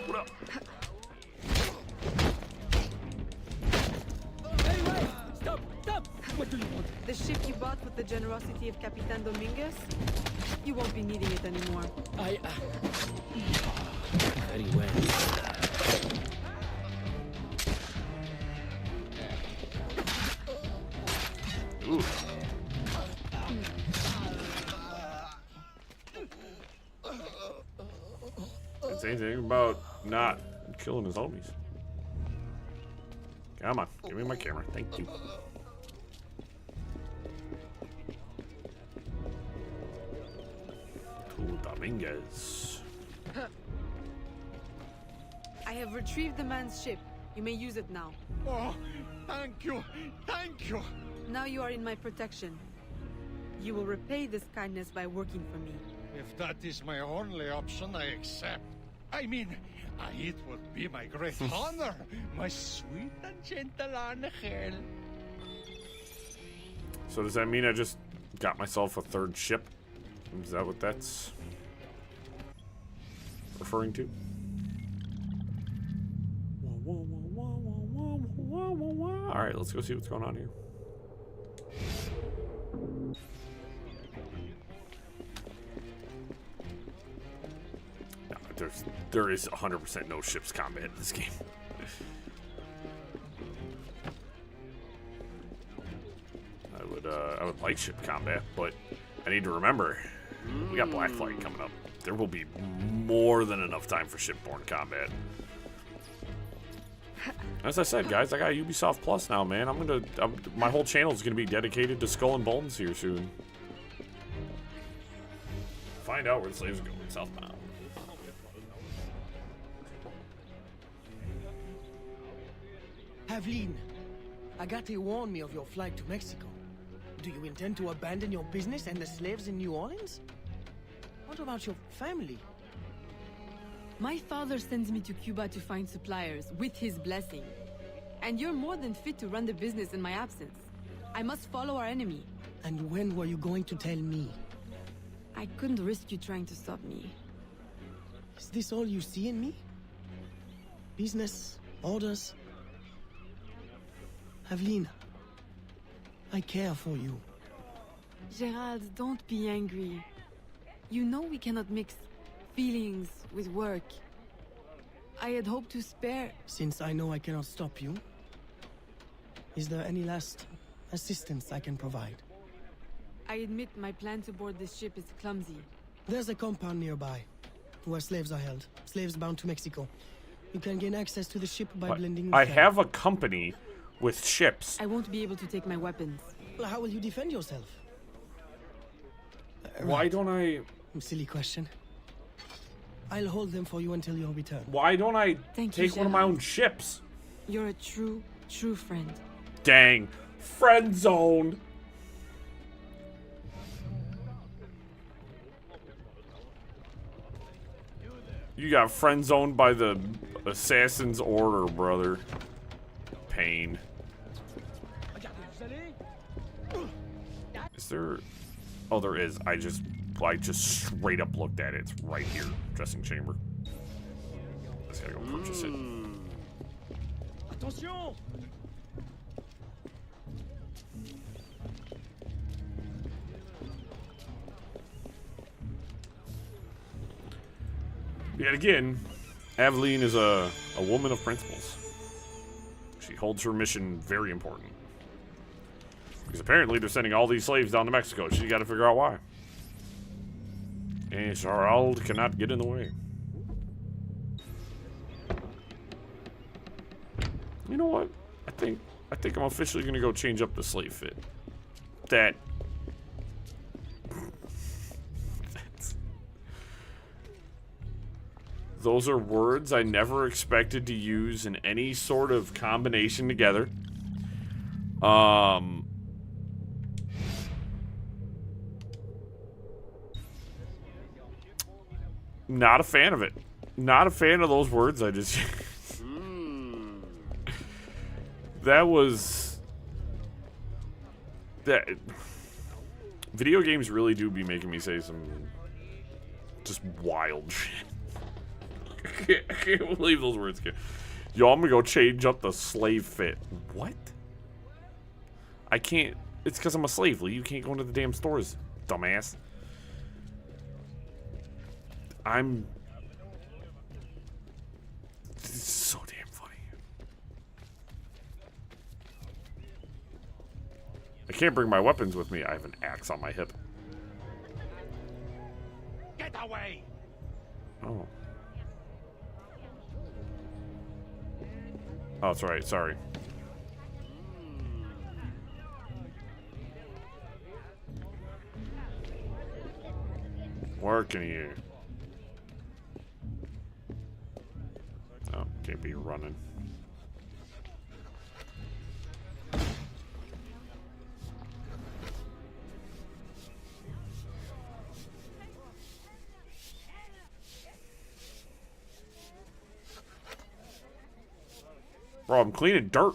What up? Hey, wait! Stop! Stop! What do you want? The ship you bought with the generosity of Capitan Dominguez? You won't be needing it anymore. Very well. Ooh. Didn't say anything about not killing his homies. Come on, give me my camera. Thank you. To Dominguez. I have retrieved the man's ship. You may use it now. Oh, thank you, thank you. Now you are in my protection. You will repay this kindness by working for me. If that is my only option, I accept. I mean, it would be my great honor, my sweet and gentle angel. So does that mean I just got myself a third ship? Is that what that's referring to? Alright, let's go see what's going on here. No, there is 100% no ships combat in this game. I would like ship combat, but I need to remember we got Black Flag coming up. There will be more than enough time for shipborne combat. As I said, guys, I got Ubisoft Plus now, man. My whole channel is gonna be dedicated to Skull and Bones here soon. Find out where the slaves are going southbound. Aveline, Agate warned me of your flight to Mexico. Do you intend to abandon your business and the slaves in New Orleans? What about your family? My father sends me to Cuba to find suppliers, with his blessing. And you're more than fit to run the business in my absence. I must follow our enemy. And when were you going to tell me? I couldn't risk you trying to stop me. Is this all you see in me? Business? Orders? Aveline, I care for you. Gerald, don't be angry. You know we cannot mix feelings with work. I had hoped to spare... Since I know I cannot stop you, is there any last assistance I can provide? I admit my plan to board this ship is clumsy. There's a compound nearby, where slaves are held. Slaves bound to Mexico. You can gain access to the ship by blending with I them. have a company with ships. I won't be able to take my weapons. Well, how will you defend yourself? Why don't I... Silly question. I'll hold them for you until your return. Why don't I Thank you, take one of my Gerald. own ships? You're a true friend. Dang. Friend zoned. You got friend zoned by the assassin's order, brother. Pain. Is there... Oh, there is. I just straight up looked at it. It's right here. Dressing chamber. Just gotta go purchase it. Attention! Yet again, Aveline is a woman of principles. She holds her mission very important. Because apparently they're sending all these slaves down to Mexico. She's got to figure out why. And Gerald cannot get in the way. You know what? I think I'm officially gonna go change up the slave fit. Those are words I never expected to use in any sort of combination together. Not a fan of it. Not a fan of those words I just That was... That... Video games really do be making me say some... just wild shit. I can't believe those words came. Yo, I'm gonna go change up the slave fit. What? I can't... It's because I'm a slave, Lee. You can't go into the damn stores, dumbass. It's so damn funny. I can't bring my weapons with me. I have an axe on my hip. Get away! Oh. Oh, that's right. Sorry. Working here. Oh, can't be running. Bro, I'm cleaning dirt.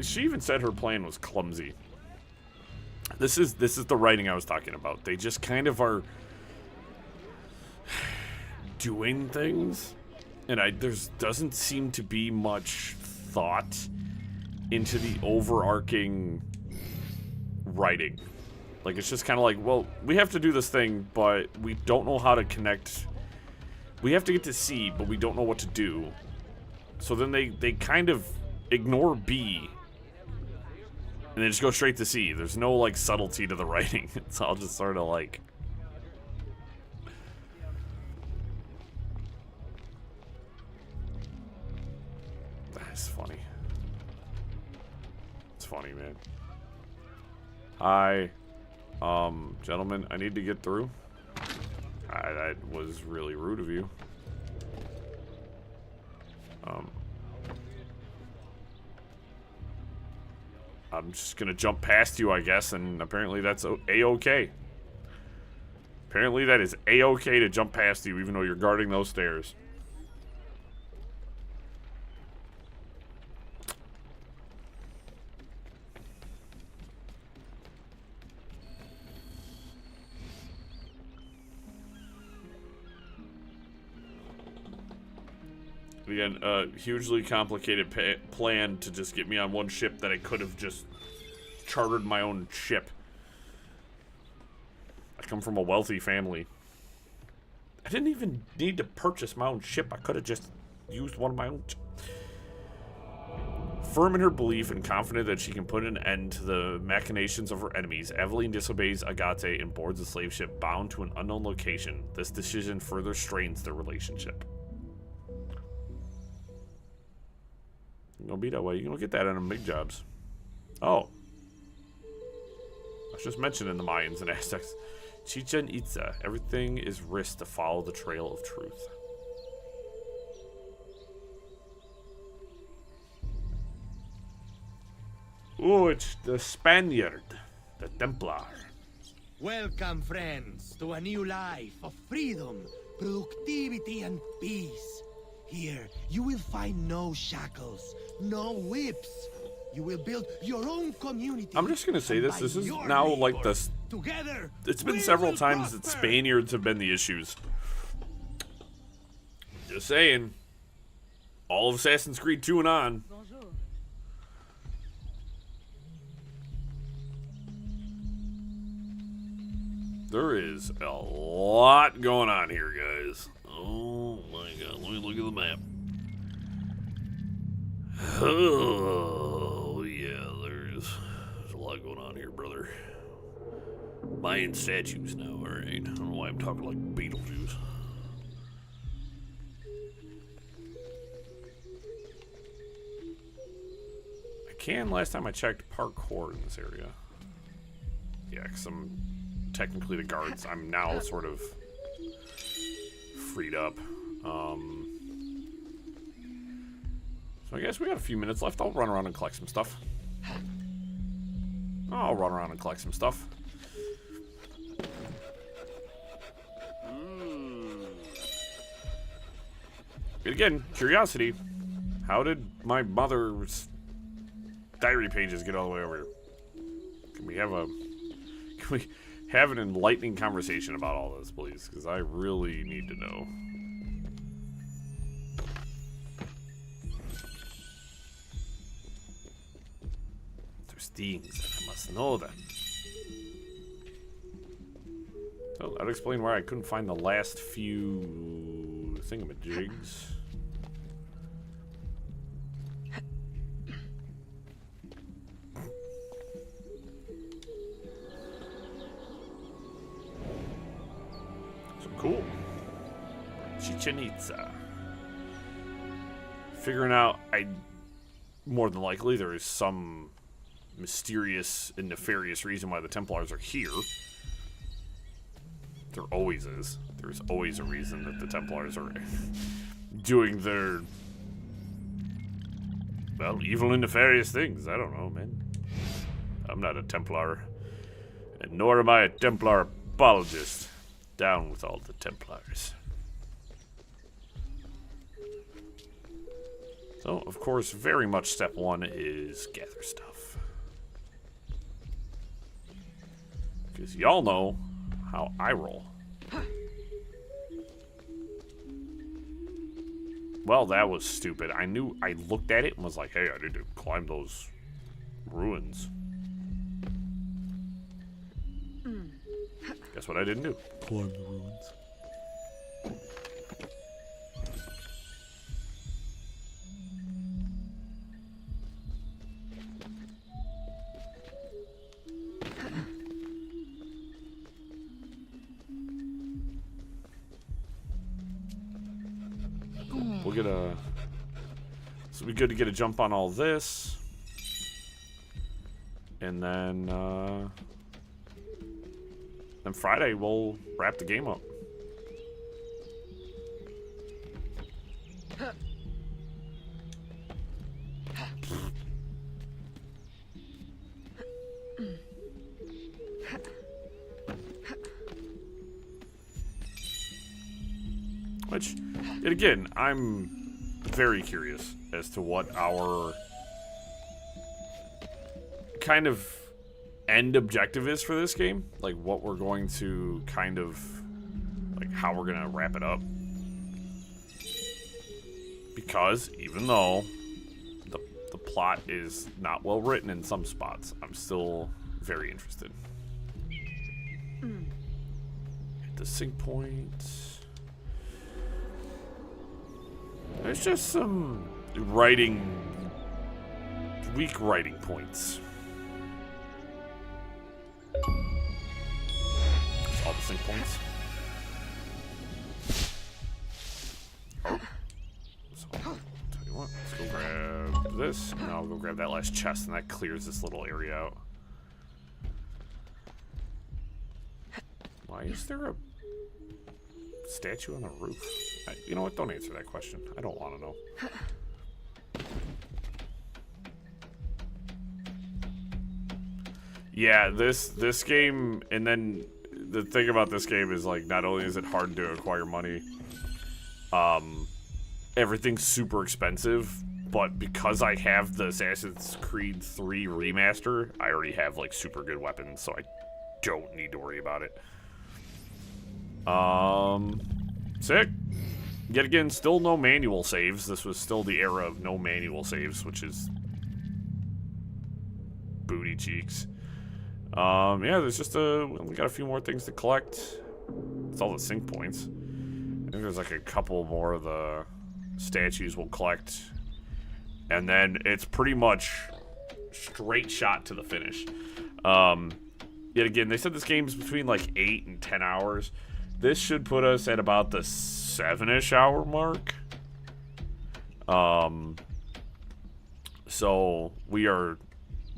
She even said her plan was clumsy. This is the writing I was talking about. They just kind of are doing things, and doesn't seem to be much thought into the overarching writing. Like, it's just kind of like, well, we have to do this thing, but we don't know how to connect. We have to get to C, but we don't know what to do. So then they kind of ignore B and then just go straight to C. There's no, like, subtlety to the writing. It's all just sort of like... That's funny. It's funny, man. Hi. Gentlemen, I need to get through. That was really rude of you. I'm just gonna jump past you, I guess, and apparently that's a-okay. Apparently that is a-okay to jump past you, even though you're guarding those stairs. Again, a hugely complicated plan to just get me on one ship that I could have just chartered my own ship. I come from a wealthy family. I didn't even need to purchase my own ship. I could have just used one of my own. Firm in her belief and confident that she can put an end to the machinations of her enemies, Eveline disobeys Agate and boards a slave ship bound to an unknown location. This decision further strains their relationship. Gonna be that way. You don't get that on them big jobs. Oh. I was just mentioning the Mayans and Aztecs. Chichen Itza. Everything is risked to follow the trail of truth. Oh, it's the Spaniard. The Templar. Welcome, friends, to a new life of freedom, productivity, and peace. Here, you will find no shackles, no whips. You will build your own community. I'm just gonna say this. This is now like this. Together, it's been several times that Spaniards have been the issues. Just saying. All of Assassin's Creed 2 and on. There is a lot going on here, guys. Oh my god, let me look at the map. Oh, yeah, there's a lot going on here, brother. Mayan statues now, alright. I don't know why I'm talking like Beetlejuice. Last time I checked, parkour in this area. Yeah, because I'm technically the guards. I'm now sort of freed up. So I guess we got a few minutes left. I'll run around and collect some stuff. But again, curiosity. How did my mother's diary pages get all the way over here? Can we have an enlightening conversation about all this, please? Because I really need to know. There's things that I must know then. So that'd explain why I couldn't find the last few thingamajigs. Cool. Chichen Itza. Figuring out, more than likely there is some mysterious and nefarious reason why the Templars are here. There always is. There's always a reason that the Templars are doing their, well, evil and nefarious things. I don't know, man. I'm not a Templar, and nor am I a Templar apologist. Down with all the Templars. So, of course, very much step one is gather stuff. Because y'all know how I roll. Well, that was stupid. I looked at it and was like, hey, I need to climb those ruins. Guess what I didn't do? Climb the ruins. We'll get a... So it'll be good to get a jump on all this. And then Friday, we'll wrap the game up. Which, and again, I'm very curious as to what our kind of end objective is for this game. Like, what we're going to kind of, like, how we're going to wrap it up. Because, even though the plot is not well written in some spots, I'm still very interested. Hit the sync point. There's just some weak writing points. That's all the sync points. Oh. So, tell you what, let's go grab this, and I'll go grab that last chest, and that clears this little area out. Why is there a statue on the roof? You know what? Don't answer that question. I don't want to know. Yeah, this game, and then the thing about this game is, like, not only is it hard to acquire money, everything's super expensive, but because I have the Assassin's Creed 3 remaster, I already have, like, super good weapons, so I don't need to worry about it. Sick. Yet again, still no manual saves. This was still the era of no manual saves, which is booty cheeks. Yeah, there's just we got a few more things to collect. It's all the sync points. I think there's like a couple more of the statues we'll collect. And then it's pretty much straight shot to the finish. Yet again, they said this game's between like 8 and 10 hours. This should put us at about the 7-ish hour mark. So we are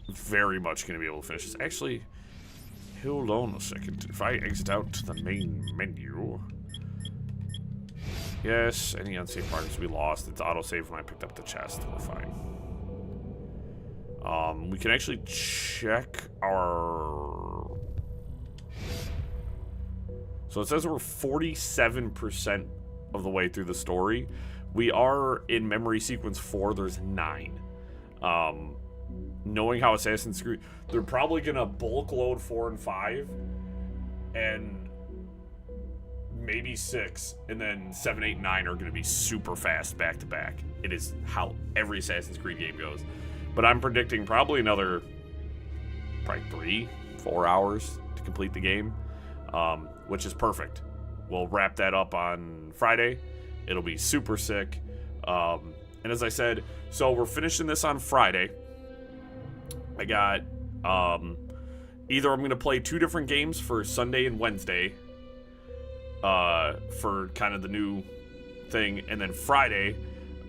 very much going to be able to finish this. Actually, hold on a second. If I exit out to the main menu. Yes, any unsafe markers we lost. It's autosave when I picked up the chest. We're fine. We can actually check our... So it says we're 47% of the way through the story. We are in memory sequence 4. There's 9. Knowing how Assassin's Creed... They're probably going to bulk load 4 and 5. And maybe 6. And then 7, 8, and 9 are going to be super fast back to back. It is how every Assassin's Creed game goes. But I'm predicting probably another... Probably 3-4 hours to complete the game. Which is perfect. We'll wrap that up on Friday. It'll be super sick. And as I said, so we're finishing this on Friday. I got, either I'm going to play 2 different games for Sunday and Wednesday. For kind of the new thing. And then Friday,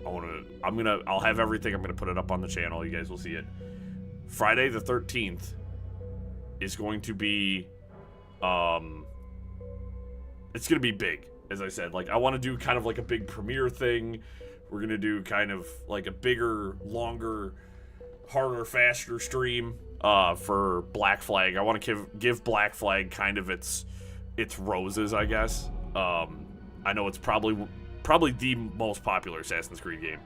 I'll have everything. I'm going to put it up on the channel. You guys will see it. Friday the 13th is going to be, it's going to be big, as I said. Like, I want to do kind of like a big premiere thing. We're going to do kind of like a bigger, longer, harder, faster stream for Black Flag. I want to give Black Flag kind of its roses, I guess. I know it's probably the most popular Assassin's Creed game.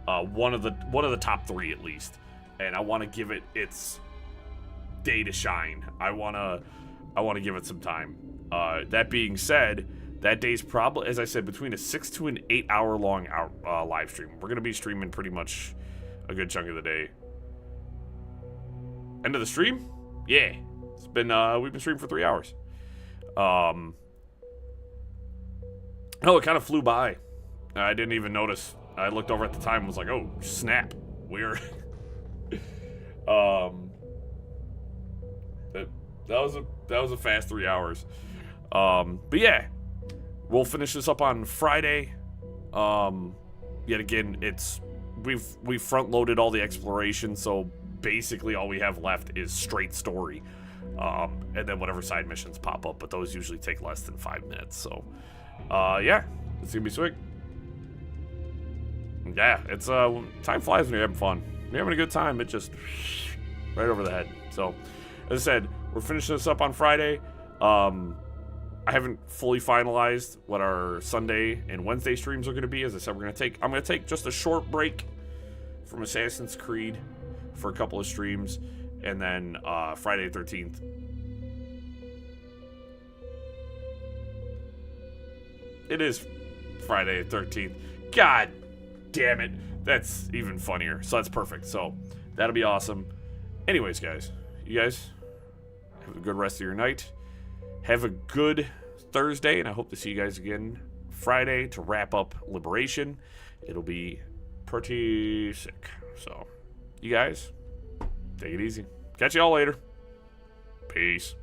One of the top 3 at least. And I want to give it its day to shine. I want to give it some time. That being said, that day's probably, as I said, between a 6 to an 8 hour long live stream. We're gonna be streaming pretty much a good chunk of the day. End of the stream? Yeah, it's been we've been streaming for 3 hours. Oh, it kind of flew by. I didn't even notice. I looked over at the time and was like, oh snap, we're that was a fast 3 hours. But yeah, we'll finish this up on Friday. Yet again, we've front loaded all the exploration, so basically all we have left is straight story. And then whatever side missions pop up, but those usually take less than 5 minutes. So yeah, it's gonna be sweet. Yeah, it's time flies when you're having fun. When you're having a good time, it just right over the head. So as I said, we're finishing this up on Friday. I haven't fully finalized what our Sunday and Wednesday streams are going to be. As I said, I'm going to take just a short break from Assassin's Creed for a couple of streams, and then Friday the 13th. It is Friday the 13th. God damn it. That's even funnier. So that's perfect. So that'll be awesome. Anyways, guys, you guys have a good rest of your night. Have a good Thursday, and I hope to see you guys again Friday to wrap up Liberation. It'll be pretty sick. So, you guys, take it easy. Catch you all later. Peace.